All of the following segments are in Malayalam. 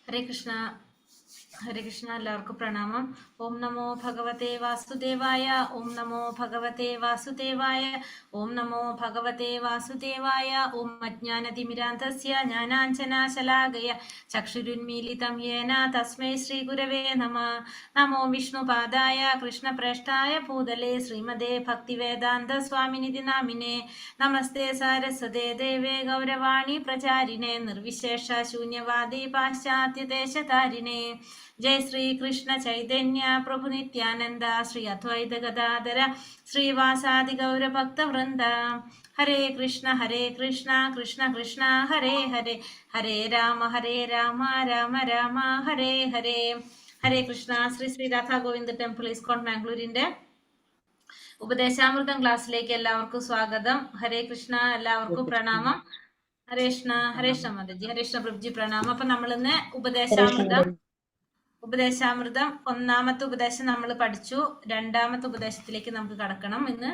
ഹരേ കൃഷ്ണ. ഹരേ കൃഷ്ണ. എല്ലാവർക്കും പ്രണാമം. ഓം നമോ ഭഗവതേ വാസുദേവായ. ഓം നമോ ഭഗവതേ വാസുദേവായ. ഓം നമോ ഭഗവതേ വാസുദേവായ. ഓം അജ്ഞാനതിമിരാന്തസ്യ ജ്ഞാനാഞ്ജനാശലാകയ ചക്ഷുരുന്മീലിതം യേന തസ്മൈ ശ്രീ ഗുരവേ നമഃ. നമോ വിഷ്ണുപാദായ കൃഷ്ണപ്രേഷ്ഠായ ഭൂതലേ ശ്രീമതേ ഭക്തിവേദാന്ത സ്വാമിനിധി നാമിനെ. നമസ്തേ സാരസ്വതേ ദേവേ ഗൗരവാണി പ്രചാരിണേ നിർവിശേഷ ശൂന്യവാദി പാശ്ചാത്യദേശതാരിണേ. ജയ ശ്രീ കൃഷ്ണ ചൈതന്യ പ്രഭു നിത്യാനന്ദ ശ്രീ അദ്വൈത ഗദാധര ശ്രീവാസാദി ഗൗരഭക്ത വൃന്ദ. ഹരേ കൃഷ്ണ കൃഷ്ണ കൃഷ്ണ ഹരേ ഹരേ, ഹരേ രാമ രാമ രാമ ഹരേ ഹരേ. ഹരേ കൃഷ്ണ. ശ്രീ ശ്രീ രാധാ ഗോവിന്ദ ടെമ്പിൾ ഇസ്കോൺ മാംഗ്ലൂരിന്റെ ഉപദേശാമൃതം ക്ലാസ്സിലേക്ക് എല്ലാവർക്കും സ്വാഗതം. ഹരേ കൃഷ്ണ. എല്ലാവർക്കും പ്രണാമം. ഹരേ കൃഷ്ണ മാതാജി. ഹരേ കൃഷ്ണ പ്രഭുജി പ്രണാമം. അപ്പൊ നമ്മളിന്ന് ഉപദേശാമൃതം ഒന്നാമത്തെ ഉപദേശം നമ്മൾ പഠിച്ചു. രണ്ടാമത്തെ ഉപദേശത്തിലേക്ക് നമുക്ക് കടക്കണം ഇന്ന്.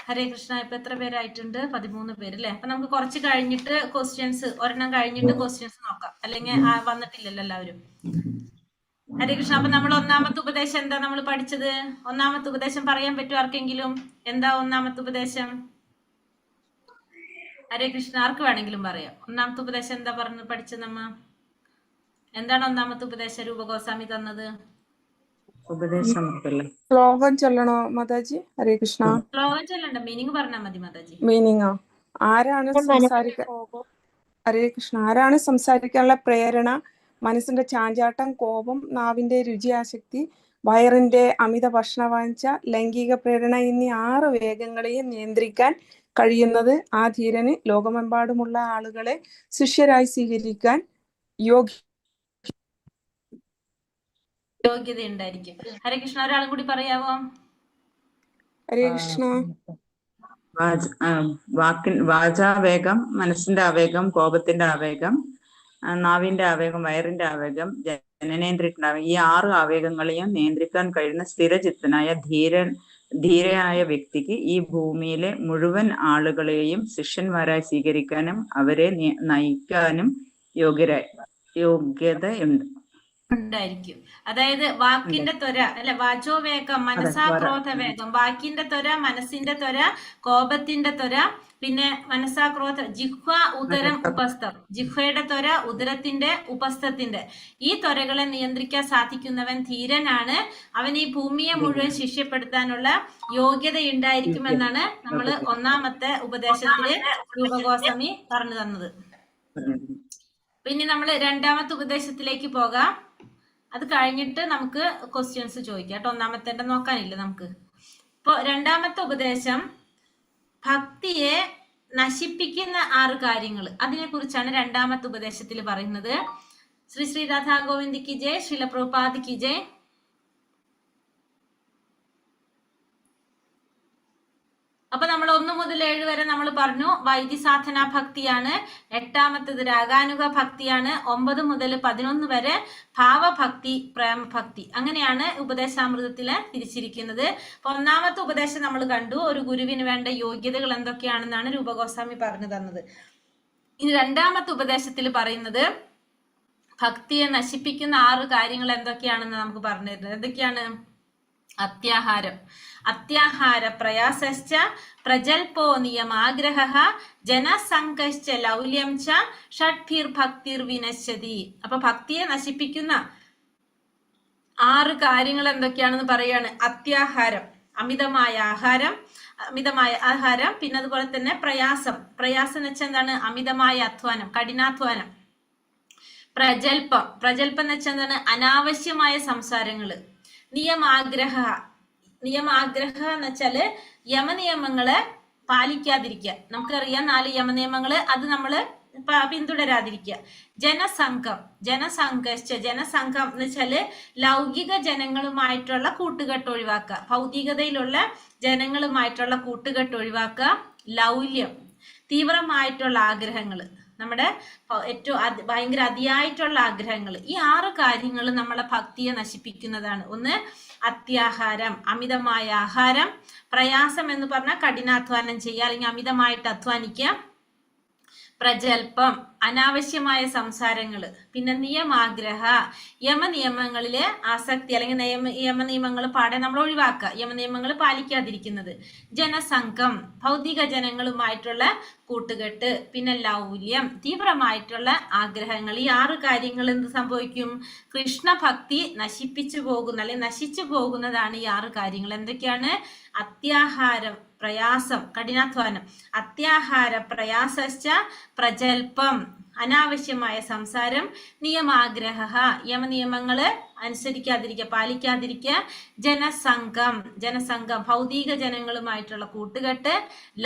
ഹരേ കൃഷ്ണ. ഇപ്പൊ എത്ര പേരായിട്ടുണ്ട്? 13 പേര് അല്ലെ. അപ്പൊ നമുക്ക് കുറച്ച് കഴിഞ്ഞിട്ട് ക്വസ്റ്റ്യൻസ്, ഒരെണ്ണം കഴിഞ്ഞിട്ട് ക്വസ്റ്റ്യൻസ് നോക്കാം. അല്ലെങ്കിൽ വന്നിട്ടില്ലല്ലോ എല്ലാവരും. ഹരേ കൃഷ്ണ. അപ്പൊ നമ്മൾ ഒന്നാമത്തെ ഉപദേശം എന്താ നമ്മൾ പഠിച്ചത്? ഒന്നാമത്തെ ഉപദേശം പറയാൻ പറ്റുമോ ആർക്കെങ്കിലും? എന്താ ഒന്നാമത്തെ ഉപദേശം? ഹരേ കൃഷ്ണ. ആർക്ക് വേണമെങ്കിലും പറയാം. ഒന്നാമത്തെ ഉപദേശം എന്താ പഠിച്ചത് നമ്മ? എന്താണ് ഒന്നാമത്തെ ഉപദേശം രൂപഗോസ്വാമി തന്നത്? ഉപദേശം ശ്ലോകം ചൊല്ലണോ മാതാജി? ഹരേ കൃഷ്ണ. ശ്ലോകം ചൊല്ലണ്ട, മീനിങ് പറഞ്ഞാൽ മതി മാതാജി. മീനിങ്ങോ? ആരാണ് സംസാരിക്കാൻ? ഹരേ കൃഷ്ണ. ആരാണ് സംസാരിക്കാനുള്ള പ്രേരണ? മനസ്സിന്റെ ചാഞ്ചാട്ടം, കോപം, നാവിന്റെ രുചിയാസക്തി, വയറിന്റെ അമിത ഭക്ഷണവാഞ്ച, ലൈംഗിക പ്രേരണ എന്നീ 6 വേഗങ്ങളെയും നിയന്ത്രിക്കാൻ കഴിയുന്നത് ആ ധീരന് ലോകമെമ്പാടുമുള്ള ആളുകളെ ശിഷ്യരായി സ്വീകരിക്കാൻ യോഗ്യത ഉണ്ടായിരിക്കും. ഹരേ കൃഷ്ണ. ഒരാളും കൂടി പറയാവോ? ഹരേ കൃഷ്ണ. വാചാവേഗം, മനസ്സിന്റെ ആവേഗം, കോപത്തിന്റെ ആവേഗം, നാവിന്റെ ആവേഗം, വയറിന്റെ ആവേഗം, ജനനേന്ദ്രിയത്തിന്റെ ആവേഗം, ഈ 6 ആവേഗങ്ങളെയും നിയന്ത്രിക്കാൻ കഴിയുന്ന സ്ഥിരചിത്തനായ ധീരയായ വ്യക്തിക്ക് ഈ ഭൂമിയിലെ മുഴുവൻ ആളുകളെയും ശിഷ്യന്മാരായി സ്വീകരിക്കാനും അവരെ നയിക്കാനും യോഗ്യതയുണ്ട് ഉണ്ടായിരിക്കും. അതായത് വാക്കിന്റെ ത്വര അല്ലെ, വാചോ വേഗം, മനസാക്രോധ വേഗം, വാക്കിന്റെ ത്വര, മനസ്സിന്റെ ത്വര, കോപത്തിന്റെ ത്വര, പിന്നെ മനസാക്രോധ, ജിഹ്വ, ഉദരം, ഉപസ്ഥം, ജിഹ്വയുടെ ത്വര, ഉദരത്തിന്റെ, ഉപസ്ഥത്തിന്റെ ഈ ത്വരകളെ നിയന്ത്രിക്കാൻ സാധിക്കുന്നവൻ ധീരനാണ്. അവൻ ഈ ഭൂമിയെ മുഴുവൻ ശിഷ്യപ്പെടുത്താനുള്ള യോഗ്യത ഉണ്ടായിരിക്കുമെന്നാണ് നമ്മൾ ഒന്നാമത്തെ ഉപദേശത്തില് രൂപഗോസ്വാമി പറഞ്ഞു തന്നത്. പിന്നെ നമ്മൾ രണ്ടാമത്തെ ഉപദേശത്തിലേക്ക് പോകാം. അത് കഴിഞ്ഞിട്ട് നമുക്ക് ക്വസ്റ്റ്യൻസ് ചോദിക്കാം കേട്ടോ. ഒന്നാമത്തെ നോക്കാനില്ല നമുക്ക്. ഇപ്പൊ രണ്ടാമത്തെ ഉപദേശം ഭക്തിയെ നശിപ്പിക്കുന്ന 6 കാര്യങ്ങൾ, അതിനെ കുറിച്ചാണ് രണ്ടാമത്തെ ഉപദേശത്തിൽ പറയുന്നത്. ശ്രീ ശ്രീ രാധാ ഗോവിന്ദ് കി ജയ്, ശ്രീല പ്രഭുപാദ് കി ജയ്. അപ്പൊ നമ്മൾ 1 മുതൽ 7 വരെ നമ്മൾ പറഞ്ഞു വൈദ്യസാധന ഭക്തിയാണ്. 8ാമത്തേത് രാഗാനുഗ ഭക്തിയാണ്. 9 മുതൽ 11 വരെ ഭാവഭക്തി, പ്രേമഭക്തി. അങ്ങനെയാണ് ഉപദേശാമൃതത്തില് തിരിച്ചിരിക്കുന്നത്. അപ്പൊ ഒന്നാമത്തെ ഉപദേശം നമ്മൾ കണ്ടു. ഒരു ഗുരുവിന് വേണ്ട യോഗ്യതകൾ എന്തൊക്കെയാണെന്നാണ് രൂപഗോസ്വാമി പറഞ്ഞു തന്നത്. ഇനി രണ്ടാമത്തെ ഉപദേശത്തിൽ പറയുന്നത് ഭക്തിയെ നശിപ്പിക്കുന്ന 6 കാര്യങ്ങൾ എന്തൊക്കെയാണെന്ന് നമുക്ക് പറഞ്ഞു തരുന്നത്. എന്തൊക്കെയാണ്? അത്യാഹാരം, അത്യാഹാര പ്രയാസശ്ച, പ്രജൽപോ നിയമാഗ്രഹ, ജനസംഘശ്ച ലൗല്യം ച, ഷഡ്ഭിർ ഭക്തിർ വിനശ്യതി. അപ്പൊ ഭക്തിയെ നശിപ്പിക്കുന്ന 6 കാര്യങ്ങൾ എന്തൊക്കെയാണെന്ന് പറയാണ്. അത്യാഹാരം, അമിതമായ ആഹാരം, പിന്നെ അതുപോലെ തന്നെ പ്രയാസം എന്ന് വെച്ചാൽ എന്താണ്? അമിതമായ അധ്വാനം, കഠിനാധ്വാനം. പ്രജൽപ്പം എന്ന് വെച്ചാൽ എന്താണ്? അനാവശ്യമായ സംസാരങ്ങള്. നിയമാഗ്രഹ എന്ന് വെച്ചാല് യമനിയമങ്ങളെ പാലിക്കാതിരിക്കുക. നമുക്കറിയാം 4 യമനിയമങ്ങള്, അത് നമ്മള് പിന്തുടരാതിരിക്കുക. ജനസംഘം എന്ന് വെച്ചാല് ലൗകിക ജനങ്ങളുമായിട്ടുള്ള കൂട്ടുകെട്ട് ഒഴിവാക്കുക. ഭൗതികതയിലുള്ള ജനങ്ങളുമായിട്ടുള്ള കൂട്ടുകെട്ട് ഒഴിവാക്കുക. ലൗല്യം, തീവ്രമായിട്ടുള്ള ആഗ്രഹങ്ങള്, നമ്മുടെ ഏറ്റവും ഭയങ്കര അതിയായിട്ടുള്ള ആഗ്രഹങ്ങൾ. ഈ 6 കാര്യങ്ങൾ നമ്മളെ ഭക്തിയെ നശിപ്പിക്കുന്നതാണ്. ഒന്ന് അത്യാഹാരം, അമിതമായ ആഹാരം. പ്രയാസം എന്ന് പറഞ്ഞാൽ കഠിനാധ്വാനം ചെയ്യുക, അല്ലെങ്കിൽ അമിതമായിട്ട് അധ്വാനിക്കുക. പ്രജൽപ്പം അനാവശ്യമായ സംസാരങ്ങള്, പിന്നെ നിയമാഗ്രഹ യമനിയമങ്ങളിലെ ആസക്തി അല്ലെങ്കിൽ യമനിയമങ്ങൾ പാടെ നമ്മൾ ഒഴിവാക്കുക, യമനിയമങ്ങൾ പാലിക്കാതിരിക്കുന്നത്, ജനസംഘം ഭൗതിക ജനങ്ങളുമായിട്ടുള്ള കൂട്ടുകെട്ട്, പിന്നെ ലൗല്യം തീവ്രമായിട്ടുള്ള ആഗ്രഹങ്ങൾ. ഈ 6 കാര്യങ്ങൾ എന്ത് സംഭവിക്കും? കൃഷ്ണഭക്തി നശിപ്പിച്ചു പോകുന്ന അല്ലെങ്കിൽ നശിച്ചു പോകുന്നതാണ് ഈ 6 കാര്യങ്ങൾ. എന്തൊക്കെയാണ്? അത്യാഹാരം പ്രയാസം കഠിനാധ്വാനം, അത്യാഹാര പ്രയാസശ്ച പ്രജൽപ്പം അനാവശ്യമായ സംസാരം, നിയമാഗ്രഹ യമനിയമങ്ങള് അനുസരിക്കാതിരിക്കുക പാലിക്കാതിരിക്കുക, ജനസംഘം ഭൗതിക ജനങ്ങളുമായിട്ടുള്ള കൂട്ടുകെട്ട്,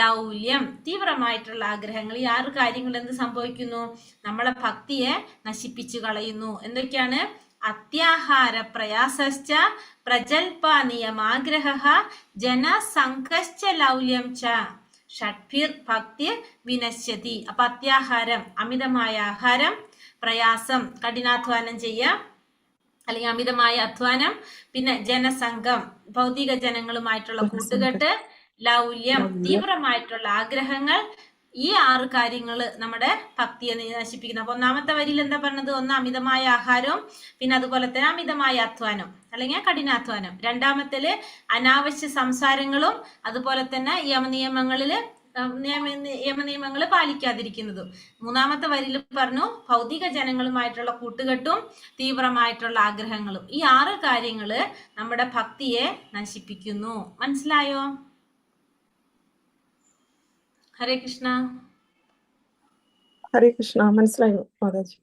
ലൗല്യം തീവ്രമായിട്ടുള്ള ആഗ്രഹങ്ങൾ. ഈ 6 കാര്യങ്ങൾ എന്ത് സംഭവിക്കുന്നു? നമ്മളെ ഭക്തിയെ നശിപ്പിച്ചു കളയുന്നു. എന്തൊക്കെയാണ്? അത്യാഹാര പ്രയാസശ്ച പ്രജൽപ നിയമാഗ്രഹ ജനസംഘശ്ച ലൗല്യം ച ഷഡ്ഭിർ ഭക്തി വിനശ്യതി. അപ്പൊ അത്യാഹാരം അമിതമായ ആഹാരം, പ്രയാസം കഠിനാധ്വാനം ചെയ്യുക അല്ലെങ്കിൽ അമിതമായ അധ്വാനം, പിന്നെ ജനസംഘം ഭൗതിക ജനങ്ങളുമായിട്ടുള്ള കൂട്ടുകെട്ട്, ലൗല്യം തീവ്രമായിട്ടുള്ള ആഗ്രഹങ്ങൾ. ഈ 6 കാര്യങ്ങൾ നമ്മുടെ ഭക്തിയെ നശിപ്പിക്കുന്നു. അപ്പൊ ഒന്നാമത്തെ വരിയിൽ എന്താ പറഞ്ഞത്? ഒന്ന് അമിതമായ ആഹാരവും പിന്നെ അതുപോലെ തന്നെ അമിതമായ അധ്വാനം അല്ലെങ്കിൽ കഠിനാധ്വാനം. രണ്ടാമത്തേല് അനാവശ്യ സംസാരങ്ങളും അതുപോലെ തന്നെ യമനിയമങ്ങൾ പാലിക്കാതിരിക്കുന്നതും. മൂന്നാമത്തെ വരിയിൽ പറഞ്ഞു ഭൗതിക ജനങ്ങളുമായിട്ടുള്ള കൂട്ടുകെട്ടും തീവ്രമായിട്ടുള്ള ആഗ്രഹങ്ങളും. ഈ 6 കാര്യങ്ങള് നമ്മുടെ ഭക്തിയെ നശിപ്പിക്കുന്നു. മനസ്സിലായോ? ഹരേ കൃഷ്ണ. ഹരേ കൃഷ്ണ. മനസ്സിലായി മാതാജി.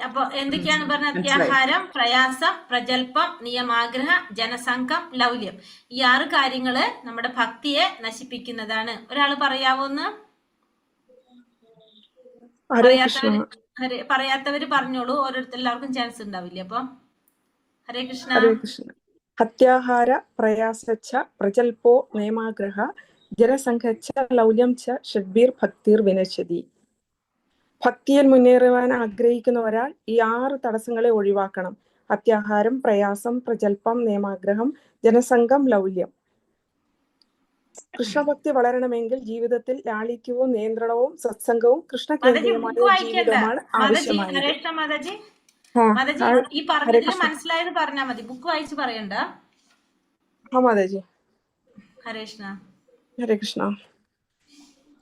അപ്പൊ എന്തൊക്കെയാണ് പറഞ്ഞത്? അത്യാഹാരം, പ്രയാസം, പ്രജൽപ്പം, നിയമാഗ്രഹ, ജനസംഘം, ലൗല്യം. ഈ 6 കാര്യങ്ങള് നമ്മുടെ ഭക്തിയെ നശിപ്പിക്കുന്നതാണ്. ഒരാൾ പറയാവോന്ന്? പറയാത്തവര് പറഞ്ഞോളൂ. എല്ലാവർക്കും ചാൻസ് ഉണ്ടാവില്ലേ? അപ്പൊ ഹരേ കൃഷ്ണ. ഹരേ കൃഷ്ണ. അത്യാഹാര പ്രയാസച്ച പ്രജൽപോ നിയമാഗ്രഹ ജനസംഘച്ച ലൗല്യം ച ഷഡ്ബീർ ഭക്തിർ വിനശ്യതി. ഭക്തിയിൽ മുന്നേറുവാൻ ആഗ്രഹിക്കുന്ന ഒരാൾ ഈ 6 തടസ്സങ്ങളെ ഒഴിവാക്കണം. അത്യാഹാരം, പ്രയാസം, പ്രജൽപ്പം, നിയമാഗ്രഹം, ജനസംഘം, ലൗല്യം. കൃഷ്ണഭക്തി വളരണമെങ്കിൽ ജീവിതത്തിൽ ലാളിത്യവും നിയന്ത്രണവും സത്സംഗവും കൃഷ്ണ കേന്ദ്രീയമായ ജീവിതമാണ് ആവശ്യമായത്. ഈ പറഞ്ഞതിൽ മനസ്സിലായത് പറഞ്ഞാൽ മതി, ബുക്ക് വായിച്ച് പറയണ്ട. മാതാജി. ഹരേ കൃഷ്ണ. ഹരേ കൃഷ്ണ.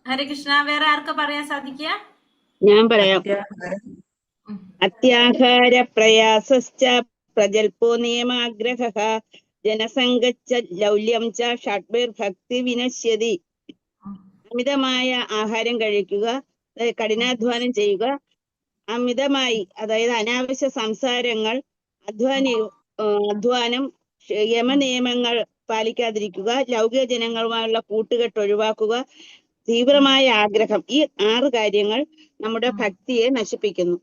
ഹരേ കൃഷ്ണ. വേറെ ആർക്കാ പറയാൻ സാധിക്കുക? ഞാൻ പറയാം. അത്യാഹാര പ്രയാസശ്ച പ്രജൽപോ നിയമാഗ്രഹ ജനസംഘച്ച ലൗല്യം ച ഷഡ്ഭിർ ഭക്തി വിനശ്യതി. അമിതമായ ആഹാരം കഴിക്കുക, കഠിനാധ്വാനം ചെയ്യുക, അമിതമായി അതായത് അനാവശ്യ സംസാരങ്ങൾ, അധ്വാനം, യമനിയമങ്ങൾ പാലിക്കാതിരിക്കുക, ലൗകിക ജനങ്ങളുമായുള്ള കൂട്ടുകെട്ട് ഒഴിവാക്കുക, തീവ്രമായ ആഗ്രഹം. ഈ 6 കാര്യങ്ങൾ നമ്മുടെ ഭക്തിയെ നശിപ്പിക്കുന്നു.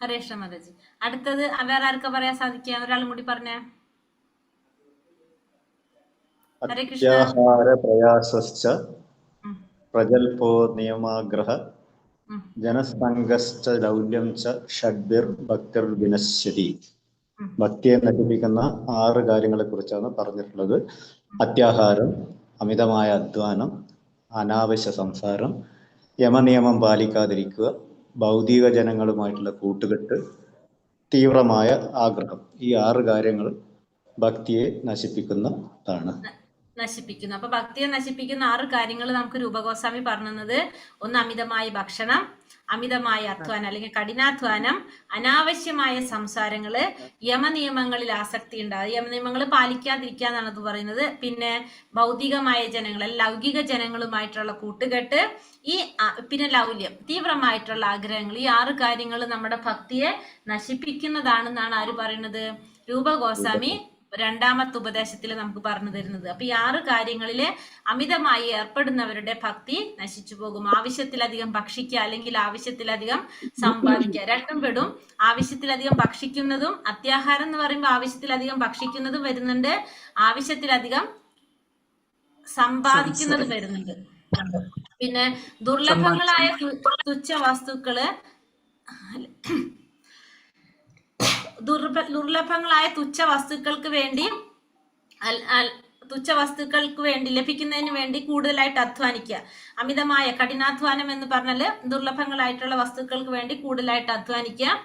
ഹരേ കൃഷ്ണ മാതാജി. അടുത്തത് വേറെ ആർക്കാ പറയാൻ സാധിക്കുക? ഒരാളും കൂടി പറഞ്ഞേ. അത്യാഹാര പ്രയാസശ്ച പ്രജൽപോ നിയമാഗ്രഹ ജനസംഘശ്ച ലൗല്യം ച ഷഡ്ഭിർ ഭക്തിർ വിനശ്യതി. ഭക്തിയെ നശിപ്പിക്കുന്ന 6 കാര്യങ്ങളെ കുറിച്ചാണ് പറഞ്ഞിട്ടുള്ളത്. അത്യാഹാരം, അമിതമായ അധ്വാനം, അനാവശ്യ സംസാരം, യമനിയമം പാലിക്കാതിരിക്കുക, ഭൗതിക ജനങ്ങളുമായിട്ടുള്ള കൂട്ടുകെട്ട്, തീവ്രമായ ആഗ്രഹം. ഈ 6 കാര്യങ്ങൾ ഭക്തിയെ നശിപ്പിക്കുന്നതാണ്. അപ്പൊ ഭക്തിയെ നശിപ്പിക്കുന്ന 6 കാര്യങ്ങൾ നമുക്ക് രൂപഗോസ്വാമി പറഞ്ഞത്: ഒന്ന് അമിതമായ ഭക്ഷണം, അമിതമായ അധ്വാനം അല്ലെങ്കിൽ കഠിനാധ്വാനം, അനാവശ്യമായ സംസാരങ്ങള്, യമനിയമങ്ങളിൽ ആസക്തി ഉണ്ടാകുക, യമനിയമങ്ങൾ പാലിക്കാതിരിക്കുക എന്നാണ് അത് പറയുന്നത്. പിന്നെ ഭൗതികമായ ജനങ്ങൾ ലൗകിക ജനങ്ങളുമായിട്ടുള്ള കൂട്ടുകെട്ട്, പിന്നെ ലൗല്യം തീവ്രമായിട്ടുള്ള ആഗ്രഹങ്ങൾ. ഈ 6 കാര്യങ്ങൾ നമ്മുടെ ഭക്തിയെ നശിപ്പിക്കുന്നതാണെന്നാണ് ആര് പറയുന്നത്? രൂപഗോസ്വാമി രണ്ടാമത്തെ ഉപദേശത്തിൽ നമുക്ക് പറഞ്ഞു തരുന്നത്. അപ്പൊ ഈ 6 കാര്യങ്ങളില് അമിതമായി ഏർപ്പെടുന്നവരുടെ ഭക്തി നശിച്ചു പോകും. ആവശ്യത്തിലധികം ഭക്ഷിക്കുക അല്ലെങ്കിൽ ആവശ്യത്തിലധികം സമ്പാദിക്കുക, രണ്ടും പെടും. ആവശ്യത്തിലധികം ഭക്ഷിക്കുന്നതും, അത്യാഹാരം എന്ന് പറയുമ്പോൾ ആവശ്യത്തിലധികം ഭക്ഷിക്കുന്നതും വരുന്നുണ്ട്, ആവശ്യത്തിലധികം സമ്പാദിക്കുന്നതും വരുന്നുണ്ട്. പിന്നെ ദുർലഭങ്ങളായ തുച്ഛ വസ്തുക്കള് ദുർലഭങ്ങളായ തുച്ഛ വസ്തുക്കൾക്ക് വേണ്ടി തുച്ഛ വസ്തുക്കൾക്ക് വേണ്ടി ലഭിക്കുന്നതിന് വേണ്ടി കൂടുതലായിട്ട് അധ്വാനിക്കുക. അമിതമായ കഠിനാധ്വാനം എന്ന് പറഞ്ഞാൽ ദുർലഭങ്ങളായിട്ടുള്ള വസ്തുക്കൾക്ക് വേണ്ടി കൂടുതലായിട്ട് അധ്വാനിക്കുക.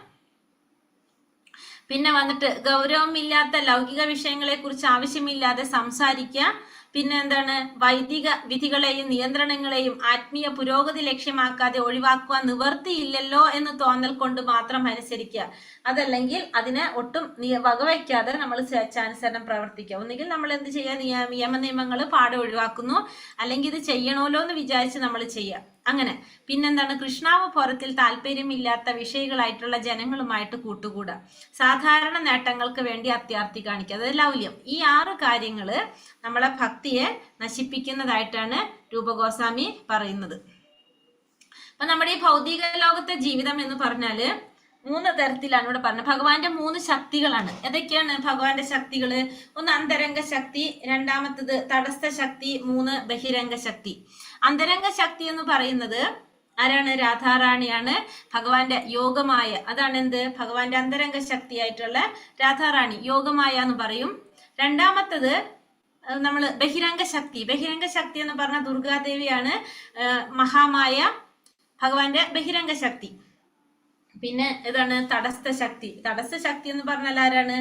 പിന്നെ വന്നിട്ട് ഗൗരവമില്ലാത്ത ലൗകിക വിഷയങ്ങളെ കുറിച്ച് ആവശ്യമില്ലാതെ സംസാരിക്കുക. പിന്നെ എന്താണ്, വൈദിക വിധികളെയും നിയന്ത്രണങ്ങളെയും ആത്മീയ പുരോഗതി ലക്ഷ്യമാക്കാതെ ഒഴിവാക്കുവാൻ നിവർത്തിയില്ലല്ലോ എന്ന് തോന്നൽ കൊണ്ട് മാത്രം അനുസരിക്കുക. അതല്ലെങ്കിൽ അതിനെ ഒട്ടും വകവയ്ക്കാതെ നമ്മൾ സ്വേച്ഛാനുസരണം പ്രവർത്തിക്കുക. ഒന്നുകിൽ നമ്മൾ എന്ത് ചെയ്യുക, നിയമങ്ങൾ പാടെ ഒഴിവാക്കുന്നു, അല്ലെങ്കിൽ ഇത് ചെയ്യണമല്ലോ എന്ന് വിചാരിച്ച് നമ്മൾ ചെയ്യുക. അങ്ങനെ പിന്നെന്താണ്, കൃഷ്ണാവബോധത്തിൽ താല്പര്യമില്ലാത്ത വിഷയികളായിട്ടുള്ള ജനങ്ങളുമായിട്ട് കൂട്ടുകൂടുക. സാധാരണ നേട്ടങ്ങൾക്ക് വേണ്ടി അത്യാർത്തി കാണിക്കുക, അതായത് ലൗല്യം. ഈ 6 കാര്യങ്ങള് നമ്മളെ ഭക്തിയെ നശിപ്പിക്കുന്നതായിട്ടാണ് രൂപഗോസ്വാമി പറയുന്നത്. അപ്പൊ നമ്മുടെ ഈ ഭൗതിക ലോകത്തെ ജീവിതം എന്ന് പറഞ്ഞാല് 3 തരത്തിലാണ് ഇവിടെ പറഞ്ഞത്. ഭഗവാന്റെ 3 ശക്തികളാണ്. ഏതൊക്കെയാണ് ഭഗവാന്റെ ശക്തികള്? ഒന്ന് അന്തരംഗ ശക്തി, രണ്ടാമത്തത് തടസ്ഥ ശക്തി, 3 ബഹിരംഗ ശക്തി. അന്തരംഗ ശക്തി എന്ന് പറയുന്നത് ആരാണ്? രാധാറാണിയാണ്. ഭഗവാന്റെ യോഗമായ, അതാണ് എന്ത്, ഭഗവാന്റെ അന്തരംഗ ശക്തിയായിട്ടുള്ള രാധാറാണി, യോഗമായ എന്ന് പറയും. രണ്ടാമത്തത് നമ്മള് ബഹിരംഗ ശക്തി. ബഹിരംഗ ശക്തി എന്ന് പറഞ്ഞ ദുർഗാദേവിയാണ്, മഹാമായ, ഭഗവാന്റെ ബഹിരംഗ ശക്തി. പിന്നെ ഏതാണ്? തടസ്ഥ ശക്തി. തടസ്ഥ ശക്തി എന്ന് പറഞ്ഞാൽ ആരാണ്?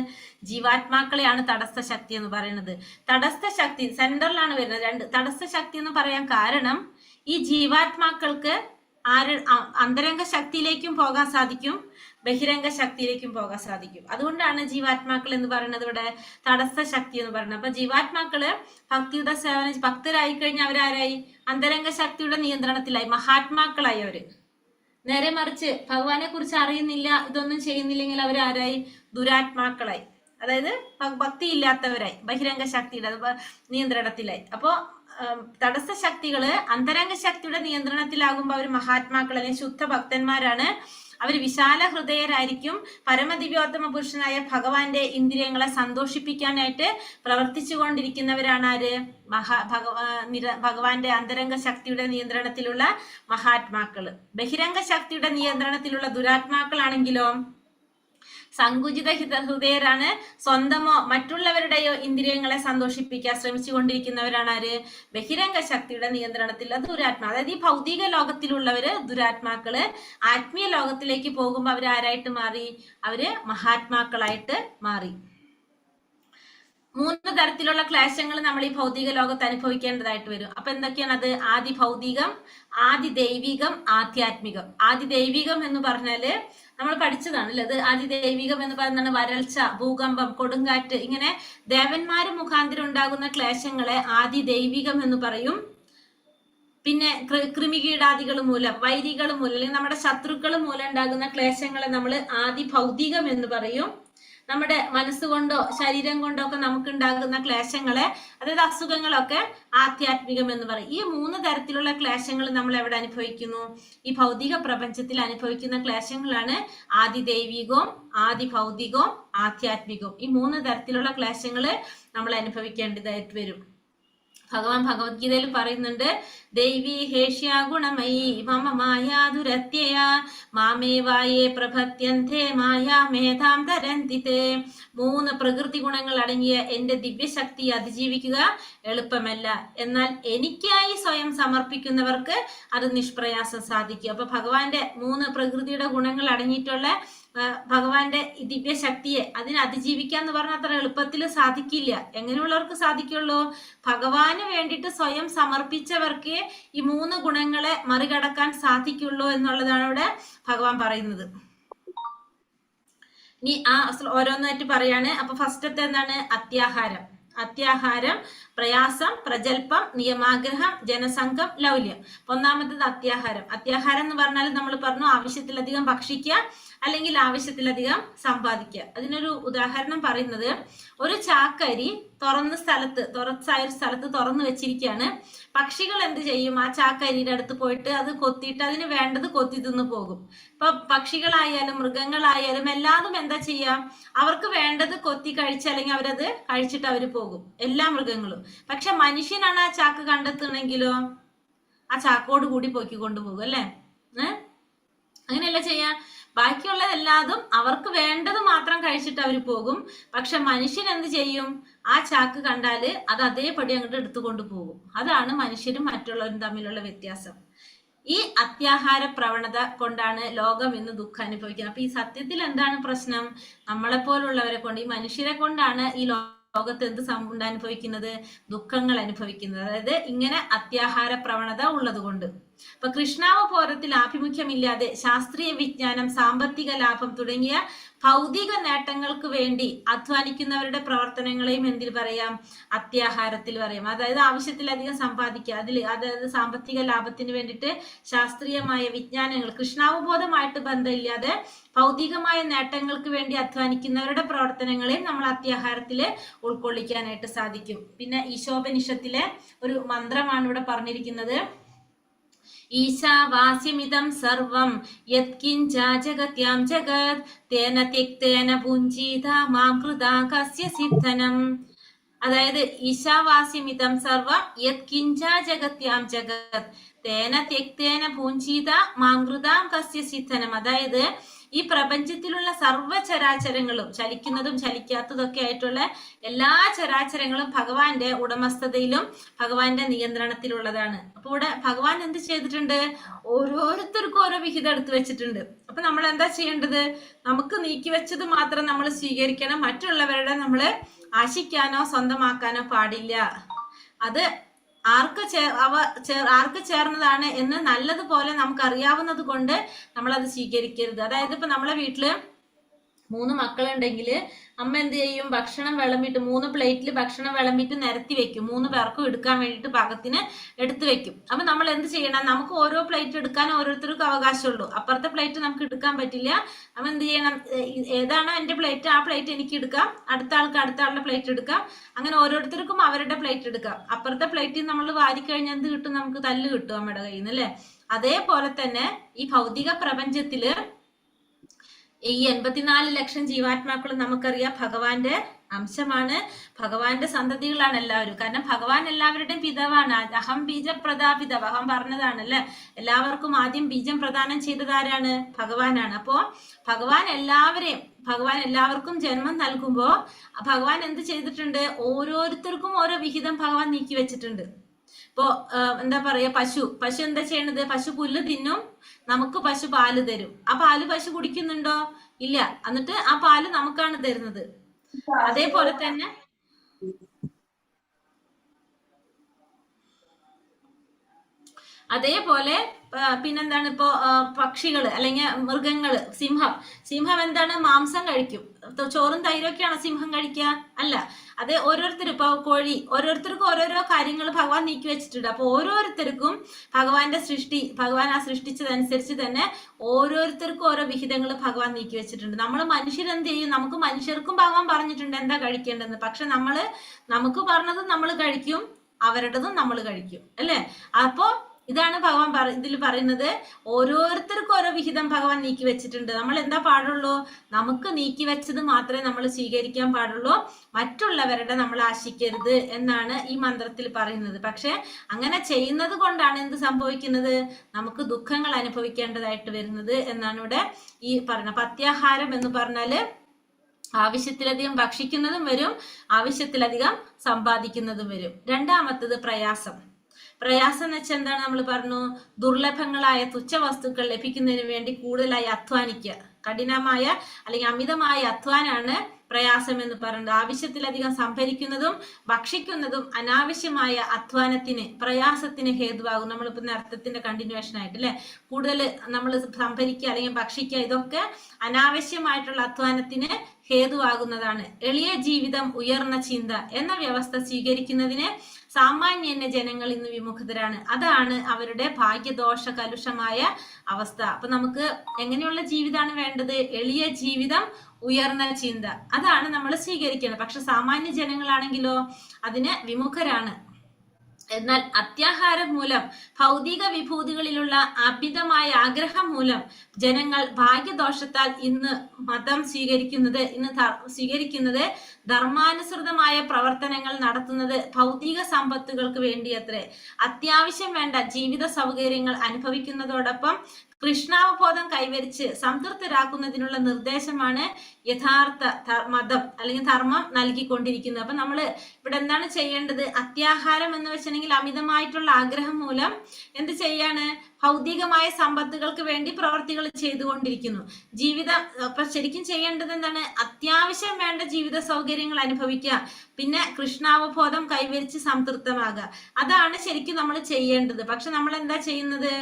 ജീവാത്മാക്കളെയാണ് തടസ്ഥ ശക്തി എന്ന് പറയുന്നത്. തടസ്ഥ ശക്തി സെന്ററിലാണ് വരുന്നത്. 2 തടസ്ഥ ശക്തി എന്ന് പറയാൻ കാരണം, ഈ ജീവാത്മാക്കൾക്ക് അന്തരംഗ ശക്തിയിലേക്കും പോകാൻ സാധിക്കും, ബഹിരംഗ ശക്തിയിലേക്കും പോകാൻ സാധിക്കും. അതുകൊണ്ടാണ് ജീവാത്മാക്കൾ എന്ന് പറയുന്നത് ഇവിടെ തടസ്ഥ ശക്തി എന്ന് പറയുന്നത്. അപ്പൊ ജീവാത്മാക്കള് ഭക്തിയുടെ സേവനം, ഭക്തരായി കഴിഞ്ഞാൽ അവരാരായി? അന്തരംഗ ശക്തിയുടെ നിയന്ത്രണത്തിലായി, മഹാത്മാക്കളായി അവര്. നേരെ മറിച്ച് ഭഗവാനെ കുറിച്ച് അറിയുന്നില്ല, ഇതൊന്നും ചെയ്യുന്നില്ലെങ്കിൽ അവരാരായി? ദുരാത്മാക്കളായി, അതായത് ഭക്തി ഇല്ലാത്തവരായി, ബഹിരംഗ ശക്തിയുടെ നിയന്ത്രണത്തിലായി. അപ്പോ തടസ്സ ശക്തികള് അന്തരംഗ ശക്തിയുടെ നിയന്ത്രണത്തിലാകുമ്പോൾ അവർ മഹാത്മാക്കൾ അല്ലെങ്കിൽ ശുദ്ധ ഭക്തന്മാരാണ്. അവർ വിശാല ഹൃദയരായിരിക്കും. പരമദിവ്യോത്തമ പുരുഷനായ ഭഗവാന്റെ ഇന്ദ്രിയങ്ങളെ സന്തോഷിപ്പിക്കാനായിട്ട് പ്രവർത്തിച്ചു കൊണ്ടിരിക്കുന്നവരാണ് ആര്? ഭഗവാന്റെ അന്തരംഗ ശക്തിയുടെ നിയന്ത്രണത്തിലുള്ള മഹാത്മാക്കള്. ബഹിരംഗ ശക്തിയുടെ നിയന്ത്രണത്തിലുള്ള ദുരാത്മാക്കളാണെങ്കിലോ സങ്കുചിത ഹൃദയരാണ്. സ്വന്തമോ മറ്റുള്ളവരുടെയോ ഇന്ദ്രിയങ്ങളെ സന്തോഷിപ്പിക്കാൻ ശ്രമിച്ചു കൊണ്ടിരിക്കുന്നവരാണ് ആര്? ബഹിരംഗ ശക്തിയുടെ നിയന്ത്രണത്തിലുള്ള ദുരാത്മാ. അതായത് ഈ ഭൗതിക ലോകത്തിലുള്ളവര് ദുരാത്മാക്കള്. ആത്മീയ ലോകത്തിലേക്ക് പോകുമ്പോൾ അവർ ആരായിട്ട് മാറി? അവര് മഹാത്മാക്കളായിട്ട് മാറി. 3 തരത്തിലുള്ള ക്ലേശങ്ങൾ നമ്മൾ ഈ ഭൗതിക ലോകത്ത് അനുഭവിക്കേണ്ടതായിട്ട് വരും. അപ്പൊ എന്തൊക്കെയാണ് അത്? ആദി ഭൗതികം, ആദി ദൈവികം, ആധ്യാത്മികം. ആദി ദൈവികം എന്ന് പറഞ്ഞാല് നമ്മൾ പഠിച്ചതാണ് അല്ലെ. അത് ആദി ദൈവികം എന്ന് പറയുന്നത് വരൾച്ച, ഭൂകമ്പം, കൊടുങ്കാറ്റ്, ഇങ്ങനെ ദേവന്മാര് മുഖാന്തരം ഉണ്ടാകുന്ന ക്ലേശങ്ങളെ ആദി ദൈവികം എന്ന് പറയും. പിന്നെ കൃമികീടാദികൾ മൂലം, വൈരികൾ മൂലം, അല്ലെങ്കിൽ നമ്മുടെ ശത്രുക്കൾ മൂലം ഉണ്ടാകുന്ന ക്ലേശങ്ങളെ നമ്മൾ ആദി ഭൗതികം എന്ന് പറയും. നമ്മുടെ മനസ്സുകൊണ്ടോ ശരീരം കൊണ്ടോ ഒക്കെ നമുക്ക് ഉണ്ടാകുന്ന ക്ലേശങ്ങളെ, അതായത് അസുഖങ്ങളൊക്കെ ആധ്യാത്മികം എന്ന് പറയും. ഈ 3 തരത്തിലുള്ള ക്ലേശങ്ങൾ നമ്മൾ എവിടെ അനുഭവിക്കുന്നു? ഈ ഭൗതിക പ്രപഞ്ചത്തിൽ അനുഭവിക്കുന്ന ക്ലേശങ്ങളാണ് ആദി ദൈവികവും ആദി ഭൗതികവും ആധ്യാത്മികവും. ഈ 3 തരത്തിലുള്ള ക്ലേശങ്ങൾ നമ്മൾ അനുഭവിക്കേണ്ടതായിട്ട് വരും. ഭഗവാൻ ഭഗവത്ഗീതയിൽ പറയുന്നുണ്ട്, ദൈവീ ഹേഷ്യ ഗുണമയീ മമ മായാ ദുരത്യയ മാമേവായേ പ്രഭത്യന്തേ മായാ മേധാം തരന്തിതേ. 3 പ്രകൃതി ഗുണങ്ങൾ അടങ്ങിയ എന്റെ ദിവ്യശക്തി അതിജീവിക്കുക എളുപ്പമല്ല, എന്നാൽ എനിക്കായി സ്വയം സമർപ്പിക്കുന്നവർക്ക് അത് നിഷ്പ്രയാസം സാധിക്കും. അപ്പൊ ഭഗവാന്റെ 3 പ്രകൃതിയുടെ ഗുണങ്ങൾ അടങ്ങിയിട്ടുള്ള ഭഗവാന്റെ ദിവ്യശക്തിയെ അതിനെ അതിജീവിക്കാന്ന് പറഞ്ഞാൽ അത്ര എളുപ്പത്തിൽ സാധിക്കില്ല. എങ്ങനെയുള്ളവർക്ക് സാധിക്കുള്ളൂ? ഭഗവാന് വേണ്ടിയിട്ട് സ്വയം സമർപ്പിച്ചവർക്ക് ഈ 3 ഗുണങ്ങളെ മറികടക്കാൻ സാധിക്കുള്ളൂ എന്നുള്ളതാണ് ഇവിടെ ഭഗവാൻ പറയുന്നത്. ഇനി ആ ഓരോന്നായിട്ട് പറയാണ്. അപ്പൊ ഫസ്റ്റത്തെ എന്താണ്? അത്യാഹാരം. അത്യാഹാരം, പ്രയാസം, പ്രജൽപ്പം, നിയമാഗ്രഹം, ജനസംഘം, ലൗല്യം. 1ാമത്തേത് അത്യാഹാരം. അത്യാഹാരം എന്ന് പറഞ്ഞാൽ നമ്മൾ പറഞ്ഞു ആവശ്യത്തിലധികം ഭക്ഷിക്കുക അല്ലെങ്കിൽ ആവശ്യത്തിലധികം സമ്പാദിക്കുക. അതിനൊരു ഉദാഹരണം പറയുന്നത്, ഒരു ചാക്കരി തുറസായ സ്ഥലത്ത് തുറന്നു വെച്ചിരിക്കുകയാണ്. പക്ഷികൾ എന്ത് ചെയ്യും? ആ ചാക്കരിയുടെ അടുത്ത് പോയിട്ട് അത് കൊത്തിയിട്ട് അതിന് വേണ്ടത് കൊത്തി തിന്നു പോകും. ഇപ്പൊ പക്ഷികളായാലും മൃഗങ്ങളായാലും എല്ലാതും എന്താ ചെയ്യാം? അവർക്ക് വേണ്ടത് കൊത്തി കഴിച്ച് അല്ലെങ്കിൽ അവരത് കഴിച്ചിട്ട് അവര് പോകും, എല്ലാ മൃഗങ്ങളും. പക്ഷെ മനുഷ്യനാണ് ആ ചാക്ക് കണ്ടെത്തണമെങ്കിലോ ആ ചാക്കോട് കൂടി പൊക്കി കൊണ്ടുപോകും അല്ലെ. അങ്ങനെയല്ല ചെയ്യാ. ബാക്കിയുള്ളതെല്ലാതും അവർക്ക് വേണ്ടത് മാത്രം കഴിച്ചിട്ട് അവർ പോകും. പക്ഷെ മനുഷ്യൻ എന്ത് ചെയ്യും? ആ ചാക്ക് കണ്ടാല് അത് അതേപടി അങ്ങോട്ട് എടുത്തുകൊണ്ട് പോകും. അതാണ് മനുഷ്യരും മറ്റുള്ളവരും തമ്മിലുള്ള വ്യത്യാസം. ഈ അത്യാഹാര പ്രവണത കൊണ്ടാണ് ലോകം ഇന്ന് ദുഃഖം അനുഭവിക്കുന്നത്. അപ്പൊ ഈ സത്യത്തിൽ എന്താണ് പ്രശ്നം? നമ്മളെ പോലുള്ളവരെ കൊണ്ട്, ഈ മനുഷ്യരെ കൊണ്ടാണ് ഈ ലോകത്ത് എന്ത് അനുഭവിക്കുന്നത്? ദുഃഖങ്ങൾ അനുഭവിക്കുന്നത്. അതായത് ഇങ്ങനെ അത്യാഹാര പ്രവണത ഉള്ളത് കൊണ്ട്. അപ്പൊ കൃഷ്ണാവബോധത്തിൽ ആഭിമുഖ്യമില്ലാതെ ശാസ്ത്രീയ വിജ്ഞാനം, സാമ്പത്തിക ലാഭം തുടങ്ങിയ ഭൗതിക നേട്ടങ്ങൾക്ക് വേണ്ടി അധ്വാനിക്കുന്നവരുടെ പ്രവർത്തനങ്ങളെയും എന്തിൽ പറയാം? അത്യാഹാരത്തിൽ പറയാം. അതായത് ആവശ്യത്തിലധികം സമ്പാദിക്കുക, അതായത് സാമ്പത്തിക ലാഭത്തിന് വേണ്ടിയിട്ട് ശാസ്ത്രീയമായ വിജ്ഞാനങ്ങൾ, കൃഷ്ണാവബോധമായിട്ട് ബന്ധമില്ലാതെ ഭൗതികമായ നേട്ടങ്ങൾക്ക് വേണ്ടി അധ്വാനിക്കുന്നവരുടെ പ്രവർത്തനങ്ങളെയും നമ്മൾ അത്യാഹാരത്തില് ഉൾക്കൊള്ളിക്കാനായിട്ട് സാധിക്കും. പിന്നെ ഈശോപനിഷത്തിലെ ഒരു മന്ത്രമാണ് ഇവിടെ പറഞ്ഞിരിക്കുന്നത്. ഈശാവാസ്യമിതം സർവം യത്കിഞ്ചാ ജഗത്യാം ജഗത് തേന ത്യക്തേന ഭുഞ്ജീത മാം കൃതാ കസ്യ സിദ്ധനം. അതായത് ഈശാവാസ്യമിതം സർവം യത്കിഞ്ചാ ജഗത്യാം ജഗത് തേന ത്യക്തേന ഭുഞ്ജീത മാം കൃതാ കസ്യ സിദ്ധനം. അതായത് ഈ പ്രപഞ്ചത്തിലുള്ള സർവ്വചരാചരങ്ങളും, ചലിക്കുന്നതും ചലിക്കാത്തതൊക്കെ ആയിട്ടുള്ള എല്ലാ ചരാചരങ്ങളും ഭഗവാന്റെ ഉടമസ്ഥതയിലും ഭഗവാന്റെ നിയന്ത്രണത്തിലുള്ളതാണ്. അപ്പൊ ഇവിടെ ഭഗവാൻ എന്ത് ചെയ്തിട്ടുണ്ട്? ഓരോരുത്തർക്കും ഓരോ വിഹിതം എടുത്തു വെച്ചിട്ടുണ്ട്. അപ്പൊ നമ്മൾ എന്താ ചെയ്യേണ്ടത്? നമുക്ക് നീക്കി വെച്ചത് മാത്രം നമ്മൾ സ്വീകരിക്കണം. മറ്റുള്ളവരുടെ നമ്മള് ആശിക്കാനോ സ്വന്തമാക്കാനോ പാടില്ല. അത് ആർക്ക് ചേർന്നതാണ് എന്ന് നല്ലതുപോലെ നമുക്ക് അറിയാവുന്നത് കൊണ്ട് നമ്മൾ അത് സ്വീകരിക്കരുത്. അതായത് ഇപ്പൊ നമ്മളെ വീട്ടില് 3 മക്കളുണ്ടെങ്കിൽ അമ്മ എന്ത് ചെയ്യും? ഭക്ഷണം വിളമ്പിട്ട് 3 പ്ലേറ്റിൽ ഭക്ഷണം വിളമ്പിട്ട് നിരത്തി വെക്കും. 3 പേർക്കും എടുക്കാൻ വേണ്ടിയിട്ട് പാകത്തിന് എടുത്തു വെക്കും. അപ്പൊ നമ്മൾ എന്ത് ചെയ്യണം? നമുക്ക് ഓരോ പ്ലേറ്റ് എടുക്കാൻ ഓരോരുത്തർക്കും അവകാശമുള്ളൂ. അപ്പുറത്തെ പ്ലേറ്റ് നമുക്ക് എടുക്കാൻ പറ്റില്ല. അപ്പൊ എന്ത് ചെയ്യണം? ഏതാണോ എന്റെ പ്ലേറ്റ് ആ പ്ലേറ്റ് എനിക്ക് എടുക്കാം, അടുത്ത ആൾക്ക് അടുത്ത ആളുടെ പ്ലേറ്റ് എടുക്കാം. അങ്ങനെ ഓരോരുത്തർക്കും അവരുടെ പ്ലേറ്റ് എടുക്കാം. അപ്പുറത്തെ പ്ലേറ്റിൽ നമ്മൾ വാരിക്കഴിഞ്ഞാൽ എന്ത് കിട്ടും? നമുക്ക് തല്ല് കിട്ടും അമ്മയുടെ കയ്യിൽ നിന്ന്, അല്ലെ? അതേപോലെ തന്നെ ഈ ഭൗതിക പ്രപഞ്ചത്തില് ഈ 84 ലക്ഷം ജീവാത്മാക്കളും നമുക്കറിയാം ഭഗവാന്റെ അംശമാണ്, ഭഗവാന്റെ സന്തതികളാണ് എല്ലാവരും. കാരണം ഭഗവാൻ എല്ലാവരുടെയും പിതാവാണ്. അഹം ബീജപ്രദാപിതാവ്, അഹം പറഞ്ഞതാണ് അല്ലെ. എല്ലാവർക്കും ആദ്യം ബീജം പ്രദാനം ചെയ്തത് ആരാണ്? ഭഗവാനാണ്. അപ്പോ ഭഗവാൻ എല്ലാവർക്കും ജന്മം നൽകുമ്പോ ഭഗവാൻ എന്ത് ചെയ്തിട്ടുണ്ട്? ഓരോരുത്തർക്കും ഓരോ വിഹിതം ഭഗവാൻ നീക്കി വെച്ചിട്ടുണ്ട്. ഇപ്പോ എന്താ പറയാ, പശു എന്താ ചെയ്യണത്? പശു പുല്ല് തിന്നും, നമുക്ക് പശു പാല് തരും. ആ പാല് പശു കുടിക്കുന്നുണ്ടോ? ഇല്ല. എന്നിട്ട് ആ പാല് നമുക്കാണ് തരുന്നത്. അതേപോലെ തന്നെ പിന്നെന്താണ്? ഇപ്പോ പക്ഷികള് അല്ലെങ്കിൽ മൃഗങ്ങള്, സിംഹം എന്താണ്? മാംസം കഴിക്കും. ചോറും തൈരൊക്കെയാണോ സിംഹം കഴിക്കുക? അല്ല. അത് ഓരോരുത്തരും, ഇപ്പൊ കോഴി, ഓരോരുത്തർക്കും ഓരോരോ കാര്യങ്ങൾ ഭഗവാൻ നീക്കി വെച്ചിട്ടുണ്ട്. അപ്പൊ ഓരോരുത്തർക്കും ഭഗവാന്റെ ഭഗവാൻ ആ സൃഷ്ടിച്ചതനുസരിച്ച് തന്നെ ഓരോരുത്തർക്കും ഓരോ വിഹിതങ്ങൾ ഭഗവാൻ നീക്കി വെച്ചിട്ടുണ്ട്. നമ്മൾ മനുഷ്യരെന്ത് ചെയ്യും? നമുക്ക് മനുഷ്യർക്കും ഭഗവാൻ പറഞ്ഞിട്ടുണ്ട് എന്താ കഴിക്കേണ്ടതെന്ന്. പക്ഷെ നമുക്ക് പറഞ്ഞതും നമ്മൾ കഴിക്കും, അവരുടേതും നമ്മൾ കഴിക്കും, അല്ലെ? അപ്പോ ഇതാണ് ഭഗവാൻ ഇതിൽ പറയുന്നത്. ഓരോരുത്തർക്കും ഓരോ വിഹിതം ഭഗവാൻ നീക്കി വെച്ചിട്ടുണ്ട്. നമ്മൾ എന്താ പാടുള്ളൂ? നമുക്ക് നീക്കി വെച്ചത് മാത്രമേ നമ്മൾ സ്വീകരിക്കാൻ പാടുള്ളൂ. മറ്റുള്ളവരുടെ നമ്മൾ ആശിക്കരുത് എന്നാണ് ഈ മന്ത്രത്തിൽ പറയുന്നത്. പക്ഷെ അങ്ങനെ ചെയ്യുന്നത് കൊണ്ടാണ് എന്ത് സംഭവിക്കുന്നത്? നമുക്ക് ദുഃഖങ്ങൾ അനുഭവിക്കേണ്ടതായിട്ട് വരുന്നത് എന്നാണ് ഇവിടെ ഈ പറയുന്നത്. പത്യാഹാരം എന്ന് പറഞ്ഞാല് ആവശ്യത്തിലധികം ഭക്ഷിക്കുന്നതും വരും, ആവശ്യത്തിലധികം സമ്പാദിക്കുന്നതും വരും. രണ്ടാമത്തത് പ്രയാസം എന്ന് വെച്ചാൽ എന്താണ്? നമ്മൾ പറഞ്ഞു, ദുർലഭങ്ങളായ തുച്ഛ വസ്തുക്കൾ ലഭിക്കുന്നതിന് വേണ്ടി കൂടുതലായി അധ്വാനിക്കുക. കഠിനമായ അല്ലെങ്കിൽ അമിതമായ അധ്വാനാണ് പ്രയാസം എന്ന് പറയുന്നത്. ആവശ്യത്തിലധികം സംഭരിക്കുന്നതും ഭക്ഷിക്കുന്നതും അനാവശ്യമായ അധ്വാനത്തിന്, പ്രയാസത്തിന് ഹേതുവാകും. നമ്മളിപ്പോ അർത്ഥത്തിന്റെ കണ്ടിന്യൂവേഷൻ ആയിട്ട് അല്ലെ, കൂടുതൽ നമ്മൾ സംഭരിക്കുക അല്ലെങ്കിൽ ഭക്ഷിക്കുക, ഇതൊക്കെ അനാവശ്യമായിട്ടുള്ള അധ്വാനത്തിന് ഹേതുവാകുന്നതാണ്. എളിയ ജീവിതം, ഉയർന്ന ചിന്ത എന്ന വ്യവസ്ഥ സ്വീകരിക്കുന്നതിന് സാമാന്യന്യ ജനങ്ങൾ ഇന്ന് വിമുഖതരാണ്. അതാണ് അവരുടെ ഭാഗ്യദോഷ കലുഷമായ അവസ്ഥ. അപ്പൊ നമുക്ക് എങ്ങനെയുള്ള ജീവിതമാണ് വേണ്ടത്? എളിയ ജീവിതം, ഉയർന്ന ചിന്ത, അതാണ് നമ്മൾ സ്വീകരിക്കേണ്ടത്. പക്ഷെ സാമാന്യ ജനങ്ങളാണെങ്കിലോ അതിന് വിമുഖരാണ്. എന്നാൽ അത്യാഹാരം മൂലം, ഭൗതിക വിഭൂതികളിലുള്ള അമിതമായ ആഗ്രഹം മൂലം ജനങ്ങൾ ഭാഗ്യദോഷത്താൽ ഇന്ന് സ്വീകരിക്കുന്നത് ധർമാനുസൃതമായ പ്രവർത്തനങ്ങൾ നടത്തുന്നത് ഭൗതിക സമ്പത്തുകൾക്ക് വേണ്ടിയത്രേ. അത്യാവശ്യം വേണ്ട ജീവിത സൗകര്യങ്ങൾ അനുഭവിക്കുന്നതോടൊപ്പം കൃഷ്ണാവബോധം കൈവരിച്ച് സംതൃപ്തരാക്കുന്നതിനുള്ള നിർദ്ദേശമാണ് യഥാർത്ഥ മതം അല്ലെങ്കിൽ ധർമ്മം നൽകിക്കൊണ്ടിരിക്കുന്നത്. അപ്പൊ നമ്മള് ഇവിടെ എന്താണ് ചെയ്യേണ്ടത്? അത്യാഹാരം എന്ന് വെച്ചിട്ടുണ്ടെങ്കിൽ അമിതമായിട്ടുള്ള ആഗ്രഹം മൂലം എന്ത് ചെയ്യാണ്? ഭൗതികമായ സമ്പത്തുകൾക്ക് വേണ്ടി പ്രവർത്തികൾ ചെയ്തുകൊണ്ടിരിക്കുന്നു. അപ്പൊ ശരിക്കും ചെയ്യേണ്ടത് എന്താണ്? അത്യാവശ്യം വേണ്ട ജീവിത സൗകര്യങ്ങൾ അനുഭവിക്കുക, പിന്നെ കൃഷ്ണാവബോധം കൈവരിച്ച് സംതൃപ്തമാകുക. അതാണ് ശരിക്കും നമ്മൾ ചെയ്യേണ്ടത്. പക്ഷെ നമ്മൾ എന്താ ചെയ്യുന്നത്?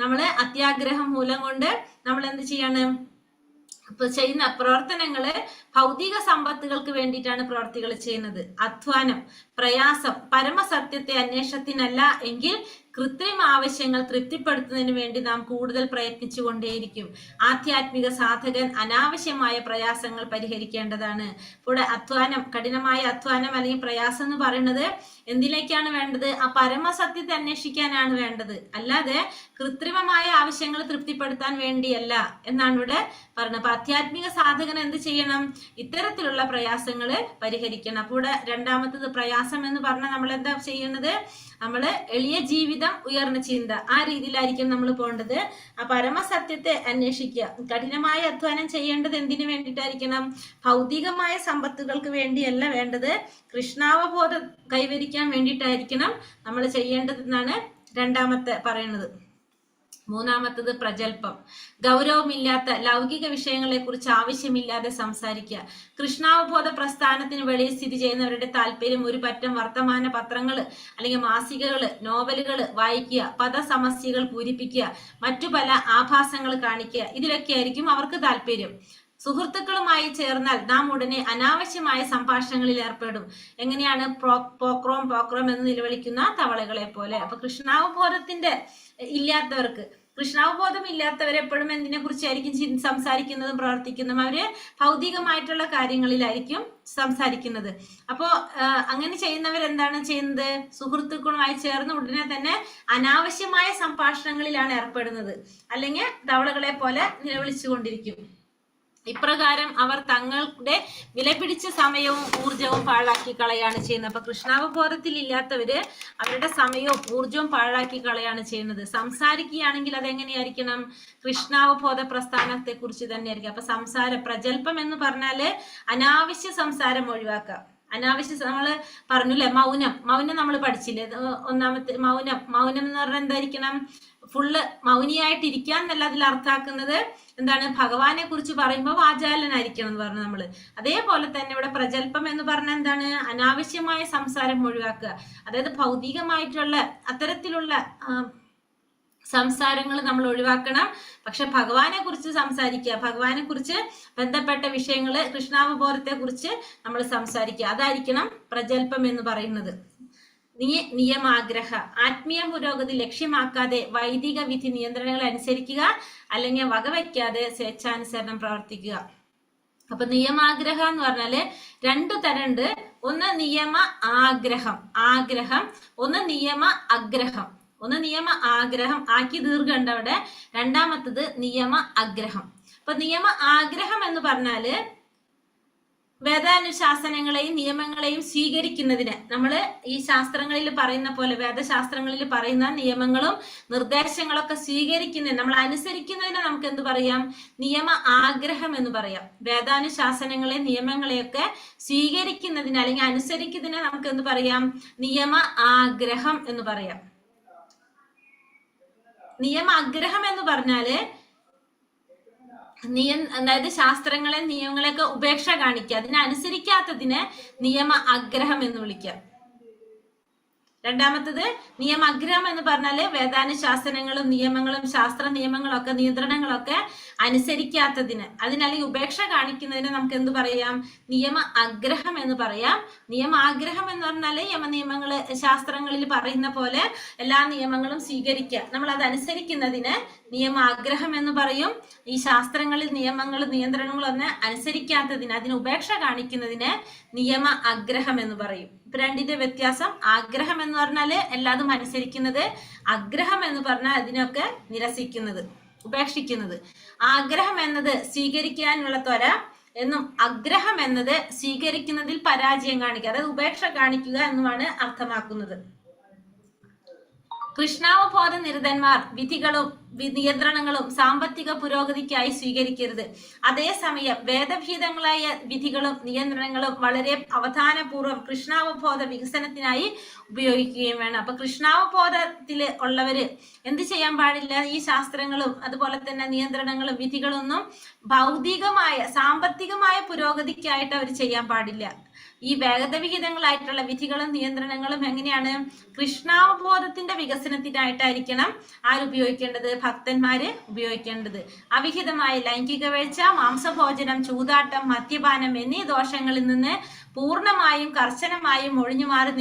നമ്മള് അത്യാഗ്രഹം മൂലം കൊണ്ട് നമ്മൾ എന്ത് ചെയ്യാണ്? ഇപ്പൊ ചെയ്യുന്ന പ്രവർത്തനങ്ങള് ഭൗതിക സമ്പത്തുകൾക്ക് വേണ്ടിയിട്ടാണ് പ്രവർത്തികൾ ചെയ്യുന്നത്. അധ്വാനം, പ്രയാസം പരമസത്യത്തെ അന്വേഷണത്തിനല്ല എങ്കിൽ കൃത്രിമ ആവശ്യങ്ങൾ തൃപ്തിപ്പെടുത്തുന്നതിന് വേണ്ടി നാം കൂടുതൽ പ്രയത്നിച്ചുകൊണ്ടേയിരിക്കും. ആധ്യാത്മിക സാധകൻ അനാവശ്യമായ പ്രയാസങ്ങൾ പരിഹരിക്കേണ്ടതാണ്. ഇവിടെ അധ്വാനം, കഠിനമായ അധ്വാനം അല്ലെങ്കിൽ പ്രയാസം എന്ന് പറയുന്നത് എന്തിലേക്കാണ് വേണ്ടത്? ആ പരമസത്യത്തെ അന്വേഷിക്കാനാണ് വേണ്ടത്, അല്ലാതെ കൃത്രിമമായ ആവശ്യങ്ങൾ തൃപ്തിപ്പെടുത്താൻ വേണ്ടിയല്ല എന്നാണ് ഇവിടെ പറയുന്നത്. അപ്പൊ ആധ്യാത്മിക സാധകൻ എന്ത് ചെയ്യണം? ഇത്തരത്തിലുള്ള പ്രയാസങ്ങള് പരിഹരിക്കണം. അപ്പൊ ഇവിടെ രണ്ടാമത്തത് പ്രയാസം എന്ന് പറഞ്ഞാൽ നമ്മൾ എന്താ ചെയ്യുന്നത്? നമ്മള് എളിയ ജീവിതം, ഉയർന്ന ചിന്ത, ആ രീതിയിലായിരിക്കും നമ്മൾ പോകേണ്ടത്. ആ പരമസത്യത്തെ അന്വേഷിക്കുക. കഠിനമായ അധ്വാനം ചെയ്യേണ്ടത് എന്തിനു വേണ്ടിയിട്ടായിരിക്കണം? ഭൗതികമായ സമ്പത്തുകൾക്ക് വേണ്ടിയല്ല വേണ്ടത്, കൃഷ്ണാവബോധം കൈവരിക്കാൻ വേണ്ടിയിട്ടായിരിക്കണം നമ്മൾ ചെയ്യേണ്ടതെന്നാണ് രണ്ടാമത്തെ പറയുന്നത്. മൂന്നാമത്തത് പ്രജൽപ്പം. ഗൗരവമില്ലാത്ത ലൗകിക വിഷയങ്ങളെ കുറിച്ച് ആവശ്യമില്ലാതെ സംസാരിക്കുക. കൃഷ്ണാവബോധ പ്രസ്ഥാനത്തിന് വെളിയിൽ സ്ഥിതി ചെയ്യുന്നവരുടെ താല്പര്യം ഒരു പറ്റം വർത്തമാന പത്രങ്ങള് അല്ലെങ്കിൽ മാസികകള്, നോവലുകള് വായിക്കുക, പദസമസ്യകൾ പൂരിപ്പിക്കുക, മറ്റു പല ആഭാസങ്ങൾ കാണിക്കുക, ഇതിലൊക്കെ ആയിരിക്കും അവർക്ക് താല്പര്യം. സുഹൃത്തുക്കളുമായി ചേർന്നാൽ നാം ഉടനെ അനാവശ്യമായ സംഭാഷണങ്ങളിൽ ഏർപ്പെടും. എങ്ങനെയാണ്? പോക്രോം എന്ന് നിലവിളിക്കുന്ന തവളകളെ പോലെ. അപ്പൊ കൃഷ്ണാവബോധത്തിന്റെ ഇല്ലാത്തവർക്ക്, കൃഷ്ണാവബോധം ഇല്ലാത്തവർ എപ്പോഴും എന്തിനെ കുറിച്ചായിരിക്കും സംസാരിക്കുന്നതും പ്രവർത്തിക്കുന്നതും? അവര് ഭൗതികമായിട്ടുള്ള കാര്യങ്ങളിലായിരിക്കും സംസാരിക്കുന്നത്. അപ്പോ അങ്ങനെ ചെയ്യുന്നവർ എന്താണ് ചെയ്യുന്നത്? സുഹൃത്തുക്കളുമായി ചേർന്ന് ഉടനെ തന്നെ അനാവശ്യമായ സംഭാഷണങ്ങളിലാണ് ഏർപ്പെടുന്നത്, അല്ലെങ്കിൽ തവളകളെ പോലെ നിലവിളിച്ചുകൊണ്ടിരിക്കും. ഇപ്രകാരം അവർ തങ്ങളുടെ വിലപിടിച്ച സമയവും ഊർജവും പാഴാക്കി കളയാണ് ചെയ്യുന്നത്. അപ്പൊ കൃഷ്ണാവബോധത്തിൽ ഇല്ലാത്തവര് അവരുടെ സമയവും ഊർജവും പാഴാക്കി കളയാണ് ചെയ്യുന്നത്. സംസാരിക്കുകയാണെങ്കിൽ അതെങ്ങനെയായിരിക്കണം? കൃഷ്ണാവബോധ പ്രസ്ഥാനത്തെ കുറിച്ച് തന്നെ ആയിരിക്കും. അപ്പൊ പ്രജൽപ്പം എന്ന് പറഞ്ഞാല് അനാവശ്യ സംസാരം ഒഴിവാക്കുക. നമ്മള് പറഞ്ഞില്ലേ മൗനം നമ്മൾ പഠിച്ചില്ലേ? ഒന്നാമത്തെ മൗനം എന്ന് പറഞ്ഞാൽ എന്തായിരിക്കണം? ഫുള്ള് മൗനിയായിട്ടിരിക്കാൻ എന്നല്ല അതിൽ അർത്ഥാക്കുന്നത് എന്താണ്? ഭഗവാനെ കുറിച്ച് പറയുമ്പോൾ വാചാലനായിരിക്കണം എന്ന് പറഞ്ഞു നമ്മള്. അതേപോലെ തന്നെ ഇവിടെ പ്രജൽപ്പം എന്ന് പറഞ്ഞാൽ എന്താണ്? അനാവശ്യമായ സംസാരം ഒഴിവാക്കുക. അതായത് ഭൗതികമായിട്ടുള്ള അത്തരത്തിലുള്ള സംസാരങ്ങൾ നമ്മൾ ഒഴിവാക്കണം. പക്ഷെ ഭഗവാനെ കുറിച്ച് സംസാരിക്കുക, ഭഗവാനെ കുറിച്ച് ബന്ധപ്പെട്ട വിഷയങ്ങള്, കൃഷ്ണാവബോധത്തെ കുറിച്ച് നമ്മൾ സംസാരിക്കുക. അതായിരിക്കണം പ്രജൽപ്പം എന്ന് പറയുന്നത്. നിയമാഗ്രഹ, ആത്മീയ പുരോഗതി ലക്ഷ്യമാക്കാതെ വൈദിക വിധി നിയന്ത്രണങ്ങൾ അനുസരിക്കുക, അല്ലെങ്കിൽ വകവയ്ക്കാതെ സ്വേച്ഛാനുസരണം പ്രവർത്തിക്കുക. അപ്പൊ നിയമാഗ്രഹ എന്ന് പറഞ്ഞാല് രണ്ടു തരണ്ട്. ഒന്ന് നിയമ ആഗ്രഹം, ഒന്ന് നിയമ അഗ്രഹം. ഒന്ന് നിയമ ആഗ്രഹം, ആക്കി ദീർഘണ്ട് അവിടെ. രണ്ടാമത്തത് നിയമ അഗ്രഹം. അപ്പൊ നിയമ ആഗ്രഹം എന്ന് പറഞ്ഞാല് വേദാനുശാസനങ്ങളെയും നിയമങ്ങളെയും സ്വീകരിക്കുന്നതിന് നമ്മൾ ഈ ശാസ്ത്രങ്ങളിൽ പറയുന്ന പോലെ, വേദശാസ്ത്രങ്ങളിൽ പറയുന്ന നിയമങ്ങളും നിർദ്ദേശങ്ങളൊക്കെ സ്വീകരിക്കുന്നതിന്, നമ്മൾ അനുസരിക്കുന്നതിന് നമുക്ക് എന്ത് പറയാം? നിയമ ആഗ്രഹം എന്ന് പറയാം. വേദാനുശാസനങ്ങളെ നിയമങ്ങളെയൊക്കെ സ്വീകരിക്കുന്നതിന് അല്ലെങ്കിൽ അനുസരിക്കുന്നതിന് നമുക്ക് എന്ത് പറയാം? നിയമ ആഗ്രഹം എന്ന് പറയാം. നിയമ ആഗ്രഹം എന്ന് പറഞ്ഞാല് അതായത് ശാസ്ത്രങ്ങളെ നിയമങ്ങളെയൊക്കെ ഉപേക്ഷ കാണിക്കുക, അതിനനുസരിക്കാത്തതിന് നിയമ ആഗ്രഹം എന്ന് വിളിക്കാം. രണ്ടാമത്തത് നിയമാഗ്രഹം എന്ന് പറഞ്ഞാല് വേദാനുശാസനങ്ങളും നിയമങ്ങളും ശാസ്ത്ര നിയമങ്ങളൊക്കെ നിയന്ത്രണങ്ങളൊക്കെ അനുസരിക്കാത്തതിന്, അതിനല്ലെങ്കിൽ ഉപേക്ഷ കാണിക്കുന്നതിന് നമുക്ക് എന്ത് പറയാം? നിയമ ആഗ്രഹം എന്ന് പറയാം. നിയമാഗ്രഹം എന്ന് പറഞ്ഞാല് നിയമങ്ങള് ശാസ്ത്രങ്ങളിൽ പറയുന്ന പോലെ എല്ലാ നിയമങ്ങളും സ്വീകരിക്കുക, നമ്മൾ അത് അനുസരിക്കുന്നതിന് നിയമാഗ്രഹം എന്ന് പറയും. ഈ ശാസ്ത്രങ്ങളിൽ നിയമങ്ങളും നിയന്ത്രണങ്ങളും ഒന്ന് അനുസരിക്കാത്തതിന്, അതിന് ഉപേക്ഷ കാണിക്കുന്നതിന് നിയമ ആഗ്രഹം എന്ന് പറയും. ഇപ്പൊ രണ്ടിന്റെ വ്യത്യാസം, ആഗ്രഹം എന്ന് പറഞ്ഞാല് എല്ലാതും അനുസരിക്കുന്നത്, ആഗ്രഹം എന്ന് പറഞ്ഞാൽ അതിനൊക്കെ നിരസിക്കുന്നത്, ഉപേക്ഷിക്കുന്നത്. ആഗ്രഹം എന്നത് സ്വീകരിക്കാനുള്ള ത്വര എന്നും ആഗ്രഹം എന്നത് സ്വീകരിക്കുന്നതിൽ പരാജയം കാണിക്കുക, അതായത് ഉപേക്ഷ കാണിക്കുക എന്നുമാണ് അർത്ഥമാക്കുന്നത്. കൃഷ്ണാവബോധ നിരതന്മാർ വിധികളും നിയന്ത്രണങ്ങളും സാമ്പത്തിക പുരോഗതിക്കായി സ്വീകരിക്കരുത്. അതേസമയം വേദഭീതങ്ങളായ വിധികളും നിയന്ത്രണങ്ങളും വളരെ അവധാനപൂർവ്വം കൃഷ്ണാവബോധ വികസനത്തിനായി ഉപയോഗിക്കുകയും വേണം. അപ്പൊ കൃഷ്ണാവബോധത്തില് ഉള്ളവര് എന്ത് ചെയ്യാൻ പാടില്ല? ഈ ശാസ്ത്രങ്ങളും അതുപോലെ തന്നെ നിയന്ത്രണങ്ങളും വിധികളൊന്നും ഭൗതികമായ സാമ്പത്തികമായ പുരോഗതിക്കായിട്ട് അവർ ചെയ്യാൻ പാടില്ല. ഈ വേദവിഹിതങ്ങളായിട്ടുള്ള വിധികളും നിയന്ത്രണങ്ങളും എങ്ങനെയാണ്? കൃഷ്ണാവബോധത്തിന്റെ വികസനത്തിനായിട്ടായിരിക്കണം ആരുപയോഗിക്കേണ്ടത്? ഭക്തന്മാര് ഉപയോഗിക്കേണ്ടത്. അവിഹിതമായ ലൈംഗിക വീഴ്ച, മാംസഭോജനം, ചൂതാട്ടം, മദ്യപാനം എന്നീ ദോഷങ്ങളിൽ നിന്ന് പൂർണ്ണമായും കർശനമായും ഒഴിഞ്ഞു മാറി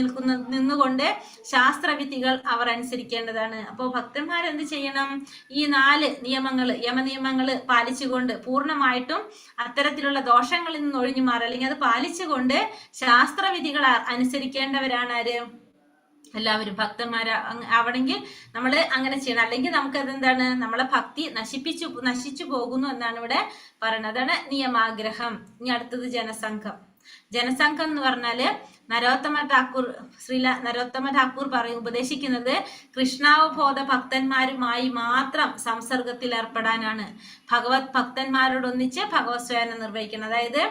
നിന്നുകൊണ്ട് ശാസ്ത്രവിധികൾ അവർ അനുസരിക്കേണ്ടതാണ്. അപ്പോൾ ഭക്തന്മാർ എന്ത് ചെയ്യണം? ഈ 4 നിയമങ്ങള്, യമനിയമങ്ങള് പാലിച്ചുകൊണ്ട് പൂർണ്ണമായിട്ടും അത്തരത്തിലുള്ള ദോഷങ്ങളിൽ നിന്ന് ഒഴിഞ്ഞു മാറുക, അല്ലെങ്കിൽ അത് പാലിച്ചുകൊണ്ട് ശാസ്ത്രവിധികൾ അനുസരിക്കേണ്ടവരാണ് ആര്? എല്ലാവരും ഭക്തന്മാര് ആവണമെങ്കിൽ നമ്മൾ അങ്ങനെ ചെയ്യണം. അല്ലെങ്കിൽ നമുക്ക് അതെന്താണ്? നമ്മളെ ഭക്തി നശിച്ചു പോകുന്നു എന്നാണ് ഇവിടെ പറയുന്നത്. അതാണ് നിയമാഗ്രഹം. ഇനി അടുത്തത് ജനസംഘം. ജനസംഘം എന്ന് പറഞ്ഞാല് നരോത്തമ ഠാക്കൂർ ഉപദേശിക്കുന്നത് കൃഷ്ണാവബോധ ഭക്തന്മാരുമായി മാത്രം സംസർഗത്തിൽ ഏർപ്പെടാനാണ്. ഭഗവത് ഭക്തന്മാരോടൊന്നിച്ച് ഭഗവത് സേവനം നിർവഹിക്കണം. അതായത്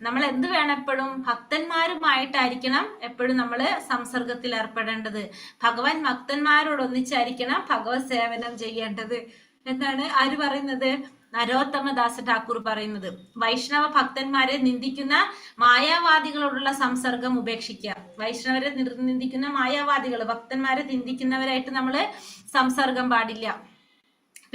നമ്മൾ എന്ത് വേണം? എപ്പോഴും ഭക്തന്മാരുമായിട്ടായിരിക്കണം എപ്പോഴും നമ്മൾ സംസർഗത്തിൽ ഏർപ്പെടേണ്ടത്. ഭഗവാൻ ഭക്തന്മാരോടൊന്നിച്ചായിരിക്കണം ഭഗവത് സേവനം ചെയ്യേണ്ടത് എന്നാണ് ആര് പറയുന്നത്? നരോത്തമദാസ ഠാക്കൂർ പറയുന്നത്. വൈഷ്ണവ ഭക്തന്മാരെ നിന്ദിക്കുന്ന മായാവാദികളോടുള്ള സംസർഗം ഉപേക്ഷിക്കുക. വൈഷ്ണവരെ നിന്ദിക്കുന്ന മായാവാദികൾ, ഭക്തന്മാരെ നിന്ദിക്കുന്നവരായിട്ട് നമ്മൾ സംസർഗം പാടില്ല.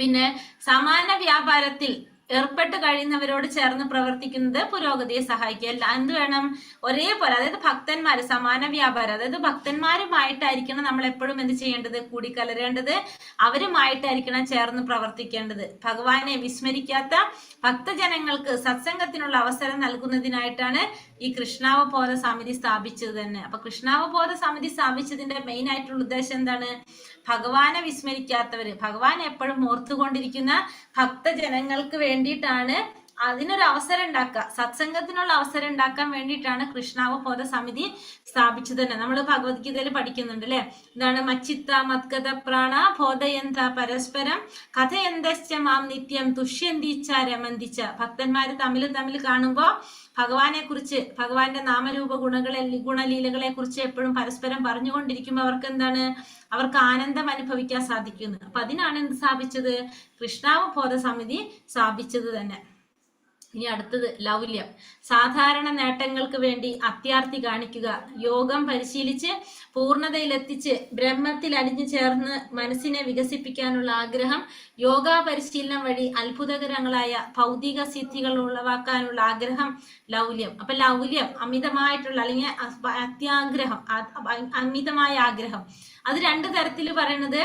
പിന്നെ സമാന വ്യാപാരത്തിൽ ഏർപ്പെട്ട് കഴിയുന്നവരോട് ചേർന്ന് പ്രവർത്തിക്കുന്നത് പുരോഗതിയെ സഹായിക്കുക. എന്ത് വേണം? ഒരേപോലെ, അതായത് ഭക്തന്മാര് സമാന വ്യാപാരം, അതായത് ഭക്തന്മാരുമായിട്ടായിരിക്കണം നമ്മൾ എപ്പോഴും എന്ത് ചെയ്യേണ്ടത്? കൂടിക്കലരേണ്ടത്. അവരുമായിട്ടായിരിക്കണം ചേർന്ന് പ്രവർത്തിക്കേണ്ടത്. ഭഗവാനെ വിസ്മരിക്കാത്ത ഭക്തജനങ്ങൾക്ക് സത്സംഗത്തിനുള്ള അവസരം നൽകുന്നതിനായിട്ടാണ് ഈ കൃഷ്ണാവബോധ സമിതി സ്ഥാപിച്ചത് തന്നെ. അപ്പൊ കൃഷ്ണാവബോധ സമിതി സ്ഥാപിച്ചതിന്റെ മെയിൻ ആയിട്ടുള്ള ഉദ്ദേശം എന്താണ്? ഭഗവാനെ വിസ്മരിക്കാത്തവര്, ഭഗവാൻ എപ്പോഴും ഓർത്തുകൊണ്ടിരിക്കുന്ന ഭക്തജനങ്ങൾക്ക് വേണ്ടിയിട്ടാണ് അതിനൊരു അവസരം ഉണ്ടാക്കുക, സത്സംഗത്തിനുള്ള അവസരം ഉണ്ടാക്കാൻ വേണ്ടിയിട്ടാണ് കൃഷ്ണാവബോധ സമിതി സ്ഥാപിച്ചത് തന്നെ. നമ്മൾ ഭഗവത്ഗീതയിൽ പഠിക്കുന്നുണ്ട് അല്ലെ? എന്താണ്? മച്ചിത്ത മത്കഥ പ്രാണ ബോധയന്ത പരസ്പരം കഥയന്തശ്ച മാം നിത്യം തുഷ്യന്തിച്ച രമന്തിച്ച. ഭക്തന്മാര് തമ്മിൽ കാണുമ്പോ ഭഗവാനെ കുറിച്ച്, ഭഗവാന്റെ നാമരൂപ ഗുണലീലകളെ കുറിച്ച് എപ്പോഴും പരസ്പരം പറഞ്ഞുകൊണ്ടിരിക്കുമ്പോൾ അവർക്ക് എന്താണ്? അവർക്ക് ആനന്ദം അനുഭവിക്കാൻ സാധിക്കുന്നു. അപ്പൊ അതിനാണ് എന്ത് സ്ഥാപിച്ചത്? കൃഷ്ണാവബോധ സമിതി സ്ഥാപിച്ചത് തന്നെ. ഇനി അടുത്തത് ലൗല്യം. സാധാരണ നേട്ടങ്ങൾക്ക് വേണ്ടി അത്യാർത്തി കാണിക്കുക, യോഗം പരിശീലിച്ച് പൂർണ്ണതയിലെത്തിച്ച് ബ്രഹ്മത്തിൽ അലിഞ്ഞു ചേർന്ന് മനസ്സിനെ വികസിപ്പിക്കാനുള്ള ആഗ്രഹം, യോഗ പരിശീലനം വഴി അത്ഭുതകരങ്ങളായ ഭൗതിക സിദ്ധികൾ ഉളവാക്കാനുള്ള ആഗ്രഹം ലൗല്യം. അപ്പൊ ലൗല്യം അമിതമായിട്ടുള്ള അല്ലെങ്കിൽ അത്യാഗ്രഹം, അമിതമായ ആഗ്രഹം. അത് 2 തരത്തിൽ പറയണത്.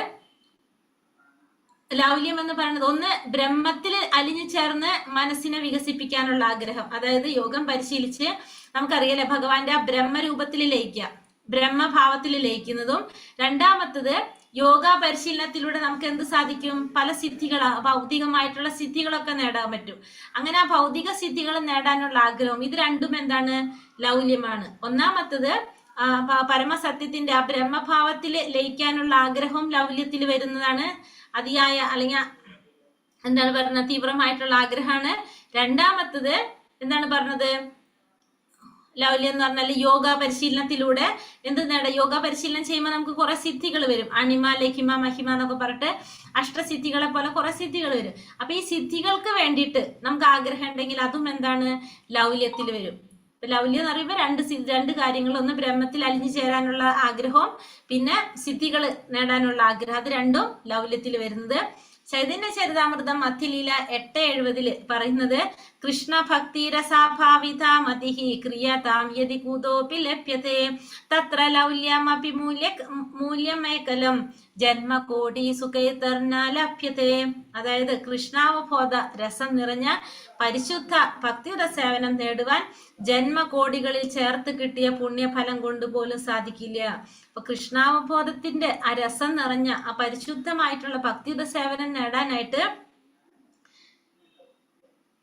ലൗല്യം എന്ന് പറയുന്നത് ഒന്ന് ബ്രഹ്മത്തിൽ അലിഞ്ഞു ചേർന്ന് മനസ്സിനെ വികസിപ്പിക്കാനുള്ള ആഗ്രഹം, അതായത് യോഗം പരിശീലിച്ച് നമുക്കറിയാലേ ഭഗവാന്റെ ആ ബ്രഹ്മരൂപത്തിൽ ലയിക്കുക, ബ്രഹ്മഭാവത്തിൽ ലയിക്കുന്നതും. രണ്ടാമത്തത് യോഗ പരിശീലനത്തിലൂടെ നമുക്ക് എന്ത് സാധിക്കും? പല ഭൗതികമായിട്ടുള്ള സിദ്ധികളൊക്കെ നേടാൻ പറ്റും. അങ്ങനെ ആ ഭൗതിക സിദ്ധികൾ നേടാനുള്ള ആഗ്രഹം, ഇത് രണ്ടും എന്താണ്? ലൗല്യമാണ്. ഒന്നാമത്തത് പരമസത്യത്തിന്റെ ആ ബ്രഹ്മഭാവത്തിൽ ലയിക്കാനുള്ള ആഗ്രഹവും ലൗല്യത്തിൽ വരുന്നതാണ്. അതിയായ അല്ലെങ്കിൽ എന്താണ് പറയുന്നത്? തീവ്രമായിട്ടുള്ള ആഗ്രഹമാണ്. രണ്ടാമത്തത് എന്താണ് പറഞ്ഞത്? ലൗല്യം എന്ന് പറഞ്ഞാൽ യോഗ പരിശീലനത്തിലൂടെ എന്ത് നേടാം? യോഗ പരിശീലനം ചെയ്യുമ്പോൾ നമുക്ക് കുറെ സിദ്ധികൾ വരും. അണിമ, ലഹിമ, മഹിമ എന്നൊക്കെ പറഞ്ഞിട്ട് അഷ്ടസിദ്ധികളെ പോലെ കുറെ സിദ്ധികൾ വരും. അപ്പൊ ഈ സിദ്ധികൾക്ക് വേണ്ടിയിട്ട് നമുക്ക് ആഗ്രഹം ഉണ്ടെങ്കിൽ അതും എന്താണ്? ലൗല്യത്തിൽ വരും. ലൗല്യം എന്ന് പറയുമ്പോൾ രണ്ട് കാര്യങ്ങൾ, ഒന്ന് ബ്രഹ്മത്തിൽ അലിഞ്ഞു ചേരാനുള്ള ആഗ്രഹവും പിന്നെ സിദ്ധികൾ നേടാനുള്ള ആഗ്രഹം, അത് രണ്ടും ലൗല്യത്തിൽ വരുന്നത്. ചൈതന്യ ചരിതാമൃതം മധ്യലീല 8:70 പറയുന്നത് കൃഷ്ണ ഭക്തി രസാഭാവിത മതിഹി ക്രിയതാം യദി കൂതോപി ലഭ്യത്തെ തത്ര ലൗല്യമപി മൂല്യമേകലം ജന്മകോടി സുഖൈതർന ലഭ്യത്തെ. അതായത് കൃഷ്ണാവബോധ രസം നിറഞ്ഞ പരിശുദ്ധ ഭക്തിയുടെ സേവനം നേടുവാൻ ജന്മകോടികളിൽ ചേർത്ത് കിട്ടിയ പുണ്യഫലം കൊണ്ട് പോലും സാധിക്കില്ല. അപ്പൊ കൃഷ്ണാവബോധത്തിന്റെ ആ രസം നിറഞ്ഞ ആ പരിശുദ്ധമായിട്ടുള്ള ഭക്തിയുടെ സേവനം നേടാനായിട്ട്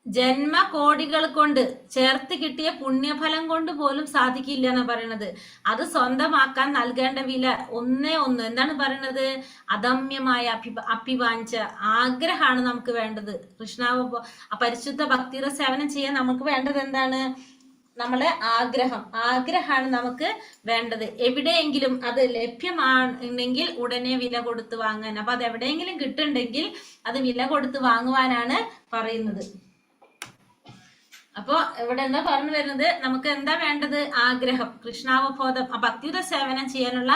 ജന്മകോടികൾ കൊണ്ട് ചേർത്ത് കിട്ടിയ പുണ്യഫലം കൊണ്ട് പോലും സാധിക്കില്ല എന്നാ പറയണത്. അത് സ്വന്തമാക്കാൻ നൽകേണ്ട വില ഒന്നേ ഒന്ന്. എന്താണ് പറയണത്? അദമ്യമായ അഭിവാഞ്ച ആഗ്രഹമാണ് നമുക്ക് വേണ്ടത്. കൃഷ്ണാവ് പരിശുദ്ധ ഭക്തിയുടെ സേവനം ചെയ്യാൻ നമുക്ക് വേണ്ടത് എന്താണ്? നമ്മളെ ആഗ്രഹമാണ് നമുക്ക് വേണ്ടത്. എവിടെയെങ്കിലും അത് ലഭ്യമാണെങ്കിൽ ഉടനെ വില കൊടുത്ത് വാങ്ങാൻ. അപ്പൊ അത് എവിടെയെങ്കിലും കിട്ടുന്നുണ്ടെങ്കിൽ അത് വില കൊടുത്ത് വാങ്ങുവാനാണ് പറയുന്നത്. അപ്പൊ ഇവിടെ എന്താ പറഞ്ഞു വരുന്നത്? നമുക്ക് എന്താ വേണ്ടത്? ആഗ്രഹം, കൃഷ്ണാവബോധം, ഭക്തിയുടെ സേവനം ചെയ്യാനുള്ള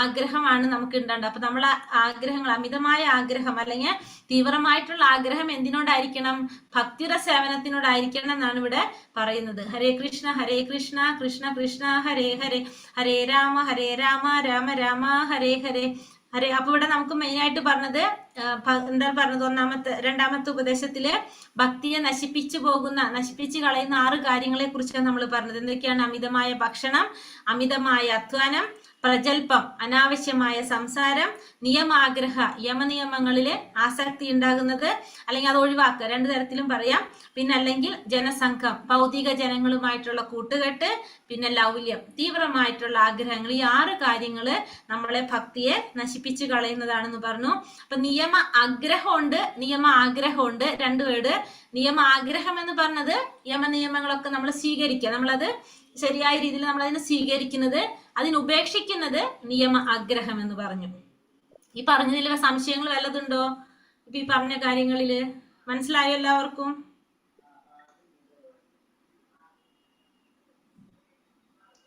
ആഗ്രഹമാണ് നമുക്ക് ഉണ്ടാവേണ്ടത്. അപ്പൊ നമ്മളെ ആഗ്രഹങ്ങൾ, അമിതമായ ആഗ്രഹം അല്ലെങ്കിൽ തീവ്രമായിട്ടുള്ള ആഗ്രഹം എന്തിനോടായിരിക്കണം? ഭക്തിയുടെ സേവനത്തിനോടായിരിക്കണം എന്നാണ് ഇവിടെ പറയുന്നത്. ഹരേ കൃഷ്ണ കൃഷ്ണ കൃഷ്ണ ഹരേ ഹരേ, ഹരേ രാമ രാമ രാമ ഹരേ ഹരേ ഹരേ. അപ്പൊ ഇവിടെ നമുക്ക് മെയിൻ ആയിട്ട് പറഞ്ഞത് എന്താ പറഞ്ഞത്? രണ്ടാമത്തെ ഉപദേശത്തില് ഭക്തിയെ നശിപ്പിച്ചു കളയുന്ന 6 കാര്യങ്ങളെ കുറിച്ചാണ് നമ്മൾ പറഞ്ഞത്. എന്തൊക്കെയാണ്? അമിതമായ ഭക്ഷണം, അമിതമായ അധ്വാനം, പ്രജൽപ്പം, അനാവശ്യമായ സംസാരം, നിയമാഗ്രഹ, യമനിയമങ്ങളില് ആസക്തി ഉണ്ടാകുന്നത്, അല്ലെങ്കിൽ അത് ഒഴിവാക്കുക, 2 തരത്തിലും പറയാം. പിന്നെ അല്ലെങ്കിൽ ജനസംഘം, ഭൗതിക ജനങ്ങളുമായിട്ടുള്ള കൂട്ടുകെട്ട്, പിന്നെ ലൗല്യം, തീവ്രമായിട്ടുള്ള ആഗ്രഹങ്ങൾ. ഈ 6 കാര്യങ്ങള് നമ്മളെ ഭക്തിയെ നശിപ്പിച്ചു കളയുന്നതാണെന്ന് പറഞ്ഞു. അപ്പൊ നിയമ ആഗ്രഹമുണ്ട്, നിയമ ആഗ്രഹമുണ്ട്, 2 വേർഡ്. നിയമ ആഗ്രഹം എന്ന് പറഞ്ഞത് യമനിയമങ്ങളൊക്കെ നമ്മൾ സ്വീകരിക്കുക, നമ്മളത് ശരിയായ രീതിയിൽ നമ്മൾ അതിനെ സ്വീകരിക്കുന്നത്, അതിനുപേക്ഷിക്കുന്നത് നിയമ ആഗ്രഹം എന്ന് പറഞ്ഞു. ഈ പറഞ്ഞതിൽ സംശയങ്ങൾ വല്ലതുണ്ടോ? ഇപ്പൊ ഈ പറഞ്ഞ കാര്യങ്ങളില് മനസ്സിലായോ എല്ലാവർക്കും?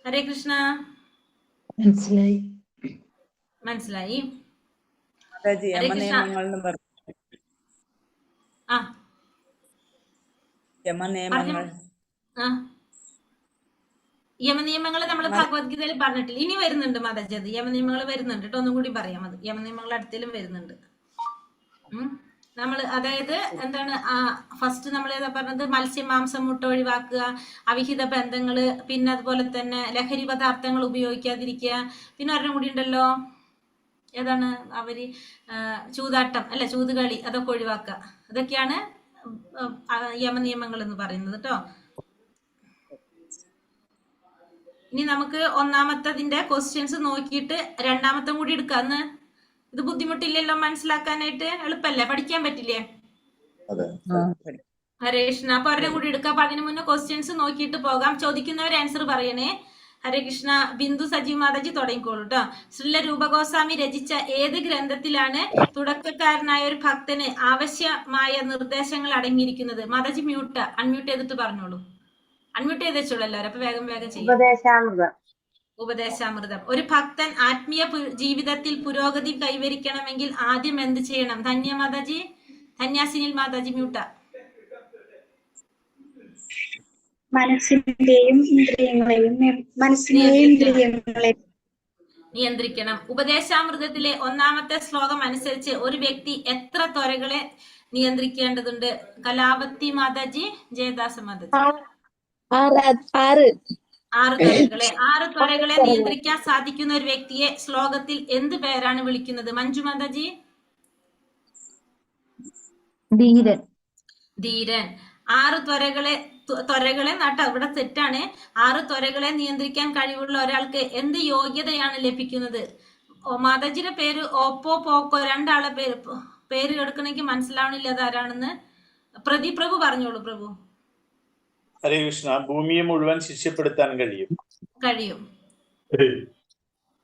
ഹരേ കൃഷ്ണ. മനസ്സിലായി. യമനിയമങ്ങൾ നമ്മൾ ഭഗവത്ഗീതയിൽ പറഞ്ഞിട്ടില്ല. ഇനി വരുന്നുണ്ട് മാതാജി, അത് യമനിയമങ്ങൾ വരുന്നുണ്ട് കേട്ടോ. ഒന്നും കൂടി പറയാം. അത് യമനിയമങ്ങൾ അടുത്തേലും വരുന്നുണ്ട്. നമ്മൾ അതായത് എന്താണ് ഫസ്റ്റ് നമ്മൾ ഏതാ പറഞ്ഞത്? മത്സ്യം, മാംസം, മുട്ട ഒഴിവാക്കുക, അവിഹിത ബന്ധങ്ങള്, പിന്നെ അതുപോലെ തന്നെ ലഹരി പദാർത്ഥങ്ങൾ ഉപയോഗിക്കാതിരിക്കുക. പിന്നെ ഒരെണ്ണം കൂടി ഉണ്ടല്ലോ, ഏതാണ്? ചൂതാട്ടം അല്ല, ചൂതുകളി, അതൊക്കെ ഒഴിവാക്കുക. അതൊക്കെയാണ് യമനിയമങ്ങൾ എന്ന് പറയുന്നത് കേട്ടോ. ഇനി നമുക്ക് ഒന്നാമത്തതിന്റെ ക്വസ്റ്റ്യൻസ് നോക്കിയിട്ട് രണ്ടാമത്തെ കൂടി എടുക്കാന്ന്. ഇത് ബുദ്ധിമുട്ടില്ലല്ലോ മനസ്സിലാക്കാനായിട്ട്? എളുപ്പല്ലേ? പഠിക്കാൻ പറ്റില്ലേ? ഹരേ കൃഷ്ണ. അപ്പൊ ഒരെണ്ണം കൂടി എടുക്കാം. അപ്പൊ അതിന് മുന്നേ ക്വസ്റ്റ്യൻസ് നോക്കിയിട്ട് പോകാം. ചോദിക്കുന്നവർ ആൻസർ പറയണേ. ഹരേ കൃഷ്ണ. ബിന്ദു സജീവ് മാതാജി തുടങ്ങിക്കോളൂ കേട്ടോ. ശ്രീല രൂപഗോസ്വാമി രചിച്ച ഏത് ഗ്രന്ഥത്തിലാണ് തുടക്കക്കാരനായ ഒരു ഭക്തന് ആവശ്യമായ നിർദ്ദേശങ്ങൾ അടങ്ങിയിരിക്കുന്നത്? മാതാജി അൺമ്യൂട്ട് ചെയ്തിട്ട് പറഞ്ഞോളൂ. അൺമ്യൂട്ട് ചെയ്ത് വെച്ചോളൂ എല്ലാവരും. അപ്പൊ വേഗം ചെയ്യും. ഉപദേശാമൃതം. ഒരു ഭക്തൻ ആത്മീയ ജീവിതത്തിൽ പുരോഗതി കൈവരിക്കണമെങ്കിൽ ആദ്യം എന്ത് ചെയ്യണം? ധന്യ മാതാജി, ധന്യാസിനിൽ മാതാജി മ്യൂട്ട. മനസ്സിനെയും ഇന്ദ്രിയങ്ങളെയും നിയന്ത്രിക്കണം. ഉപദേശാമൃതത്തിലെ 1-ാമത്തെ ശ്ലോകം അനുസരിച്ച് ഒരു വ്യക്തി എത്ര ത്വരകളെ നിയന്ത്രിക്കേണ്ടതുണ്ട്? കലാവത്തി മാതാജി, ജയദാസ മാതാജി. 6 ത്വരകളെ നിയന്ത്രിക്കാൻ സാധിക്കുന്ന ഒരു വ്യക്തിയെ ശ്ലോകത്തിൽ എന്ത് പേരാണ് വിളിക്കുന്നത്? മഞ്ജു മാതാജി. ധീരൻ. 6 ത്വരകളെ നട്ട ഇവിടെ തെറ്റാണ്. 6 ത്വരകളെ നിയന്ത്രിക്കാൻ കഴിവുള്ള ഒരാൾക്ക് എന്ത് യോഗ്യതയാണ് ലഭിക്കുന്നത്? മാതാജിയുടെ പേര് ഓപ്പോ പോക്കോ, 2 ആളെ പേര് എടുക്കണമെങ്കിൽ മനസ്സിലാവണില്ല അതാരാണെന്ന്. പ്രഭു പറഞ്ഞോളൂ. പ്രഭു. ഹരേ കൃഷ്ണ. ഭൂമിയെ മുഴുവൻ ശിഷ്യപ്പെടുത്താൻ കഴിയും. ഹരേ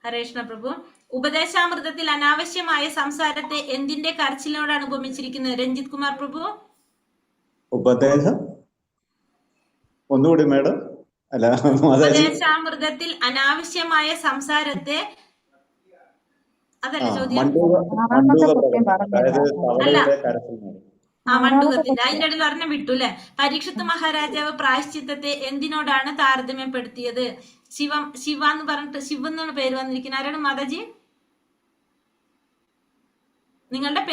കൃഷ്ണ പ്രഭു. ഉപദേശാമൃതത്തിൽ അനാവശ്യമായ സംസാരത്തെ എന്തിന്റെ കരച്ചിലിനോടാണ് ഉപമിച്ചിരിക്കുന്നത്? രഞ്ജിത് കുമാർ പ്രഭു. ഉപദേശം ഒന്നുകൂടി മേഡം. അല്ല, ഉപദേശാമൃതത്തിൽ അനാവശ്യമായ സംസാരത്തെ അതല്ല ചോദ്യം. അല്ല, മണ്ഡൂകത്തിന്റെ അതിന്റെ ഇടയിൽ ഒരെണ്ണം വിട്ടു അല്ലെ. പരീക്ഷിത്ത് മഹാരാജാവ് പ്രായശ്ചിത്തത്തെ എന്തിനോടാണ് താരതമ്യപ്പെടുത്തിയത്? ശിവ എന്ന് പറഞ്ഞിട്ട് ശിവ എന്നാണ് പേര് വന്നിരിക്കുന്നത്. ആരാണ് മാതാജി? നിങ്ങളുടെ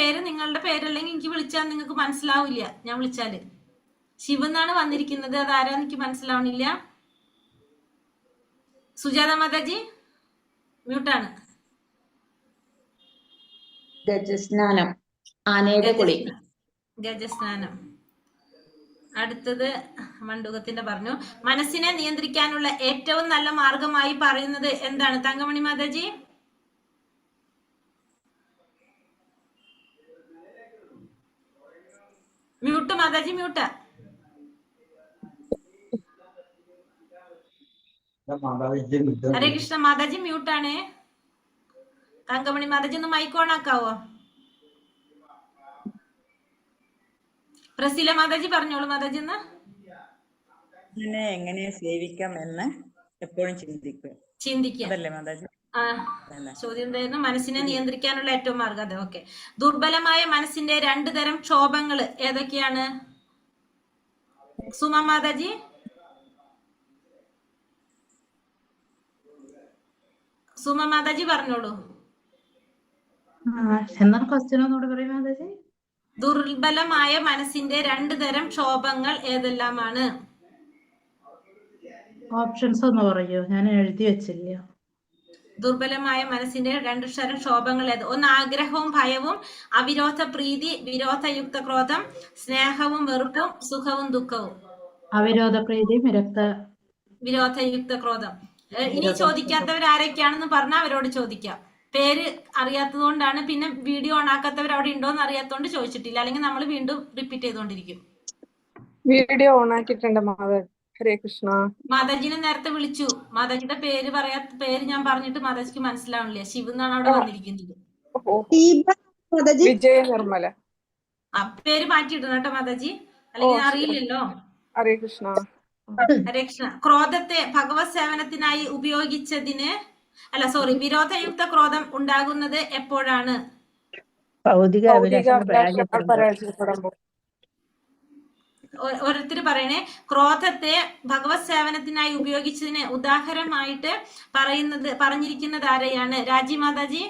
പേരല്ലെങ്കിൽ എനിക്ക് വിളിച്ചാൽ നിങ്ങൾക്ക് മനസ്സിലാവില്ല. ഞാൻ വിളിച്ചാല് ശിവ എന്നാണ് വന്നിരിക്കുന്നത്. അതാരാ എനിക്ക് മനസ്സിലാവണില്ല. സുജാത മാതാജി മ്യൂട്ടാണ്. ഗജസ്നാനം, ആനയുടെ കുളി. ഗജസ്നാനം. അടുത്തത് മണ്ഡൂകത്തിന്റെ പറഞ്ഞു. മനസ്സിനെ നിയന്ത്രിക്കാനുള്ള ഏറ്റവും നല്ല മാർഗമായി പറയുന്നത് എന്താണ്? തങ്കമണി മാതാജി. Mute Mataji, mute. ഹരേ കൃഷ്ണ മാതാജി മ്യൂട്ടാണ്. തങ്കമണി മാതാജി ഒന്ന് മൈക്ക് ഓൺ ആക്കാവോ? പ്രസീല മാതാജി പറഞ്ഞോളൂ മാതാജി. ഒന്ന് ഇതിനെ എങ്ങനെ സേവിക്കാം എന്ന് എപ്പോഴും ചിന്തിക്കുക. അതല്ലേ മാതാജി? ചോദ്യം എന്തായിരുന്നു? മനസ്സിനെ നിയന്ത്രിക്കാനുള്ള ഏറ്റവും മാർഗം. അതെ, ഓക്കെ. ദുർബലമായ മനസ്സിന്റെ 2 തരം ക്ഷോഭങ്ങൾ ഏതൊക്കെയാണ്? സുമ മാതാജി. സുമ മാതാജി പറഞ്ഞോളൂ. എന്താണ് ക്വസ്റ്റ്യൻ ഒന്നുകൂടെ പറയും മാതാജി? ദുർബലമായ മനസ്സിന്റെ 2 തരം ക്ഷോഭങ്ങൾ ഏതെല്ലാമാണ്? ഓപ്ഷൻസ് ഒന്ന് പറയോ? ഞാൻ എഴുതി വെച്ചില്ല. ദുർബലമായ മനസ്സിന്റെ 2 തരം ക്ഷോഭങ്ങൾ ഏത്? ഒന്ന് ആഗ്രഹവും ഭയവും, അവിരോധ പ്രീതി, വിരോധയുക്ത ക്രോധം, സ്നേഹവും വെറുപ്പും, സുഖവും ദുഃഖവും. അവിരോധ പ്രീതി, വിരോധയുക്ത ക്രോധം. ഇനി ചോദിക്കാത്തവർ ആരൊക്കെയാണെന്ന് പറഞ്ഞാൽ അവരോട് ചോദിക്കാം. പേര് അറിയാത്തത് കൊണ്ടാണ്. പിന്നെ വീഡിയോ ഓൺ ആക്കാത്തവർ അവിടെ ഉണ്ടോന്ന് അറിയാത്തോണ്ട് ചോദിച്ചിട്ടില്ല. അല്ലെങ്കിൽ നമ്മൾ വീണ്ടും റിപ്പീറ്റ് ചെയ്തുകൊണ്ടിരിക്കും. വീഡിയോ ഓൺ ആക്കിയിട്ടുണ്ട് മാതാജി. ഹരേ കൃഷ്ണ. മാതാജിനെ നേരത്തെ വിളിച്ചു. മാതാജിയുടെ പേര് ഞാൻ പറഞ്ഞിട്ട് മാതാജിക്ക് മനസ്സിലാവണില്ല. ശിവ് എന്നാണ് അവിടെ വന്നിരിക്കുന്നത്. വിജയ നിർമ്മല. ആ പേര് മാറ്റിയിടണം കേട്ടോ മാതാജി, അല്ലെങ്കിൽ അറിയില്ലല്ലോ. ഹരേ കൃഷ്ണ. ഹരേ കൃഷ്ണ. ക്രോധത്തെ ഭഗവത് സേവനത്തിനായി ഉപയോഗിച്ചതിന് വിരോധയുക്ത ക്രോധം ഉണ്ടാകുന്നത് എപ്പോഴാണ്? ഓരോരുത്തർ പറയണേ. ക്രോധത്തെ ഭഗവത് സേവനത്തിനായി ഉപയോഗിച്ചതിന് ഉദാഹരണമായിട്ട് പറഞ്ഞിരിക്കുന്നത് ആരെയാണ്? രാജി മാതാജി.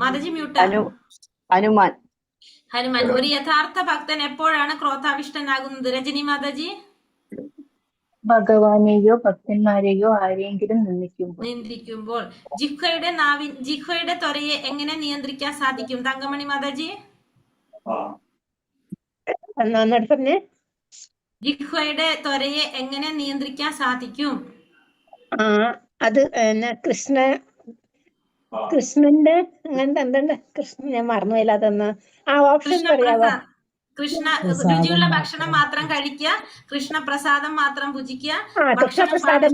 മാതാജി മ്യൂട്ട്. ഹനുമാൻ. ഹനുമാൻ. ഒരു യഥാർത്ഥ ഭക്തൻ എപ്പോഴാണ് ക്രോധാവിഷ്ടനാകുന്നത്? രജനി മാതാജി. ഭഗവാനെയോ ഭക്തന്മാരെയോ ആരെങ്കിലും നിന്ദിക്കുമ്പോൾ. ജിഹ്വയുടെ ത്വരയെ എങ്ങനെ നിയന്ത്രിക്കാൻ സാധിക്കും? തങ്കമണി മാതാജി. ജിഹ്വയുടെ ത്വരയെ എങ്ങനെ നിയന്ത്രിക്കാൻ സാധിക്കും? അത് കൃഷ്ണന്റെ അങ്ങനത്തെ എന്തുണ്ട്? കൃഷ്ണൻ ഞാൻ മറന്നുപോയില്ല. അതൊന്ന് ആ ഓപ്ഷൻ പറയാവോ? രുചിയുള്ള ഭക്ഷണം മാത്രം കഴിക്കുക, കൃഷ്ണപ്രസാദം മാത്രം ഭുജിക്കുക, കൃഷ്ണപ്രസാദം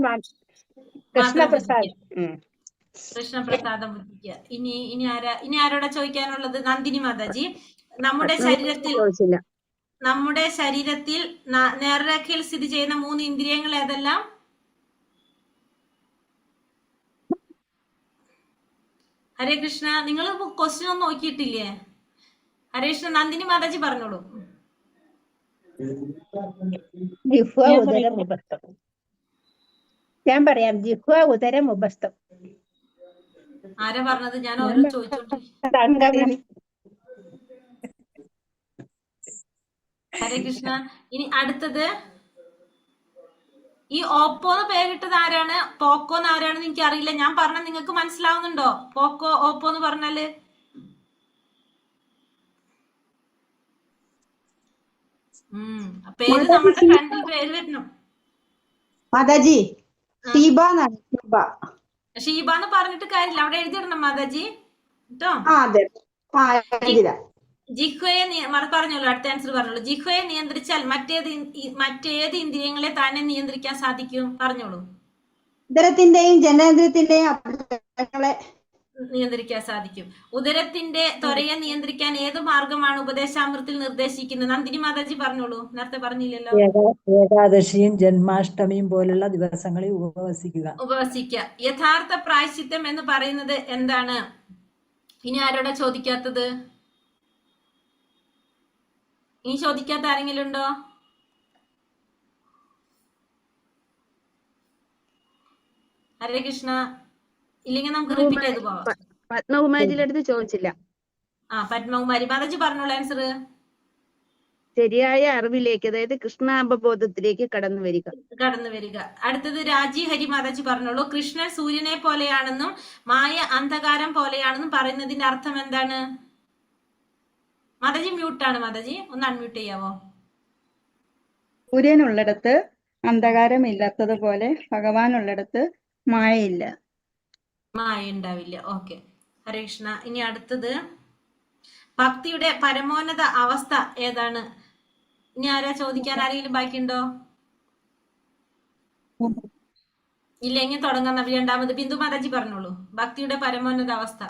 ഭുജിക്കുക. ഇനി ആരോടാ ചോദിക്കാനുള്ളത്? നന്ദിനി മാതാജി. നമ്മുടെ ശരീരത്തിൽ നേർരേഖയിൽ സ്ഥിതി ചെയ്യുന്ന 3 ഇന്ദ്രിയങ്ങൾ ഏതെല്ലാം? ഹരേ കൃഷ്ണ. നിങ്ങൾ ക്വസ്റ്റ്യൻ ഒന്നും നോക്കിയിട്ടില്ലേ? ഹരേ കൃഷ്ണ. നന്ദിനി മാതാജി പറഞ്ഞോളൂ. ഞാൻ പറയാം. ജിഹ്വ, ഉദരം, ഉപസ്ഥം. ആരാ പറഞ്ഞത്? ഞാൻ ഓരോ ചോദിച്ചോണ്ടിരിക്കും. ഹരേ കൃഷ്ണ. ഇനി അടുത്തത്, ഈ ഓപ്പോന്ന് പേരിട്ടത് ആരാണ്? പോക്കോന്ന് ആരാണെന്ന് എനിക്ക് അറിയില്ല. ഞാൻ പറഞ്ഞ നിങ്ങൾക്ക് മനസ്സിലാവുന്നുണ്ടോ? പോക്കോ, ഓപ്പോ എന്ന് പറഞ്ഞാല് പേര് നമ്മുടെ ഫ്രണ്ടിൽ പേര് വരണം. മാതാജി ഷീബ എന്ന് പറഞ്ഞിട്ട് കാര്യമില്ല, അവിടെ എഴുതിയിടണം മാതാജി കേട്ടോ. ജിഹ്വയെ പറഞ്ഞോളൂ. അടുത്ത ആൻസർ പറഞ്ഞോളൂ. ജിഹ്വയെ നിയന്ത്രിച്ചാൽ മറ്റേത് ഇന്ദ്രിയങ്ങളെ തന്നെ നിയന്ത്രിക്കാൻ സാധിക്കും? പറഞ്ഞോളൂ. ഉദരത്തിന്റെയും ജനേന്ദ്രിയത്തിന്റെയും നിയന്ത്രിക്കാൻ സാധിക്കും. ഉദരത്തിന്റെ ത്വരയെ നിയന്ത്രിക്കാൻ ഏത് മാർഗമാണ് ഉപദേശാമൃത്തിൽ നിർദ്ദേശിക്കുന്നത്? നന്ദിനി മാതാജി പറഞ്ഞോളൂ. നേരത്തെ പറഞ്ഞില്ലല്ലോ. ഏകാദശിയും ജന്മാഷ്ടമിയും പോലുള്ള ദിവസങ്ങളിൽ ഉപവസിക്കുക. യഥാർത്ഥ പ്രായശ്ചിത്തം എന്ന് പറയുന്നത് എന്താണ്? ഇനി ആരോടാ ചോദിക്കാത്തത്? ഇനി ചോദിക്കാത്ത ആരെങ്കിലും ഉണ്ടോ? ഹരേ കൃഷ്ണ. ഇല്ലെങ്കിൽ നമുക്ക് റിപ്പീറ്റ് ചെയ്ത് പോവാം. പത്മകുമാരിയുടെ അടുത്ത് ചോദിച്ചില്ല. പത്മകുമാരി മാതാജി പറഞ്ഞോളൂ ആൻസർ. ശരിയായ അറിവിലേക്ക്, അതായത് കൃഷ്ണാവബോധത്തിലേക്ക് കടന്നു വരിക. അടുത്തത് രാജി ഹരി മാതാജി പറഞ്ഞോളൂ. കൃഷ്ണൻ സൂര്യനെ പോലെയാണെന്നും മായ അന്ധകാരം പോലെയാണെന്നും പറയുന്നതിന്റെ അർത്ഥം എന്താണ്? മാതാജി മ്യൂട്ടാണ്. മാതാജി ഒന്ന് അൺമ്യൂട്ട് ചെയ്യാവോ? സൂര്യനുള്ളിടത്ത് അന്ധകാരമില്ലാത്തതുപോലെ ഭഗവാൻ ഉള്ളിടത്ത് മായയില്ല. മായ ഉണ്ടാവില്ല. ഓക്കെ, ഹരേ കൃഷ്ണ. ഇനി അടുത്തത് ഭക്തിയുടെ പരമോന്നത അവസ്ഥ ഏതാണ്? ഇനി ആരാ ചോദിക്കാൻ? ആരെങ്കിലും ബാക്കിയുണ്ടോ? ഇല്ലെങ്കിൽ തുടങ്ങാം. രണ്ടാമത് ബിന്ദു മാതാജി പറഞ്ഞോളൂ. ഭക്തിയുടെ പരമോന്നത അവസ്ഥ.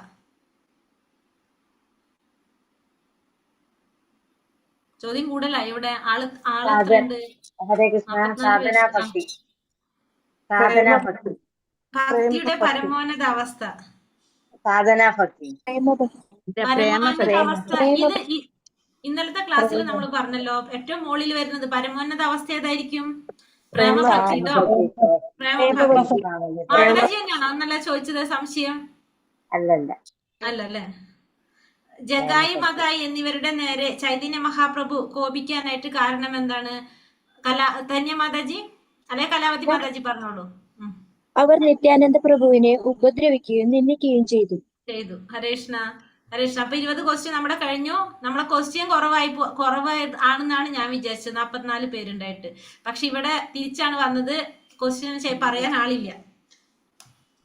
ചോദ്യം കൂടുതലായി ഇവിടെ. ആള് എത്രയുണ്ട്? ഭക്തിയുടെ പരമോന്നത അവസ്ഥ. പരമോന്നത അവസ്ഥ ഇത് ഇന്നലത്തെ ക്ലാസ്സിൽ നമ്മൾ പറഞ്ഞല്ലോ. ഏറ്റവും മുകളിൽ വരുന്നത് പരമോന്നത അവസ്ഥ ഏതായിരിക്കും? പ്രേമഭക്തിയോ? പ്രേമഭക്തി. മാതാജി തന്നെയാണോ അന്നല്ല ചോദിച്ചത്? സംശയം അല്ലല്ലേ? ജഗായി മതായി എന്നിവരുടെ നേരെ ചൈതന്യ മഹാപ്രഭു കോപിക്കാനായിട്ട് കാരണം എന്താണ്? ധന്യ മാതാജി അല്ലെ കലാവതി മാതാജി പറഞ്ഞോളൂ. അവർ നിത്യാനന്ദ പ്രഭുവിനെ ഉപദ്രവിക്കുകയും നിന്ദിക്കുകയും ചെയ്തു. ഹരേ കൃഷ്ണ. ഹരേ കൃഷ്ണ. അപ്പൊ 20 ക്വസ്റ്റ്യൻ നമ്മുടെ കഴിഞ്ഞു. നമ്മളെ ക്വസ്റ്റ്യൻ കുറവായി ആണെന്നാണ് ഞാൻ വിചാരിച്ചത്, 44 പേരുണ്ടായിട്ട്. പക്ഷെ ഇവിടെ തിരിച്ചാണ് വന്നത്. ക്വസ്റ്റ്യൻ പറയാൻ ആളില്ല.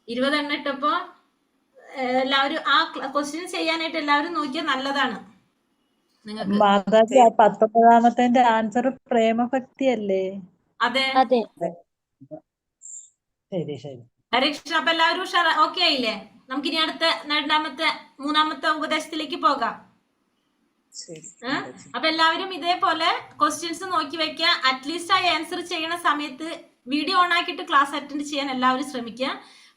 20 എണ്ണം ഇട്ടപ്പോ എല്ലാവരും ആ ക്വസ്റ്റ്യൻ ചെയ്യാനായിട്ട് എല്ലാവരും നോക്കിയാൽ നല്ലതാണ്. നിങ്ങൾക്ക് മാതാജി 19ാമത്തെ ആൻസർ പ്രേമഭക്തി അല്ലേ? അതെ. ശരി ശരി. ഹരേ കൃഷ്ണ. അപ്പൊ എല്ലാവരും ഓക്കെ ആയില്ലേ? നമുക്കിനി അടുത്ത മൂന്നാമത്തെ ഉപദേശത്തിലേക്ക് പോകാം. അപ്പൊ എല്ലാവരും ഇതേപോലെ ക്വസ്റ്റ്യൻസ് നോക്കി വെക്കുക. അറ്റ്ലീസ്റ്റ് ആ ആൻസർ ചെയ്യണ സമയത്ത് വീഡിയോ ഓൺ ആക്കിയിട്ട് ക്ലാസ് അറ്റൻഡ് ചെയ്യാൻ എല്ലാവരും ശ്രമിക്കുക.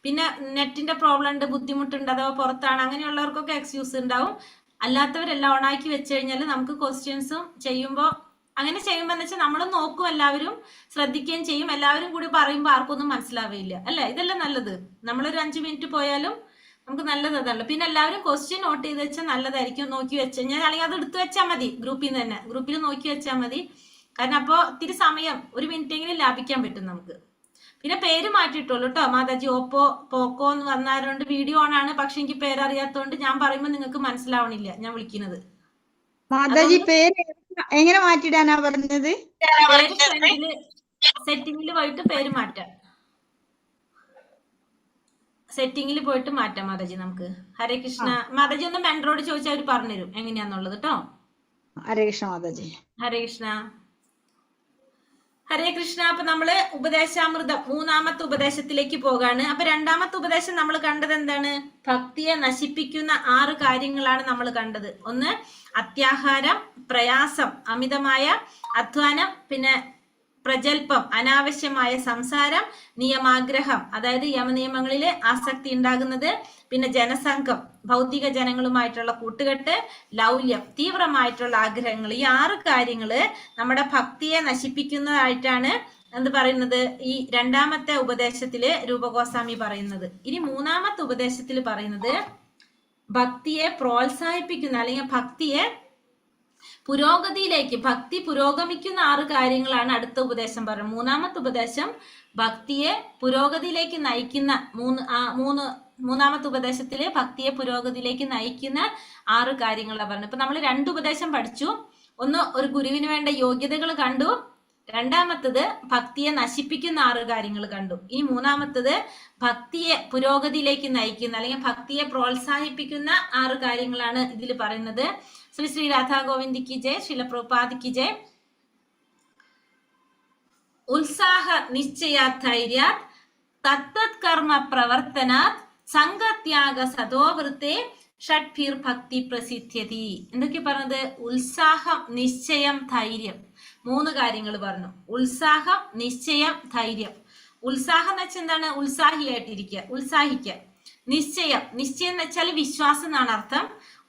പിന്നെ നെറ്റിന്റെ പ്രോബ്ലം ഉണ്ട്, ബുദ്ധിമുട്ടുണ്ട്, അഥവാ പുറത്താണ്, അങ്ങനെയുള്ളവർക്കൊക്കെ എക്സ്ക്യൂസ് ഉണ്ടാവും. അല്ലാത്തവരെല്ലാം ഓൺ ആക്കി വെച്ച് കഴിഞ്ഞാൽ നമുക്ക് ക്വസ്റ്റ്യൻസും ചെയ്യുമ്പോൾ അങ്ങനെ ചെയ്യുമ്പോൾ എന്ന് വെച്ചാൽ നമ്മൾ നോക്കും, എല്ലാവരും ശ്രദ്ധിക്കുകയും ചെയ്യും. എല്ലാവരും കൂടി പറയുമ്പോൾ ആർക്കൊന്നും മനസ്സിലാവില്ല അല്ലെ? ഇതെല്ലാം നല്ലത്. നമ്മളൊരു 5 മിനിറ്റ് പോയാലും നമുക്ക് നല്ലത് അതല്ല. പിന്നെ എല്ലാവരും ക്വസ്റ്റ്യൻ നോട്ട് ചെയ്ത് വെച്ചാൽ നല്ലതായിരിക്കും. നോക്കി വെച്ച് കഴിഞ്ഞാൽ അല്ലെങ്കിൽ അത് എടുത്തു വെച്ചാൽ മതി. ഗ്രൂപ്പിൽ നിന്ന് തന്നെ ഗ്രൂപ്പിൽ നോക്കി വെച്ചാൽ മതി. കാരണം അപ്പോൾ ഇത്തിരി സമയം 1 മിനിറ്റെങ്കിലും ലാഭിക്കാൻ പറ്റും നമുക്ക്. പിന്നെ പേര് മാറ്റിയിട്ടുള്ളൂ കേട്ടോ മാതാജി. ഓപ്പോ പോക്കോ എന്ന് വന്നാലുണ്ട്. വീഡിയോ ഓൺ ആണ്, പക്ഷെ എനിക്ക് പേരറിയാത്തതുകൊണ്ട് ഞാൻ പറയുമ്പോൾ നിങ്ങൾക്ക് മനസ്സിലാവണില്ല ഞാൻ വിളിക്കുന്നത്. മാതാജി പേര് എങ്ങനെ മാറ്റിയിടാനാ പറഞ്ഞത്? സെറ്റിംഗിൽ പോയിട്ട് പേര് മാറ്റാം. സെറ്റിംഗിൽ പോയിട്ട് മാറ്റാം മാതാജി നമുക്ക്. ഹരേ കൃഷ്ണ. മാതാജി ഒന്ന് മെൻറ്ററോട് ചോദിച്ചാൽ അവർ പറഞ്ഞുതരും എങ്ങനെയാന്നുള്ളത് കേട്ടോ. ഹരേ കൃഷ്ണ മാതാജി. ഹരേ കൃഷ്ണ. ഹരേ കൃഷ്ണ. അപ്പൊ നമ്മള് ഉപദേശാമൃതം 3ാമത്തെ ഉപദേശത്തിലേക്ക് പോകാണ്. അപ്പൊ 2ാമത്തെ ഉപദേശം നമ്മൾ കണ്ടത് എന്താണ്? ഭക്തിയെ നശിപ്പിക്കുന്ന 6 കാര്യങ്ങളാണ് നമ്മൾ കണ്ടത്. ഒന്ന് അത്യാഹാരം, പ്രയാസം, അമിതമായ അധ്വാനം, പിന്നെ പ്രജൽപ്പം, അനാവശ്യമായ സംസാരം, നിയമാഗ്രഹം, അതായത് യമനിയമങ്ങളില് ആസക്തി ഉണ്ടാകുന്നത്, പിന്നെ ജനസംഘം, ഭൗതിക ജനങ്ങളുമായിട്ടുള്ള കൂട്ടുകെട്ട്, ലൗല്യം, തീവ്രമായിട്ടുള്ള ആഗ്രഹങ്ങൾ. ഈ 6 കാര്യങ്ങള് നമ്മുടെ ഭക്തിയെ നശിപ്പിക്കുന്നതായിട്ടാണ് എന്ത് പറയുന്നത് ഈ 2ാമത്തെ ഉപദേശത്തില് രൂപഗോസ്വാമി പറയുന്നത്. ഇനി 3ാമത്തെ ഉപദേശത്തിൽ പറയുന്നത് ഭക്തിയെ പ്രോത്സാഹിപ്പിക്കുന്ന അല്ലെങ്കിൽ ഭക്തിയെ പുരോഗതിയിലേക്ക്, ഭക്തി പുരോഗമിക്കുന്ന 6 കാര്യങ്ങളാണ് അടുത്ത ഉപദേശം പറയുന്നത്. 3ാമത്തെ ഉപദേശം ഭക്തിയെ പുരോഗതിയിലേക്ക് നയിക്കുന്ന 3ാമത്തെ ഉപദേശത്തില് ഭക്തിയെ പുരോഗതിയിലേക്ക് നയിക്കുന്ന 6 കാര്യങ്ങളാണ് പറഞ്ഞത്. ഇപ്പൊ നമ്മൾ 2 ഉപദേശം പഠിച്ചു. ഒന്ന് ഒരു ഗുരുവിന് വേണ്ട യോഗ്യതകൾ കണ്ടു. 2ാമത്തത് ഭക്തിയെ നശിപ്പിക്കുന്ന 6 കാര്യങ്ങൾ കണ്ടു. ഇനി 3ാമത്തത് ഭക്തിയെ പുരോഗതിയിലേക്ക് നയിക്കുന്ന അല്ലെങ്കിൽ ഭക്തിയെ പ്രോത്സാഹിപ്പിക്കുന്ന 6 കാര്യങ്ങളാണ് ഇതിൽ പറയുന്നത്. ശ്രീ ശ്രീ രാധാ ഗോവിന്ദ് കി ജയ്. ശ്രീല പ്രഭുപാദ് കി ജയ്. ഉത്സാഹ നിശ്ചയാധൈര്യാത് തത്തത് കർമ്മ പ്രവർത്തനാത് സംഘത്യാഗ സദോവൃത്തെ ഷഡ്ഭിർ ഭക്തി പ്രസിദ്ധ്യതി. എന്തൊക്കെ പറഞ്ഞത്? ഉത്സാഹം, നിശ്ചയം, ധൈര്യം. 3 കാര്യങ്ങൾ പറഞ്ഞു. ഉത്സാഹം, നിശ്ചയം, ധൈര്യം. ഉത്സാഹം എന്ന് വെച്ചാൽ എന്താണ്? ഉത്സാഹിയായിട്ടിരിക്കുക, ഉത്സാഹിക്കുക. നിശ്ചയം എന്ന് വെച്ചാൽ വിശ്വാസം എന്നാണ് അർത്ഥം.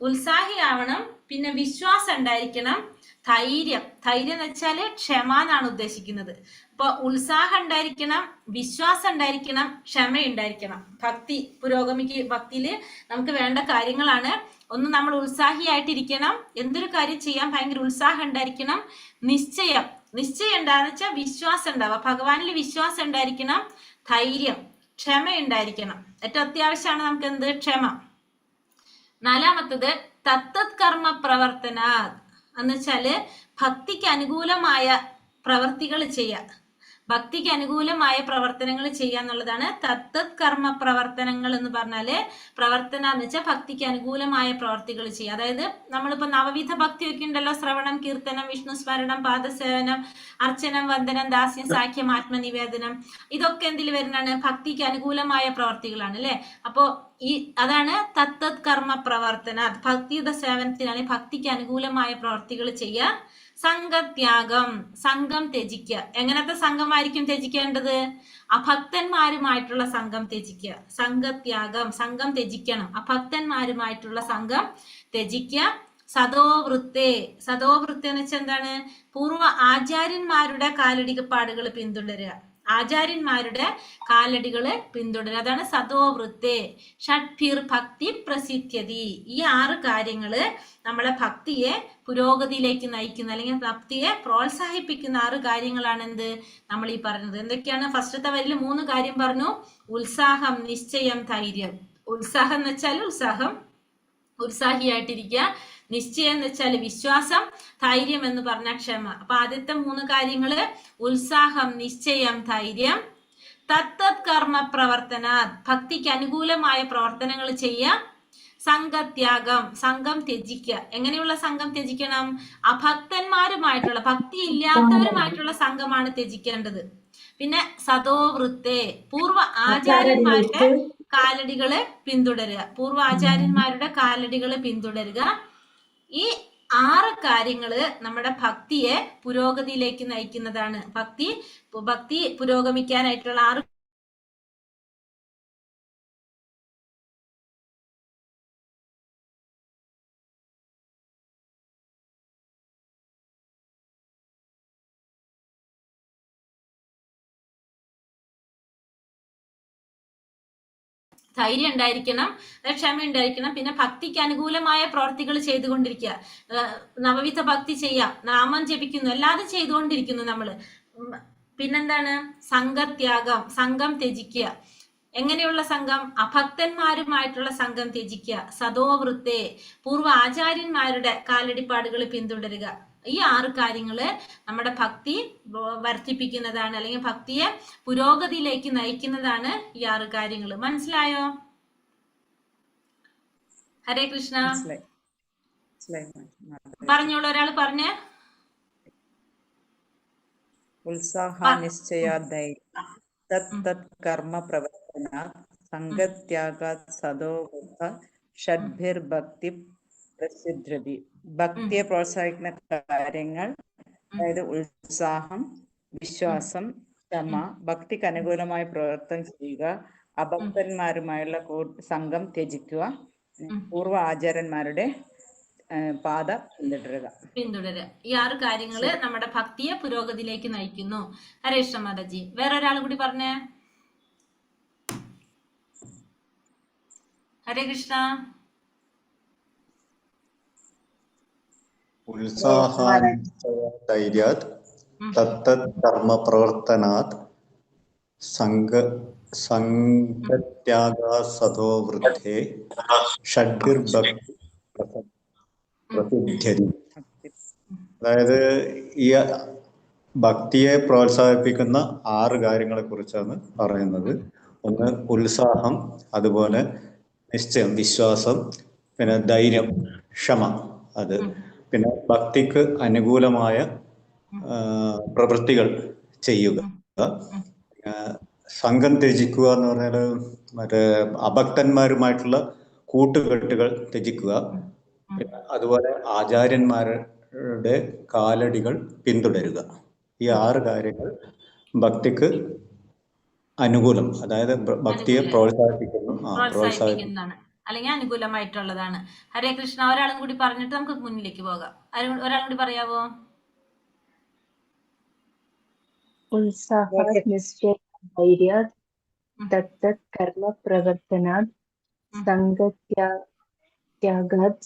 ഉത്സാഹിയാവണം, പിന്നെ വിശ്വാസം ഉണ്ടായിരിക്കണം. ധൈര്യം എന്ന് വെച്ചാല് ക്ഷമ എന്നാണ് ഉദ്ദേശിക്കുന്നത്. അപ്പൊ ഉത്സാഹം ഉണ്ടായിരിക്കണം, വിശ്വാസം ഉണ്ടായിരിക്കണം, ക്ഷമ ഉണ്ടായിരിക്കണം. ഭക്തി ഭക്തിയില് നമുക്ക് വേണ്ട കാര്യങ്ങളാണ്. ഒന്ന് നമ്മൾ ഉത്സാഹിയായിട്ടിരിക്കണം, എന്തൊരു കാര്യം ചെയ്യാൻ ഭയങ്കര ഉത്സാഹം ഉണ്ടായിരിക്കണം. നിശ്ചയം ഉണ്ടാന്ന് വെച്ചാൽ വിശ്വാസം ഉണ്ടാവുക, ഭഗവാനിൽ വിശ്വാസം ഉണ്ടായിരിക്കണം. ധൈര്യം, ക്ഷമ ഉണ്ടായിരിക്കണം. ഏറ്റവും അത്യാവശ്യമാണ് നമുക്ക് എന്ത്? ക്ഷമ. 4ാമത്തത് തത്തത് കർമ്മ പ്രവർത്തന എന്ന് വെച്ചാല് ഭക്തിക്ക് അനുകൂലമായ പ്രവർത്തികൾ ചെയ്യുക. ഭക്തിക്ക് അനുകൂലമായ പ്രവർത്തനങ്ങൾ ചെയ്യുക എന്നുള്ളതാണ് തത്തത് കർമ്മ പ്രവർത്തനങ്ങൾ എന്ന് പറഞ്ഞാല്. പ്രവർത്തന എന്ന് വെച്ചാൽ ഭക്തിക്ക് അനുകൂലമായ പ്രവർത്തികൾ ചെയ്യുക. അതായത് നമ്മളിപ്പോ നവവിധ ഭക്തി ഒക്കെ ഉണ്ടല്ലോ, ശ്രവണം, കീർത്തനം, വിഷ്ണു സ്മരണം, പാദസേവനം, അർച്ചനം, വന്ദനം, ദാസ്യം, സാഖ്യം, ആത്മനിവേദനം, ഇതൊക്കെ എന്തിൽ വരുന്നതാണ്? ഭക്തിക്ക് അനുകൂലമായ പ്രവർത്തികളാണ് അല്ലെ. അപ്പോ അതാണ് തത്തത് കർമ്മ പ്രവർത്തന. ഭക്തിയുടെ സേവനത്തിനാണ് ഭക്തിക്ക് അനുകൂലമായ പ്രവർത്തികൾ ചെയ്യുക. സംഘത്യാഗം, സംഘം ത്യജിക്കുക. എങ്ങനത്തെ സംഘമായിരിക്കും ത്യജിക്കേണ്ടത്? അഭക്തന്മാരുമായിട്ടുള്ള സംഘം ത്യജിക്കുക. സംഘത്യാഗം, സംഘം ത്യജിക്കണം. അഭക്തന്മാരുമായിട്ടുള്ള സംഘം ത്യജിക്കുക. സതോവൃത്തെ, സതോവൃത്തി എന്ന് വെച്ചാൽ എന്താണ്? പൂർവ്വ ആചാര്യന്മാരുടെ കാലടിപാടുകൾ പിന്തുടരുക. ആചാര്യന്മാരുടെ കാലടികള് പിന്തുടരുക. അതാണ് സതോവൃത്തെ. ഷഡ്ഭിർ ഭക്തി പ്രസിദ്ധ്യതി. ഈ 6 കാര്യങ്ങള് നമ്മളെ ഭക്തിയെ പുരോഗതിയിലേക്ക് നയിക്കുന്ന അല്ലെങ്കിൽ ഭക്തിയെ പ്രോത്സാഹിപ്പിക്കുന്ന 6 കാര്യങ്ങളാണ് എന്ത് നമ്മൾ ഈ പറഞ്ഞത്. എന്തൊക്കെയാണ്? ഫസ്റ്റത്തെ വരിയിൽ 3 കാര്യം പറഞ്ഞു. ഉത്സാഹം, നിശ്ചയം, ധൈര്യം. ഉത്സാഹം എന്ന് വെച്ചാൽ ഉത്സാഹം, ഉത്സാഹിയായിട്ടിരിക്കുക. നിശ്ചയം എന്ന് വെച്ചാൽ വിശ്വാസം, ധൈര്യം എന്ന് പറഞ്ഞ ക്ഷമ. അപ്പൊ ആദ്യത്തെ 3 കാര്യങ്ങള് ഉത്സാഹം, നിശ്ചയം, ധൈര്യം. തത്തത് കർമ്മ പ്രവർത്തന, ഭക്തിക്ക് അനുകൂലമായ പ്രവർത്തനങ്ങൾ ചെയ്യുക. സംഘത്യാഗം, സംഘം ത്യജിക്കുക. എങ്ങനെയുള്ള സംഘം ത്യജിക്കണം? അഭക്തന്മാരുമായിട്ടുള്ള, ഭക്തി ഇല്ലാത്തവരുമായിട്ടുള്ള സംഘമാണ് ത്യജിക്കേണ്ടത്. പിന്നെ സതോവൃത്തെ, പൂർവ്വ ആചാര്യന്മാരുടെ കാലടികളെ പിന്തുടരുക. പൂർവ്വ ആചാര്യന്മാരുടെ കാലടികളെ പിന്തുടരുക. ഈ 6 കാര്യങ്ങള് നമ്മുടെ ഭക്തിയെ പുരോഗതിയിലേക്ക് നയിക്കുന്നതാണ്. ഭക്തി പുരോഗമിക്കാനായിട്ടുള്ള 6 ധൈര്യം ഉണ്ടായിരിക്കണം, ക്ഷമ ഉണ്ടായിരിക്കണം. പിന്നെ ഭക്തിക്ക് അനുകൂലമായ പ്രവർത്തികൾ ചെയ്തുകൊണ്ടിരിക്കുക. നവവിധ ഭക്തി ചെയ്യാം, നാമം ജപിക്കുന്നു, എല്ലാതും ചെയ്തുകൊണ്ടിരിക്കുന്നു നമ്മള്. പിന്നെന്താണ്? സംഘത്യാഗം, സംഘം ത്യജിക്കുക. എങ്ങനെയുള്ള സംഘം? അഭക്തന്മാരുമായിട്ടുള്ള സംഘം ത്യജിക്കുക. സതോവൃത്തെ, പൂർവ്വ ആചാര്യന്മാരുടെ കാലടിപ്പാടുകൾ പിന്തുടരുക. ഈ 6 കാര്യങ്ങള് നമ്മുടെ ഭക്തി വർദ്ധിപ്പിക്കുന്നതാണ്, അല്ലെങ്കിൽ ഭക്തിയെ പുരോഗതിയിലേക്ക് നയിക്കുന്നതാണ് ഈ 6 കാര്യങ്ങൾ. മനസ്സിലായോ? ഹരേ കൃഷ്ണ. പറഞ്ഞോളൂ, ഒരാൾ പറഞ്ഞേ. ഉത്സാഹ, നിശ്ചയ, ധൈര്യം. തത് കർമ്മ പ്രവർത്തന, സംഘത്യാഗ, സതോവൃത്ത, ഷഡ്ഭിർ ഭക്തി പ്രസിദ്ധ്യതി. ഭക്തിയെ പ്രോത്സാഹിക്കുന്ന കാര്യങ്ങൾ, അതായത് ഉത്സാഹം, വിശ്വാസം, ക്ഷമ, ഭക്തിക്ക് അനുകൂലമായ പ്രവർത്തനം ചെയ്യുക, അഭക്തന്മാരുമായുള്ള സംഘം ത്യജിക്കുക, പൂർവ്വ ആചാര്യന്മാരുടെ പാത പിന്തുടരുക. ഈ 6 കാര്യങ്ങള് നമ്മുടെ ഭക്തിയെ പുരോഗതിയിലേക്ക് നയിക്കുന്നു. ഹരേ കൃഷ്ണ മാതാജി. വേറൊരാൾ കൂടി പറഞ്ഞേ. ഹരേ കൃഷ്ണ. ഉത്സാഹാനിശ്ചയധൈര്യാത് തത്തത് കർമ്മ പ്രവർത്തനാത് സംഘത്യാഗാ സതോവൃത്തേ ഷഡ്ഭിർ ഭക്തി പ്രസിദ്ധ്യതി. അതായത് ഈ ഭക്തിയെ പ്രോത്സാഹിപ്പിക്കുന്ന 6 കാര്യങ്ങളെ കുറിച്ചാണ് പറയുന്നത്. ഒന്ന് ഉത്സാഹം, അതുപോലെ നിശ്ചയം, വിശ്വാസം, പിന്നെ ധൈര്യം, ക്ഷമ, അത് പിന്നെ ഭക്തിക്ക് അനുകൂലമായ പ്രവൃത്തികൾ ചെയ്യുക. സംഘം ത്യജിക്കുക എന്ന് പറഞ്ഞാൽ മറ്റേ അഭക്തന്മാരുമായിട്ടുള്ള കൂട്ടുകെട്ടുകൾ ത്യജിക്കുക. അതുപോലെ ആചാര്യന്മാരുടെ കാലടികൾ പിന്തുടരുക. ഈ 6 കാര്യങ്ങൾ ഭക്തിക്ക് അനുകൂലം, അതായത് ഭക്തിയെ പ്രോത്സാഹിപ്പിക്കുന്നതാണ് അല്ലെങ്കിൽ അനുകൂലമായിട്ടുള്ളതാണ്. ഹരേ കൃഷ്ണ. ഒരാളും കൂടി പറഞ്ഞിട്ട് നമുക്ക് മുന്നിലേക്ക് പോകാം. ഒരാളും കൂടി പറയാവോ? ഉത്സാഹ, നിശ്ചയ, ധൈര്യാത് തത്തത് കർമ്മ പ്രവർത്തനാത് സംഘത്യാഗാത്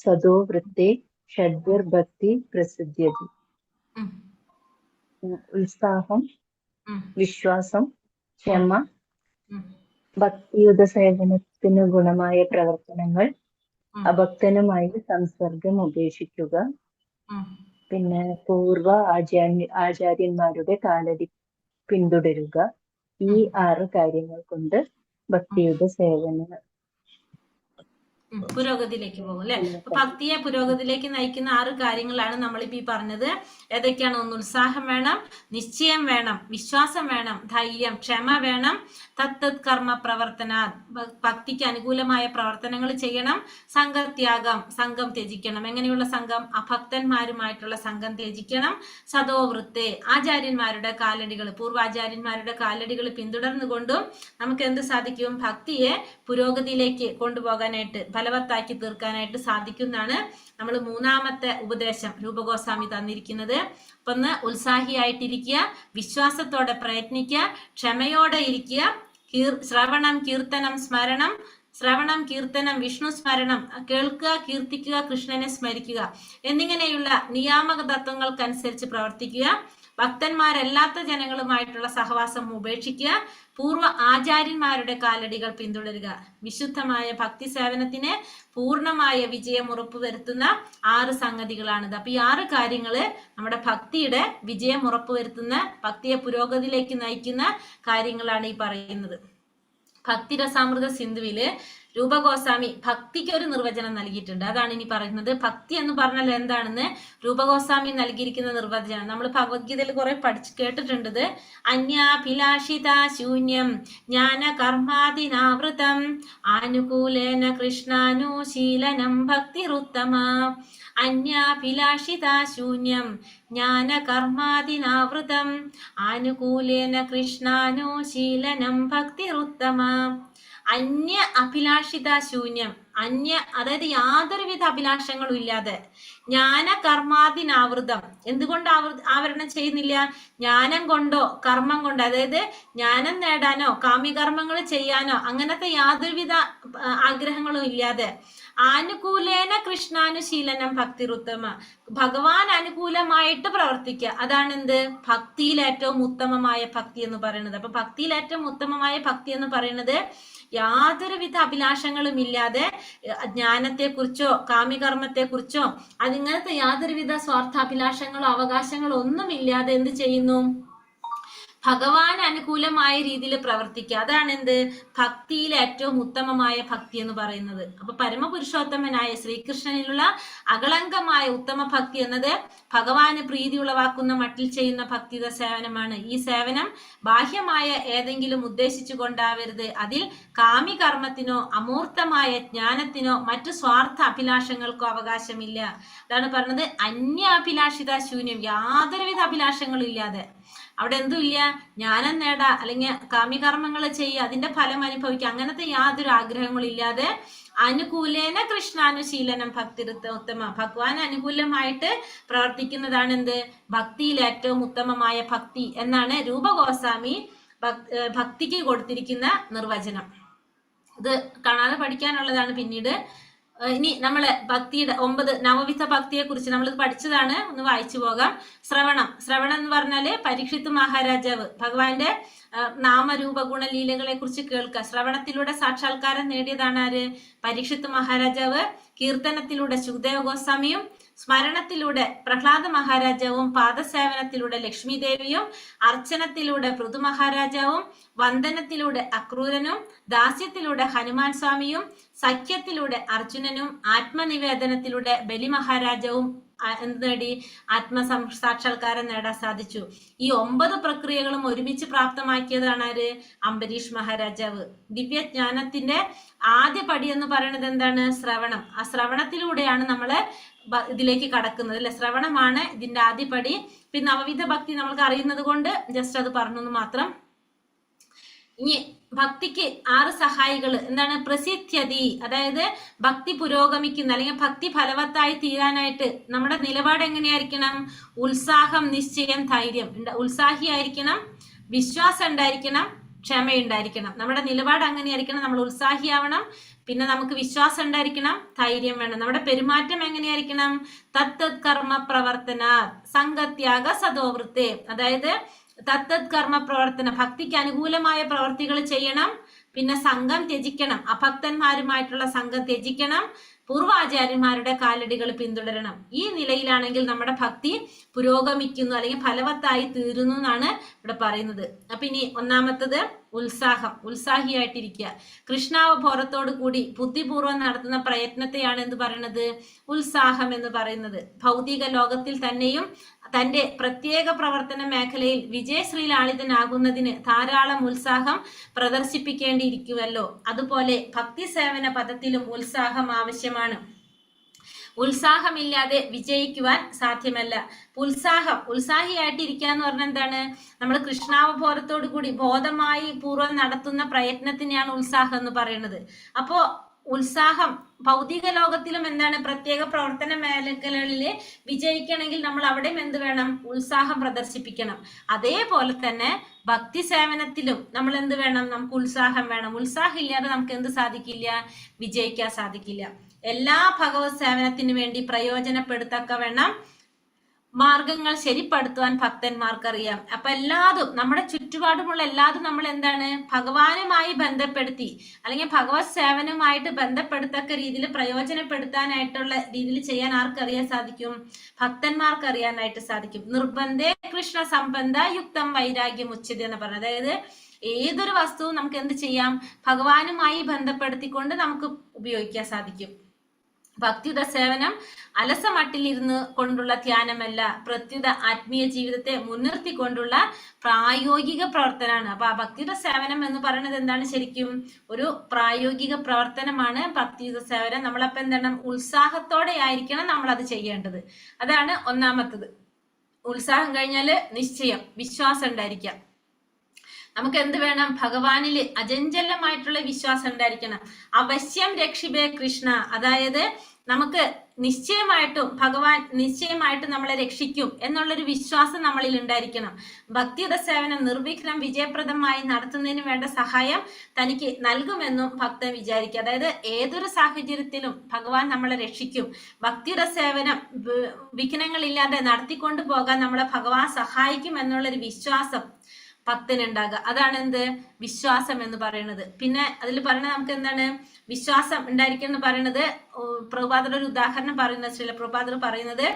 സതോവൃത്തേ ഷഡ്ഭിർ ഭക്തി പ്രസിദ്ധ്യതി. ഉത്സാഹം, വിശ്വാസം, ക്ഷമ, ഭക്തിയുത സേവനത്തിന് ഗുണമായ പ്രവർത്തനങ്ങൾ, അഭക്തനുമായി സംസർഗം ഉപേക്ഷിക്കുക, പിന്നെ പൂർവ ആചാര്യന്മാരുടെ കാലടി പിന്തുടരുക. ഈ 6 കാര്യങ്ങൾ കൊണ്ട് ഭക്തിയുടെ സേവനം പുരോഗതിയിലേക്ക് പോകും അല്ലെ. അപ്പൊ ഭക്തിയെ പുരോഗതിയിലേക്ക് നയിക്കുന്ന 6 കാര്യങ്ങളാണ് നമ്മളിപ്പോ ഈ പറഞ്ഞത്. ഏതൊക്കെയാണ്? ഒന്ന് ഉത്സാഹം വേണം, നിശ്ചയം വേണം, വിശ്വാസം വേണം, ധൈര്യം, ക്ഷമ വേണം, തത്തത് കർമ്മ പ്രവർത്തന ഭക്തിക്ക് അനുകൂലമായ പ്രവർത്തനങ്ങൾ ചെയ്യണം, സംഘത്യാഗം സംഘം ത്യജിക്കണം. എങ്ങനെയുള്ള സംഘം? അഭക്തന്മാരുമായിട്ടുള്ള സംഘം ത്യജിക്കണം. സദോവൃത്തെ ആചാര്യന്മാരുടെ കാലടികൾ, പൂർവാചാര്യന്മാരുടെ കാലടികൾ പിന്തുടർന്നുകൊണ്ടും നമുക്ക് എന്ത് സാധിക്കും? ഭക്തിയെ പുരോഗതിയിലേക്ക് കൊണ്ടുപോകാനായിട്ട്, ഫലവത്താക്കി തീർക്കാനായിട്ട് സാധിക്കുന്നതാണ് നമ്മൾ 3ാമത്തെ ഉപദേശം രൂപഗോസ്വാമി തന്നിരിക്കുന്നത്. അപ്പൊ ഒന്ന് ഉത്സാഹിയായിട്ടിരിക്കുക, വിശ്വാസത്തോടെ പ്രയത്നിക്കുക, ക്ഷമയോടെ ഇരിക്കുക, ശ്രവണം, കീർത്തനം, സ്മരണം, ശ്രവണം, കീർത്തനം, വിഷ്ണു സ്മരണം, കേൾക്കുക, കീർത്തിക്കുക, കൃഷ്ണനെ സ്മരിക്കുക എന്നിങ്ങനെയുള്ള നിയാമക തത്വങ്ങൾക്കനുസരിച്ച് പ്രവർത്തിക്കുക, ഭക്തന്മാരല്ലാത്ത ജനങ്ങളുമായിട്ടുള്ള സഹവാസം ഉപേക്ഷിക്കുക, പൂർവ്വ ആചാര്യന്മാരുടെ കാലടികൾ പിന്തുടരുക. വിശുദ്ധമായ ഭക്തി സേവനത്തിന് പൂർണ്ണമായ വിജയം ഉറപ്പുവരുത്തുന്ന 6 സംഗതികളാണിത്. അപ്പൊ ഈ 6 കാര്യങ്ങള് നമ്മുടെ ഭക്തിയുടെ വിജയം ഉറപ്പുവരുത്തുന്ന, ഭക്തിയെ പുരോഗതിയിലേക്ക് നയിക്കുന്ന കാര്യങ്ങളാണ് ഈ പറയുന്നത്. ഭക്തിരസാമൃത സിന്ധുവില് രൂപഗോസ്വാമി ഭക്തിക്ക് ഒരു നിർവചനം നൽകിയിട്ടുണ്ട്. അതാണ് ഇനി പറയുന്നത്. ഭക്തി എന്ന് പറഞ്ഞാൽ എന്താണെന്ന് രൂപഗോസ്വാമി നൽകിയിരിക്കുന്ന നിർവചനം നമ്മൾ ഭഗവത്ഗീതയിൽ കുറെ കേട്ടിട്ടുണ്ട്. അന്യാഭിലാഷിത ശൂന്യം ജ്ഞാന കർമാദിനാവൃതം ആനുകൂലേന കൃഷ്ണാനുശീലനം ഭക്തിരുത്തമ. അന്യാഭിലാഷിത ശൂന്യം ജ്ഞാന കർമാദിനാവൃതം ആനുകൂലേന കൃഷ്ണാനുശീലനം ഭക്തിരുത്തമ. അന്യ അഭിലാഷിത ശൂന്യം, അതായത് യാതൊരുവിധ അഭിലാഷങ്ങളും ഇല്ലാതെ, ജ്ഞാന കർമാദിനാവൃതം. എന്തുകൊണ്ട് ആവരണം ചെയ്യുന്നില്ല? ജ്ഞാനം കൊണ്ടോ കർമ്മം കൊണ്ടോ, അതായത് ജ്ഞാനം നേടാനോ കാമ്യകർമ്മങ്ങൾ ചെയ്യാനോ അങ്ങനത്തെ യാതൊരുവിധ ആഗ്രഹങ്ങളും ഇല്ലാതെ, ആനുകൂലേന കൃഷ്ണാനുശീലനം ഭക്തിരുത്തമ, ഭഗവാൻ അനുകൂലമായിട്ട് പ്രവർത്തിക്കുക. അതാണ് എന്ത്? ഭക്തിയിൽ ഏറ്റവും ഉത്തമമായ ഭക്തി എന്ന് പറയുന്നത്. അപ്പൊ ഭക്തിയിൽ ഏറ്റവും ഉത്തമമായ ഭക്തി എന്ന് പറയുന്നത് യാതൊരുവിധ അഭിലാഷങ്ങളും ഇല്ലാതെ, ജ്ഞാനത്തെക്കുറിച്ചോ കാമ്യകർമ്മത്തെക്കുറിച്ചോ അതിങ്ങനത്തെ യാതൊരുവിധ സ്വാർത്ഥാഭിലാഷങ്ങളോ അവകാശങ്ങളോ ഒന്നും ഇല്ലാതെ എന്ത് ചെയ്യുന്നു? ഭഗവാൻ അനുകൂലമായ രീതിയിൽ പ്രവർത്തിക്കുക. അതാണ് എന്ത്? ഭക്തിയിൽ ഏറ്റവും ഉത്തമമായ ഭക്തി എന്ന് പറയുന്നത്. അപ്പൊ പരമപുരുഷോത്തമനായ ശ്രീകൃഷ്ണനിലുള്ള അകളങ്കമായ ഉത്തമ ഭക്തി എന്നത് ഭഗവാന് പ്രീതി ഉളവാക്കുന്ന മട്ടിൽ ചെയ്യുന്ന ഭക്തിയുടെ സേവനമാണ്. ഈ സേവനം ബാഹ്യമായ ഏതെങ്കിലും ഉദ്ദേശിച്ചു കൊണ്ടാവരുത്. അതിൽ കാമികർമ്മത്തിനോ അമൂർത്തമായ ജ്ഞാനത്തിനോ മറ്റു സ്വാർത്ഥ അഭിലാഷങ്ങൾക്കോ അവകാശമില്ല. അതാണ് പറഞ്ഞത് അന്യാഭിലാഷിത ശൂന്യം, യാതൊരുവിധ അഭിലാഷങ്ങളും ഇല്ലാതെ. അവിടെ എന്തുമില്ല? ജ്ഞാനം നേടാ അല്ലെങ്കിൽ കാമ്യകർമ്മങ്ങൾ ചെയ്യുക, അതിന്റെ ഫലം അനുഭവിക്കുക, അങ്ങനത്തെ യാതൊരു ആഗ്രഹങ്ങളും ഇല്ലാതെ അനുകൂലേന കൃഷ്ണാനുശീലനം ഭക്തിരുത്തമ, ഭഗവാൻ അനുകൂലമായിട്ട് പ്രവർത്തിക്കുന്നതാണ് എന്ത്? ഭക്തിയിൽ ഏറ്റവും ഉത്തമമായ ഭക്തി എന്നാണ് രൂപഗോസ്വാമി ഭക്തിക്ക് കൊടുത്തിരിക്കുന്ന നിർവചനം. ഇത് കാണാതെ പഠിക്കാനുള്ളതാണ് പിന്നീട്. ഇനി നമ്മള് ഭക്തിയുടെ 9 നവവിധ ഭക്തിയെ കുറിച്ച് നമ്മൾ പഠിച്ചതാണ്, ഒന്ന് വായിച്ചു പോകാം. ശ്രവണം എന്ന് പറഞ്ഞാല് പരീക്ഷിത്ത് മഹാരാജാവ് ഭഗവാന്റെ നാമരൂപ ഗുണലീലകളെ കുറിച്ച് കേൾക്കുക. ശ്രവണത്തിലൂടെ സാക്ഷാത്കാരം നേടിയതാണ് ആര്? പരീക്ഷിത്ത് മഹാരാജാവ്. കീർത്തനത്തിലൂടെ ശുക്ദേവ ഗോസ്വാമിയും, സ്മരണത്തിലൂടെ പ്രഹ്ലാദ മഹാരാജാവും, പാദസേവനത്തിലൂടെ ലക്ഷ്മി ദേവിയും, അർച്ചനത്തിലൂടെ പൃഥു മഹാരാജാവും, വന്ദനത്തിലൂടെ അക്രൂരനും, ദാസ്യത്തിലൂടെ ഹനുമാൻ സ്വാമിയും, സഖ്യത്തിലൂടെ അർജുനനും, ആത്മനിവേദനത്തിലൂടെ ബലി മഹാരാജാവും എന്ത് നേടി? സാക്ഷാത്കാരം നേടാൻ സാധിച്ചു. ഈ 9 പ്രക്രിയകളും ഒരുമിച്ച് പ്രാപ്തമാക്കിയതാണ് ആര്? അംബരീഷ് മഹാരാജാവ്. ദിവ്യജ്ഞാനത്തിന്റെ ആദ്യ പടി എന്ന് പറയുന്നത് എന്താണ്? ശ്രവണം. ആ ശ്രവണത്തിലൂടെയാണ് നമ്മള് ഇതിലേക്ക് കടക്കുന്നത് അല്ലെ. ശ്രവണമാണ് ഇതിന്റെ ആദ്യപടി. പിന്നെ നവവിധ ഭക്തി നമ്മൾക്ക് അറിയുന്നത് കൊണ്ട് ജസ്റ്റ് അത് പറഞ്ഞു മാത്രം. ഇനി ഭക്തിക്ക് 6 സഹായികൾ എന്താണ്? പ്രസിദ്ധ്യതി, അതായത് ഭക്തി പുരോഗമിക്കുന്ന അല്ലെങ്കിൽ ഭക്തി ഫലവത്തായി തീരാനായിട്ട് നമ്മുടെ നിലപാട് എങ്ങനെയായിരിക്കണം? ഉത്സാഹം, നിശ്ചയം, ധൈര്യം. ഉത്സാഹിയായിരിക്കണം, വിശ്വാസം ഉണ്ടായിരിക്കണം, ക്ഷമയുണ്ടായിരിക്കണം. നമ്മുടെ നിലപാട് അങ്ങനെയായിരിക്കണം. നമ്മൾ ഉത്സാഹിയാവണം, പിന്നെ നമുക്ക് വിശ്വാസം ഉണ്ടായിരിക്കണം, ധൈര്യം വേണം. നമ്മുടെ പെരുമാറ്റം എങ്ങനെയായിരിക്കണം? തത്തത് കർമ്മ പ്രവർത്തന സംഘത്യാഗ സദോവൃത്തെ, അതായത് തത്തത് കർമ്മ പ്രവർത്തന ഭക്തിക്ക് അനുകൂലമായ പ്രവർത്തികൾ ചെയ്യണം, പിന്നെ സംഘം ത്യജിക്കണം, അഭക്തന്മാരുമായിട്ടുള്ള സംഘം ത്യജിക്കണം, പൂർവാചാര്യന്മാരുടെ കാലടികൾ പിന്തുടരണം. ഈ നിലയിലാണെങ്കിൽ നമ്മുടെ ഭക്തി പുരോഗമിക്കുന്നു അല്ലെങ്കിൽ ഫലവത്തായി തീരുന്നു എന്നാണ് ഇവിടെ പറയുന്നത്. അപ്പൊ ഇനി ഒന്നാമത്തത് ഉത്സാഹം, ഉത്സാഹിയായിട്ടിരിക്കുക. കൃഷ്ണാവബോധത്തോടു കൂടി ബുദ്ധിപൂർവ്വം നടത്തുന്ന പ്രയത്നത്തെയാണ് എന്ത് പറയുന്നത്? ഉത്സാഹം എന്ന് പറയുന്നത്. ഭൗതിക ലോകത്തിൽ തന്നെയും തന്റെ പ്രത്യേക പ്രവർത്തന മേഖലയിൽ വിജയശ്രീലാളിതനാകുന്നതിന് ധാരാളം ഉത്സാഹം പ്രദർശിപ്പിക്കേണ്ടിയിരിക്കുമല്ലോ. അതുപോലെ ഭക്തി സേവന പദത്തിലും ഉത്സാഹം ആവശ്യമാണ്. ഉത്സാഹമില്ലാതെ വിജയിക്കുവാൻ സാധ്യമല്ല. ഉത്സാഹിയായിട്ടിരിക്കുക എന്ന് പറഞ്ഞാൽ എന്താണ്? നമ്മൾ കൃഷ്ണാവബോധത്തോടു കൂടി ബോധമായി പൂർവ്വം നടത്തുന്ന പ്രയത്നത്തിനെയാണ് ഉത്സാഹം എന്ന് പറയുന്നത്. അപ്പോ ഉത്സാഹം ഭൗതിക ലോകത്തിലും എന്താണ്? പ്രത്യേക പ്രവർത്തന മേഖലകളിൽ വിജയിക്കണമെങ്കിൽ നമ്മൾ അവിടെയും എന്ത് വേണം? ഉത്സാഹം പ്രദർശിപ്പിക്കണം. അതേപോലെ തന്നെ ഭക്തി സേവനത്തിലും നമ്മൾ എന്ത് വേണം? നമുക്ക് ഉത്സാഹം വേണം. ഉത്സാഹം ഇല്ലാതെ നമുക്ക് എന്ത് സാധിക്കില്ല? വിജയിക്കാൻ സാധിക്കില്ല. എല്ലാ ഭഗവത് സേവനത്തിന് വേണ്ടി പ്രയോജനപ്പെടുത്തക്ക വേണം മാർഗങ്ങൾ ശരിപ്പെടുത്തുവാൻ ഭക്തന്മാർക്കറിയാം. അപ്പൊ എല്ലാതും നമ്മുടെ ചുറ്റുപാടുമുള്ള എല്ലാതും നമ്മൾ എന്താണ്? ഭഗവാനുമായി ബന്ധപ്പെടുത്തി അല്ലെങ്കിൽ ഭഗവത് സേവനവുമായിട്ട് ബന്ധപ്പെടുത്തക്ക രീതിയിൽ പ്രയോജനപ്പെടുത്താനായിട്ടുള്ള രീതിയിൽ ചെയ്യാൻ ആർക്കറിയാൻ സാധിക്കും? ഭക്തന്മാർക്ക് അറിയാനായിട്ട് സാധിക്കും. നിർബന്ധേ കൃഷ്ണ സംബന്ധ യുക്തം വൈരാഗ്യം ഉച്ചതി എന്ന് പറഞ്ഞത്. അതായത് ഏതൊരു വസ്തുവും നമുക്ക് എന്ത് ചെയ്യാം? ഭഗവാനുമായി ബന്ധപ്പെടുത്തിക്കൊണ്ട് നമുക്ക് ഉപയോഗിക്കാൻ സാധിക്കും. ഭക്തിയുടെ സേവനം അലസമട്ടിലിരുന്ന് കൊണ്ടുള്ള ധ്യാനമല്ല, പ്രത്യുത ആത്മീയ ജീവിതത്തെ മുൻനിർത്തിക്കൊണ്ടുള്ള പ്രായോഗിക പ്രവർത്തനമാണ്. അപ്പൊ ആ ഭക്തിയുടെ സേവനം എന്ന് പറയുന്നത് എന്താണ്? ശരിക്കും ഒരു പ്രായോഗിക പ്രവർത്തനമാണ് ഭക്തിയുടെ സേവനം. നമ്മളപ്പോ എന്താണ്? ഉത്സാഹത്തോടെ ആയിരിക്കണം നമ്മൾ അത് ചെയ്യേണ്ടത്. അതാണ് ഒന്നാമത്തത്. ഉത്സാഹം കഴിഞ്ഞാല് നിശ്ചയം, വിശ്വാസം ഉണ്ടായിരിക്കാം. നമുക്ക് എന്ത് വേണം? ഭഗവാനില് അചഞ്ചലമായിട്ടുള്ള വിശ്വാസം ഉണ്ടായിരിക്കണം. അവശ്യം രക്ഷിബേ കൃഷ്ണ, അതായത് നമുക്ക് നിശ്ചയമായിട്ടും ഭഗവാൻ നിശ്ചയമായിട്ടും നമ്മളെ രക്ഷിക്കും എന്നുള്ളൊരു വിശ്വാസം നമ്മളിൽ ഉണ്ടായിരിക്കണം. ഭക്തിയുടെ സേവനം നിർവിഘ്നം വിജയപ്രദമായി നടത്തുന്നതിന് വേണ്ട സഹായം തനിക്ക് നൽകുമെന്നും ഭക്തൻ വിചാരിക്കുക. അതായത് ഏതൊരു സാഹചര്യത്തിലും ഭഗവാൻ നമ്മളെ രക്ഷിക്കും. ഭക്തിയുടെ സേവനം വിഘ്നങ്ങളില്ലാതെ നടത്തിക്കൊണ്ടു പോകാൻ നമ്മളെ ഭഗവാൻ സഹായിക്കും എന്നുള്ളൊരു വിശ്വാസം ഭക്തനുണ്ടാകുക. അതാണ് എന്ത്? വിശ്വാസം എന്ന് പറയുന്നത്. പിന്നെ അതിൽ പറയുന്നത് നമുക്ക് എന്താണ്? വിശ്വാസം ഉണ്ടായിരിക്കും എന്ന് പറയുന്നത് പ്രഭുപാദർ ഒരു ഉദാഹരണം പറയുന്നത്, ശ്രീല പ്രഭുപാദർ പറയുന്നത്,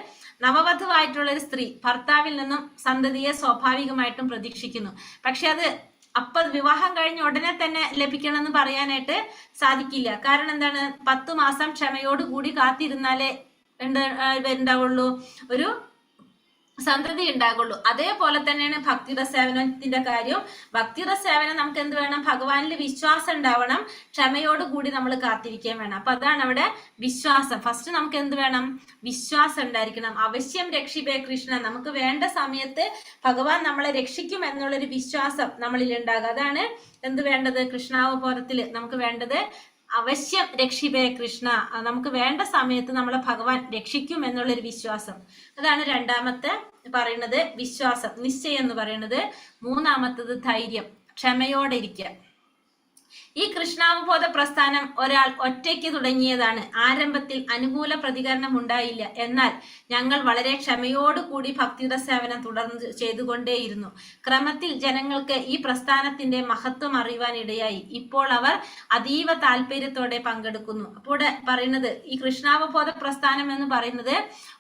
നവവധുവായിട്ടുള്ള ഒരു സ്ത്രീ ഭർത്താവിൽ നിന്നും സന്തതിയെ സ്വാഭാവികമായിട്ടും പ്രതീക്ഷിക്കുന്നു. പക്ഷെ അത് വിവാഹം കഴിഞ്ഞ ഉടനെ തന്നെ ലഭിക്കണം എന്ന് പറയാനായിട്ട് സാധിക്കില്ല. കാരണം എന്താണ്? 10 മാസം ക്ഷമയോടുകൂടി കാത്തിരുന്നാലേ ഉണ്ടാവുള്ളൂ, ഒരു സന്തതി ഉണ്ടാകുള്ളൂ. അതേപോലെ തന്നെയാണ് ഭക്തിയുടെ സേവനത്തിന്റെ കാര്യം. ഭക്തിയുടെ സേവനം നമുക്ക് എന്ത് വേണം? ഭഗവാനിൽ വിശ്വാസം ഉണ്ടാവണം, ക്ഷമയോടുകൂടി നമ്മൾ കാത്തിരിക്കാൻ വേണം. അപ്പൊ അതാണ് അവിടെ വിശ്വാസം. ഫസ്റ്റ് നമുക്ക് എന്ത് വേണം? വിശ്വാസം ഉണ്ടായിരിക്കണം. അവശ്യം രക്ഷിബേ കൃഷ്ണ, നമുക്ക് വേണ്ട സമയത്ത് ഭഗവാൻ നമ്മളെ രക്ഷിക്കും എന്നുള്ളൊരു വിശ്വാസം നമ്മളിൽ ഉണ്ടാകുക. അതാണ് എന്ത് വേണ്ടത്? കൃഷ്ണാവബോധത്തില് നമുക്ക് വേണ്ടത് അവശ്യം രക്ഷിബേ കൃഷ്ണ, നമുക്ക് വേണ്ട സമയത്ത് നമ്മളെ ഭഗവാൻ രക്ഷിക്കും എന്നുള്ളൊരു വിശ്വാസം. അതാണ് രണ്ടാമത്തെ പറയുന്നത് വിശ്വാസം, നിശ്ചയം എന്ന് പറയുന്നത്. മൂന്നാമത്തത് ധൈര്യം, ക്ഷമയോടെ ഇരിക്കുക. ഈ കൃഷ്ണാവബോധ പ്രസ്ഥാനം ഒരാൾ ഒറ്റയ്ക്ക് തുടങ്ങിയതാണ്. ആരംഭത്തിൽ അനുകൂല പ്രതികരണം ഉണ്ടായില്ല. എന്നാൽ ഞങ്ങൾ വളരെ ക്ഷമയോടുകൂടി ഭക്തിയുടെ സേവനം തുടർന്ന് ചെയ്തുകൊണ്ടേയിരുന്നു. ക്രമത്തിൽ ജനങ്ങൾക്ക് ഈ പ്രസ്ഥാനത്തിന്റെ മഹത്വം അറിയുവാൻ ഇടയായി. ഇപ്പോൾ അവർ അതീവ താല്പര്യത്തോടെ പങ്കെടുക്കുന്നു. അപ്പോൾ പറയുന്നത് ഈ കൃഷ്ണാവബോധ പ്രസ്ഥാനം എന്ന് പറയുന്നത്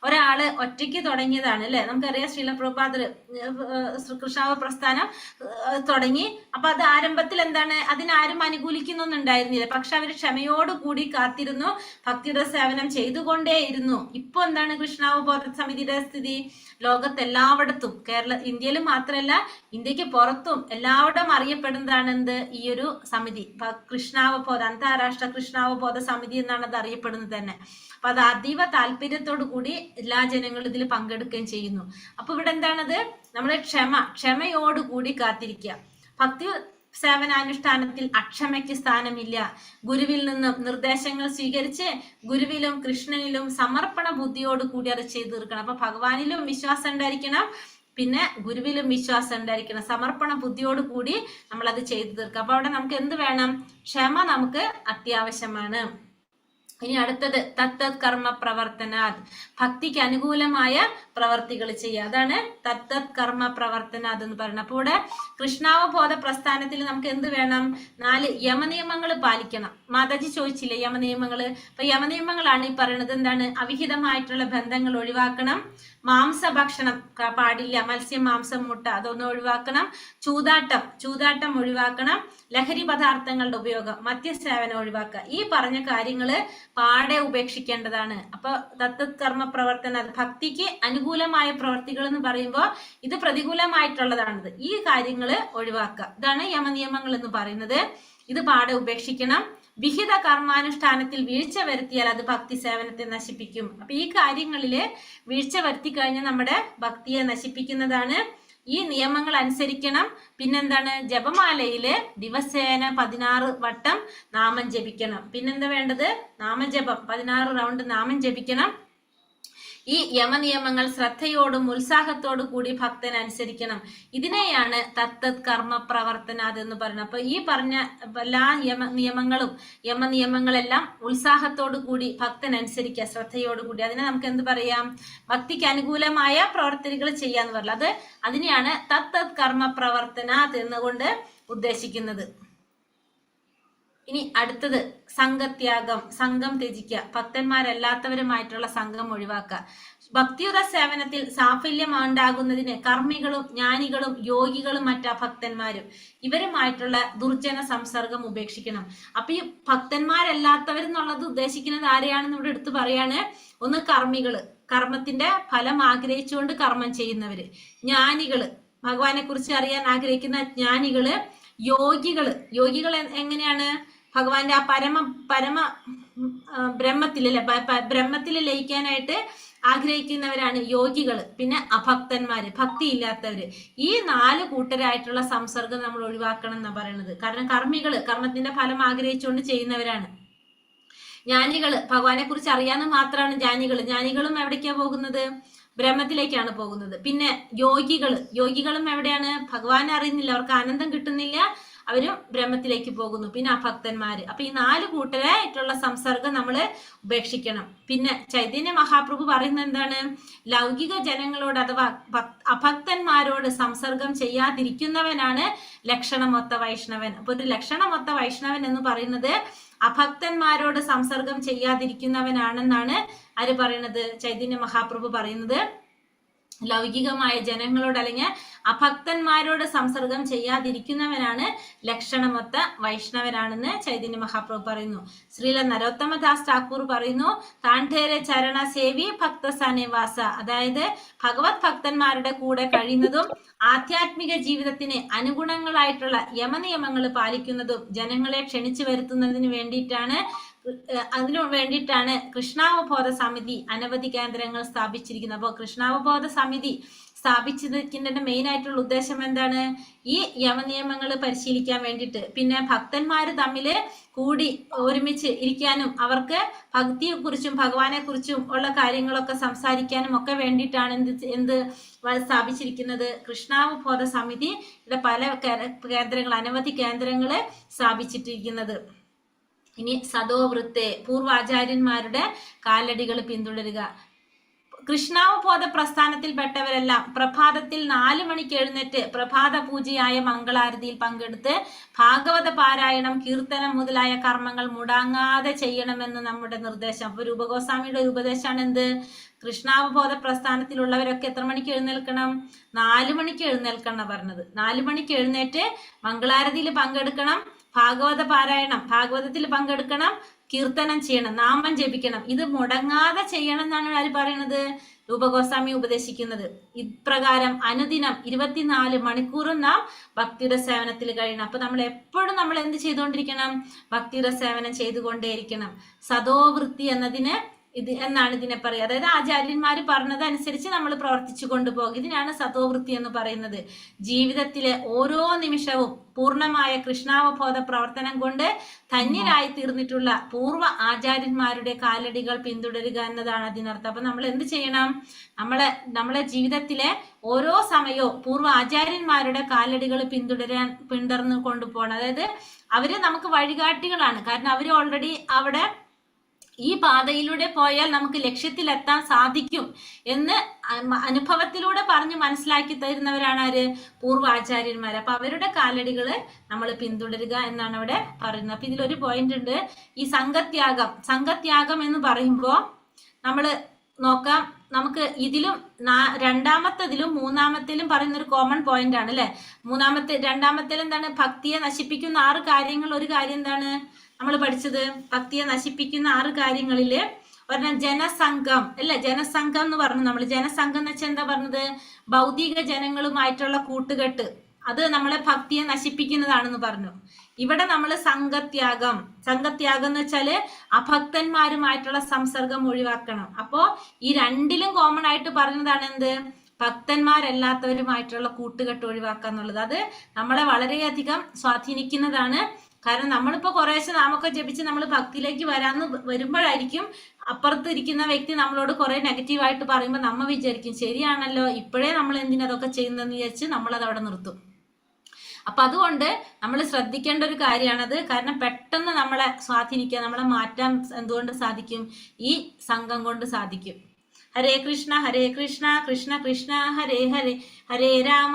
ഒരാള് ഒറ്റയ്ക്ക് തുടങ്ങിയതാണ് അല്ലെ. നമുക്കറിയാം ശ്രീല പ്രഭുപാദർ കൃഷ്ണാവ പ്രസ്ഥാനം തുടങ്ങി. അപ്പൊ അത് ആരംഭത്തിൽ എന്താണ്? അതിനാരും അനുകൂലിക്കുന്നൊന്നുണ്ടായിരുന്നില്ല. പക്ഷെ അവർ ക്ഷമയോടുകൂടി കാത്തിരുന്നു, ഭക്തിയുടെ സേവനം ചെയ്തുകൊണ്ടേയിരുന്നു. ഇപ്പൊ എന്താണ് കൃഷ്ണാവബോധ സമിതിയുടെ സ്ഥിതി? ലോകത്തെല്ലായിടത്തും, ഇന്ത്യയിൽ മാത്രമല്ല ഇന്ത്യക്ക് പുറത്തും എല്ലായിടം അറിയപ്പെടുന്നതാണ് എന്ത്? ഈ ഒരു സമിതി കൃഷ്ണാവബോധ, അന്താരാഷ്ട്ര കൃഷ്ണാവബോധ സമിതി എന്നാണ് അത് അറിയപ്പെടുന്നത് തന്നെ. അപ്പൊ അത് അതീവ താല്പര്യത്തോടു കൂടി എല്ലാ ജനങ്ങളും ഇതിൽ പങ്കെടുക്കുകയും ചെയ്യുന്നു. അപ്പൊ ഇവിടെ എന്താണത്? നമ്മളെ ക്ഷമയോടുകൂടി കാത്തിരിക്കുക. ഭക്തി സേവനാനുഷ്ഠാനത്തിൽ അക്ഷമയ്ക്ക് സ്ഥാനമില്ല. ഗുരുവിൽ നിന്നും നിർദ്ദേശങ്ങൾ സ്വീകരിച്ച് ഗുരുവിലും കൃഷ്ണനിലും സമർപ്പണ ബുദ്ധിയോട് കൂടി അത് ചെയ്തു തീർക്കണം. അപ്പൊ ഭഗവാനിലും വിശ്വാസം ഉണ്ടായിരിക്കണം, പിന്നെ ഗുരുവിലും വിശ്വാസം ഉണ്ടായിരിക്കണം. സമർപ്പണ ബുദ്ധിയോട് കൂടി നമ്മൾ അത് ചെയ്തു തീർക്കുക. അപ്പൊ അവിടെ നമുക്ക് എന്ത് വേണം? ക്ഷമ നമുക്ക് അത്യാവശ്യമാണ്. ഇനി അടുത്തത് തത്തത് കർമ്മ പ്രവർത്തനാത്, ഭക്തിക്ക് അനുകൂലമായ പ്രവർത്തികൾ ചെയ്യുക. അതാണ് തത്തത് കർമ്മ പ്രവർത്തനാത് എന്ന് പറയുന്നത്. അപ്പോൾ ഇവിടെ കൃഷ്ണാവബോധ പ്രസ്ഥാനത്തിൽ നമുക്ക് എന്ത് വേണം? 4 യമനിയമങ്ങൾ പാലിക്കണം. മാതാജി ചോദിച്ചില്ലേ യമനിയമങ്ങള്? അപ്പൊ യമനിയമങ്ങളാണ് ഈ പറയുന്നത്. എന്താണ്? അവിഹിതമായിട്ടുള്ള ബന്ധങ്ങൾ ഒഴിവാക്കണം, മാംസഭക്ഷണം പാടില്ല, മത്സ്യം, മാംസം, മുട്ട അതൊന്നും ഒഴിവാക്കണം, ചൂതാട്ടം ഒഴിവാക്കണം, ലഹരി പദാർത്ഥങ്ങളുടെ ഉപയോഗം, മദ്യസേവനം ഒഴിവാക്കുക. ഈ പറഞ്ഞ കാര്യങ്ങള് പാടെ ഉപേക്ഷിക്കേണ്ടതാണ്. അപ്പൊ തത്തത് കർമ്മ പ്രവർത്തന, ഭക്തിക്ക് അനുകൂലമായ പ്രവർത്തികൾ എന്ന് പറയുമ്പോൾ ഇത് പ്രതികൂലമായിട്ടുള്ളതാണിത്. ഈ കാര്യങ്ങള് ഒഴിവാക്കുക. ഇതാണ് യമനിയമങ്ങൾ എന്ന് പറയുന്നത്. ഇത് പാടെ ഉപേക്ഷിക്കണം. വിഹിത കർമാനുഷ്ഠാനത്തിൽ വീഴ്ച വരുത്തിയാൽ അത് ഭക്തി സേവനത്തെ നശിപ്പിക്കും. അപ്പൊ ഈ കാര്യങ്ങളില് വീഴ്ച വരുത്തി കഴിഞ്ഞാൽ നമ്മുടെ ഭക്തിയെ നശിപ്പിക്കുന്നതാണ്. ഈ നിയമങ്ങൾ അനുസരിക്കണം. പിന്നെന്താണ്? ജപമാലയില് ദിവസേന 16 വട്ടം നാമം ജപിക്കണം. പിന്നെന്താ വേണ്ടത്? നാമജപം 16 റൗണ്ട് നാമം ജപിക്കണം. ഈ യമനിയമങ്ങൾ ശ്രദ്ധയോടും ഉത്സാഹത്തോടും കൂടി ഭക്തൻ അനുസരിക്കണം. ഇതിനെയാണ് തത്തത് കർമ്മ പ്രവർത്തനാത് എന്ന് പറയുന്നത്. അപ്പൊ ഈ പറഞ്ഞ എല്ലാ യമനിയമങ്ങളെല്ലാം ഉത്സാഹത്തോടു കൂടി ഭക്തൻ അനുസരിക്കുക, ശ്രദ്ധയോടുകൂടി. അതിനെ നമുക്ക് എന്ത് പറയാം? ഭക്തിക്ക് അനുകൂലമായ പ്രവർത്തനങ്ങൾ ചെയ്യാന്ന് പറഞ്ഞത്. അതിനെയാണ് തത്തത് കർമ്മ പ്രവർത്തനാത് എന്നുകൊണ്ട് ഉദ്ദേശിക്കുന്നത്. ഇനി അടുത്തത് സംഘത്യാഗം, സംഘം ത്യജിക്കുക, ഭക്തന്മാരല്ലാത്തവരുമായിട്ടുള്ള സംഘം ഒഴിവാക്കുക. ഭക്തിയുത സേവനത്തിൽ സാഫല്യം ഉണ്ടാകുന്നതിന് കർമ്മികളും ജ്ഞാനികളും യോഗികളും മറ്റ് ഭക്തന്മാരും ഇവരുമായിട്ടുള്ള ദുർജന സംസർഗം ഉപേക്ഷിക്കണം. അപ്പൊ ഈ ഭക്തന്മാരല്ലാത്തവരെന്നുള്ളത് ഉദ്ദേശിക്കുന്നത് ആരെയാണെന്ന് ഇവിടെ എടുത്തു പറയാണ്. ഒന്ന് കർമ്മികള്, കർമ്മത്തിന്റെ ഫലം ആഗ്രഹിച്ചുകൊണ്ട് കർമ്മം ചെയ്യുന്നവര്, ജ്ഞാനികള്, ഭഗവാനെ കുറിച്ച് അറിയാൻ ആഗ്രഹിക്കുന്ന ജ്ഞാനികള്, യോഗികൾ എങ്ങനെയാണ്? ഭഗവാന്റെ ആ പരമ ബ്രഹ്മത്തിലല്ലേ, ബ്രഹ്മത്തിൽ ലയിക്കാനായിട്ട് ആഗ്രഹിക്കുന്നവരാണ് യോഗികൾ. പിന്നെ അഭക്തന്മാര്, ഭക്തി ഇല്ലാത്തവര്. ഈ 4 കൂട്ടരായിട്ടുള്ള സംസർഗം നമ്മൾ ഒഴിവാക്കണം എന്നാണ് പറയുന്നത്. കാരണം കർമ്മികള് കർമ്മത്തിന്റെ ഫലം ആഗ്രഹിച്ചുകൊണ്ട് ചെയ്യുന്നവരാണ്. ജ്ഞാനികള് ഭഗവാനെ കുറിച്ച് അറിയാന്ന് മാത്രമാണ് ജ്ഞാനികളും എവിടേക്കാ പോകുന്നത്? ബ്രഹ്മത്തിലേക്കാണ് പോകുന്നത്. പിന്നെ യോഗികളും എവിടെയാണ്? ഭഗവാനെ അറിയുന്നില്ല, അവർക്ക് ആനന്ദം കിട്ടുന്നില്ല, അവരും ബ്രഹ്മത്തിലേക്ക് പോകുന്നു. പിന്നെ അഭക്തന്മാര്. അപ്പൊ ഈ 4 കൂട്ടരായിട്ടുള്ള സംസർഗം നമ്മൾ ഉപേക്ഷിക്കണം. പിന്നെ ചൈതന്യ മഹാപ്രഭു പറയുന്നത് എന്താണ്? ലൗകിക ജനങ്ങളോട് അഥവാ അഭക്തന്മാരോട് സംസർഗം ചെയ്യാതിരിക്കുന്നവനാണ് ലക്ഷണമൊത്ത വൈഷ്ണവൻ. അപ്പൊ ഒരു ലക്ഷണമൊത്ത വൈഷ്ണവൻ എന്ന് പറയുന്നത് അഭക്തന്മാരോട് സംസർഗം ചെയ്യാതിരിക്കുന്നവനാണെന്നാണ് ആര് പറയുന്നത്? ചൈതന്യ മഹാപ്രഭു പറയുന്നത്. ലൗകികമായ ജനങ്ങളോട് അല്ലെങ്കിൽ അഭക്തന്മാരോട് സംസർഗം ചെയ്യാതിരിക്കുന്നവനാണ് ലക്ഷണമൊത്ത വൈഷ്ണവനാണെന്ന് ചൈതന്യ മഹാപ്രഭു പറയുന്നു. ശ്രീല നരോത്തമദാസ് ഠാക്കൂർ പറയുന്നു, താണ്ഠേരെ ചരണ സേവി ഭക്തസാനിവാസ, അതായത് ഭഗവത് ഭക്തന്മാരുടെ കൂടെ കഴിയുന്നതും ആധ്യാത്മിക ജീവിതത്തിന് അനുഗുണങ്ങളായിട്ടുള്ള യമനിയമങ്ങൾ പാലിക്കുന്നതും ജനങ്ങളെ ക്ഷണിച്ചു വരുത്തുന്നതിന് വേണ്ടിയിട്ടാണ് കൃഷ്ണാവബോധ സമിതി അനവധി കേന്ദ്രങ്ങൾ സ്ഥാപിച്ചിരിക്കുന്നത്. അപ്പോൾ കൃഷ്ണാവബോധ സമിതി സ്ഥാപിച്ചതിന്റെ മെയിൻ ആയിട്ടുള്ള ഉദ്ദേശം എന്താണ്? ഈ യമനിയമങ്ങൾ പരിശീലിക്കാൻ വേണ്ടിയിട്ട്, പിന്നെ ഭക്തന്മാര് തമ്മിൽ കൂടി ഒരുമിച്ച് ഇരിക്കാനും അവർക്ക് ഭക്തിയെ കുറിച്ചും ഭഗവാനെ കുറിച്ചും ഉള്ള കാര്യങ്ങളൊക്കെ സംസാരിക്കാനും ഒക്കെ വേണ്ടിയിട്ടാണ് എന്ത് സ്ഥാപിച്ചിരിക്കുന്നത്? കൃഷ്ണാവബോധ സമിതിയുടെ പല കേന്ദ്രങ്ങൾ, അനവധി കേന്ദ്രങ്ങള് സ്ഥാപിച്ചിട്ടിരിക്കുന്നത്. ഇനി സദോവൃത്തെ, പൂർവാചാര്യന്മാരുടെ കാലടികൾ പിന്തുടരുക. കൃഷ്ണാവബോധ പ്രസ്ഥാനത്തിൽപ്പെട്ടവരെല്ലാം പ്രഭാതത്തിൽ 4 മണിക്ക് എഴുന്നേറ്റ് പ്രഭാത പൂജയായ മംഗളാരതിയിൽ പങ്കെടുത്ത് ഭാഗവത പാരായണം, കീർത്തനം മുതലായ കർമ്മങ്ങൾ മുടങ്ങാതെ ചെയ്യണമെന്ന് നമ്മുടെ നിർദ്ദേശം. അപ്പൊ രൂപഗോസ്വാമിയുടെ ഒരു ഉപദേശമാണ് എന്ത്? കൃഷ്ണാവബോധ പ്രസ്ഥാനത്തിലുള്ളവരൊക്കെ എത്ര മണിക്ക് എഴുന്നേൽക്കണം? 4 മണിക്ക് എഴുന്നേൽക്കണം പറഞ്ഞത്. 4 മണിക്ക് എഴുന്നേറ്റ് മംഗളാരതിയിൽ പങ്കെടുക്കണം, ഭാഗവത പാരായണം, ഭാഗവതത്തിൽ പങ്കെടുക്കണം, കീർത്തനം ചെയ്യണം, നാമം ജപിക്കണം. ഇത് മുടങ്ങാതെ ചെയ്യണം എന്നാണ് ആര് പറയുന്നത്? രൂപഗോസ്വാമി ഉപദേശിക്കുന്നത്. ഇപ്രകാരം അനുദിനം 24 മണിക്കൂറും നാം ഭക്തിയുടെ സേവനത്തിൽ കഴിയണം. അപ്പൊ നമ്മൾ എപ്പോഴും നമ്മൾ എന്ത് ചെയ്തുകൊണ്ടിരിക്കണം? ഭക്തിയുടെ സേവനം ചെയ്തുകൊണ്ടേയിരിക്കണം. സദോവൃത്തി എന്നാണ് ഇതിനെ പറയുക. അതായത് ആചാര്യന്മാർ പറഞ്ഞതനുസരിച്ച് നമ്മൾ പ്രവർത്തിച്ചു കൊണ്ടുപോകും. ഇതിനാണ് സദോവൃത്തി എന്ന് പറയുന്നത്. ജീവിതത്തിലെ ഓരോ നിമിഷവും പൂർണ്ണമായ കൃഷ്ണാവബോധ പ്രവർത്തനം കൊണ്ട് ധന്യരായി തീർന്നിട്ടുള്ള പൂർവ്വ ആചാര്യന്മാരുടെ കാലടികൾ പിന്തുടരുക എന്നതാണ് അതിനർത്ഥം. അപ്പൊ നമ്മൾ എന്ത് ചെയ്യണം? നമ്മളെ ജീവിതത്തിലെ ഓരോ സമയവും പൂർവ്വ ആചാര്യന്മാരുടെ കാലടികൾ പിന്തുടർന്ന് കൊണ്ടുപോകണം. അതായത് അവര് നമുക്ക് വഴികാട്ടികളാണ്. കാരണം അവര് ഓൾറെഡി അവിടെ ഈ പാതയിലൂടെ പോയാൽ നമുക്ക് ലക്ഷ്യത്തിലെത്താൻ സാധിക്കും എന്ന് അനുഭവത്തിലൂടെ പറഞ്ഞ് മനസ്സിലാക്കി തരുന്നവരാണ് ആര്? പൂർവാചാര്യന്മാർ. അപ്പൊ അവരുടെ കാലടികള് നമ്മൾ പിന്തുടരുക എന്നാണ് അവിടെ പറയുന്നത്. അപ്പൊ ഇതിലൊരു പോയിന്റ് ഉണ്ട്, ഈ സംഘത്യാഗം എന്ന് പറയുമ്പോ നമ്മള് നോക്കാം, നമുക്ക് ഇതിലും രണ്ടാമത്തതിലും മൂന്നാമത്തിലും പറയുന്ന ഒരു കോമൺ പോയിന്റ് ആണ് അല്ലെ. രണ്ടാമത്തേൽ എന്താണ്? ഭക്തിയെ നശിപ്പിക്കുന്ന 6 കാര്യങ്ങൾ. ഒരു കാര്യം എന്താണ് നമ്മൾ പഠിച്ചത്? ഭക്തിയെ നശിപ്പിക്കുന്ന 6 കാര്യങ്ങളില് ഒരെണ്ണം ജനസംഘം അല്ലെ. ജനസംഘം എന്ന് പറഞ്ഞു നമ്മൾ. ജനസംഘം എന്ന് വെച്ചാൽ എന്താ പറഞ്ഞത്? ഭൗതിക ജനങ്ങളുമായിട്ടുള്ള കൂട്ടുകെട്ട്, അത് നമ്മളെ ഭക്തിയെ നശിപ്പിക്കുന്നതാണെന്ന് പറഞ്ഞു. ഇവിടെ നമ്മൾ സംഘത്യാഗം എന്ന് വെച്ചാല് അഭക്തന്മാരുമായിട്ടുള്ള സംസർഗം ഒഴിവാക്കണം. അപ്പോ ഈ രണ്ടിലും കോമൺ ആയിട്ട് പറഞ്ഞതാണ് എന്ത്? ഭക്തന്മാരല്ലാത്തവരുമായിട്ടുള്ള കൂട്ടുകെട്ട് ഒഴിവാക്കുക എന്നുള്ളത്. അത് നമ്മളെ വളരെയധികം സ്വാധീനിക്കുന്നതാണ്. കാരണം നമ്മളിപ്പോ കുറേശ്ശെ നാമൊക്കെ ജപിച്ച് നമ്മൾ ഭക്തിയിലേക്ക് വരുമ്പോഴായിരിക്കും അപ്പുറത്ത് ഇരിക്കുന്ന വ്യക്തി നമ്മളോട് കുറെ നെഗറ്റീവായിട്ട് പറയുമ്പോൾ നമ്മ വിചാരിക്കും ശരിയാണല്ലോ, ഇപ്പോഴേ നമ്മൾ എന്തിനതൊക്കെ ചെയ്യുന്നതെന്ന് വിചാരിച്ച് നമ്മളത് അവിടെ നിർത്തും. അപ്പൊ അതുകൊണ്ട് നമ്മൾ ശ്രദ്ധിക്കേണ്ട ഒരു കാര്യമാണത്. കാരണം പെട്ടെന്ന് നമ്മളെ സ്വാധീനിക്കാൻ, നമ്മളെ മാറ്റാൻ എന്തുകൊണ്ട് സാധിക്കും? ഈ സംഘം കൊണ്ട് സാധിക്കും. ഹരേ കൃഷ്ണ കൃഷ്ണ കൃഷ്ണ ഹരേ ഹരേ, ഹരേ രാമ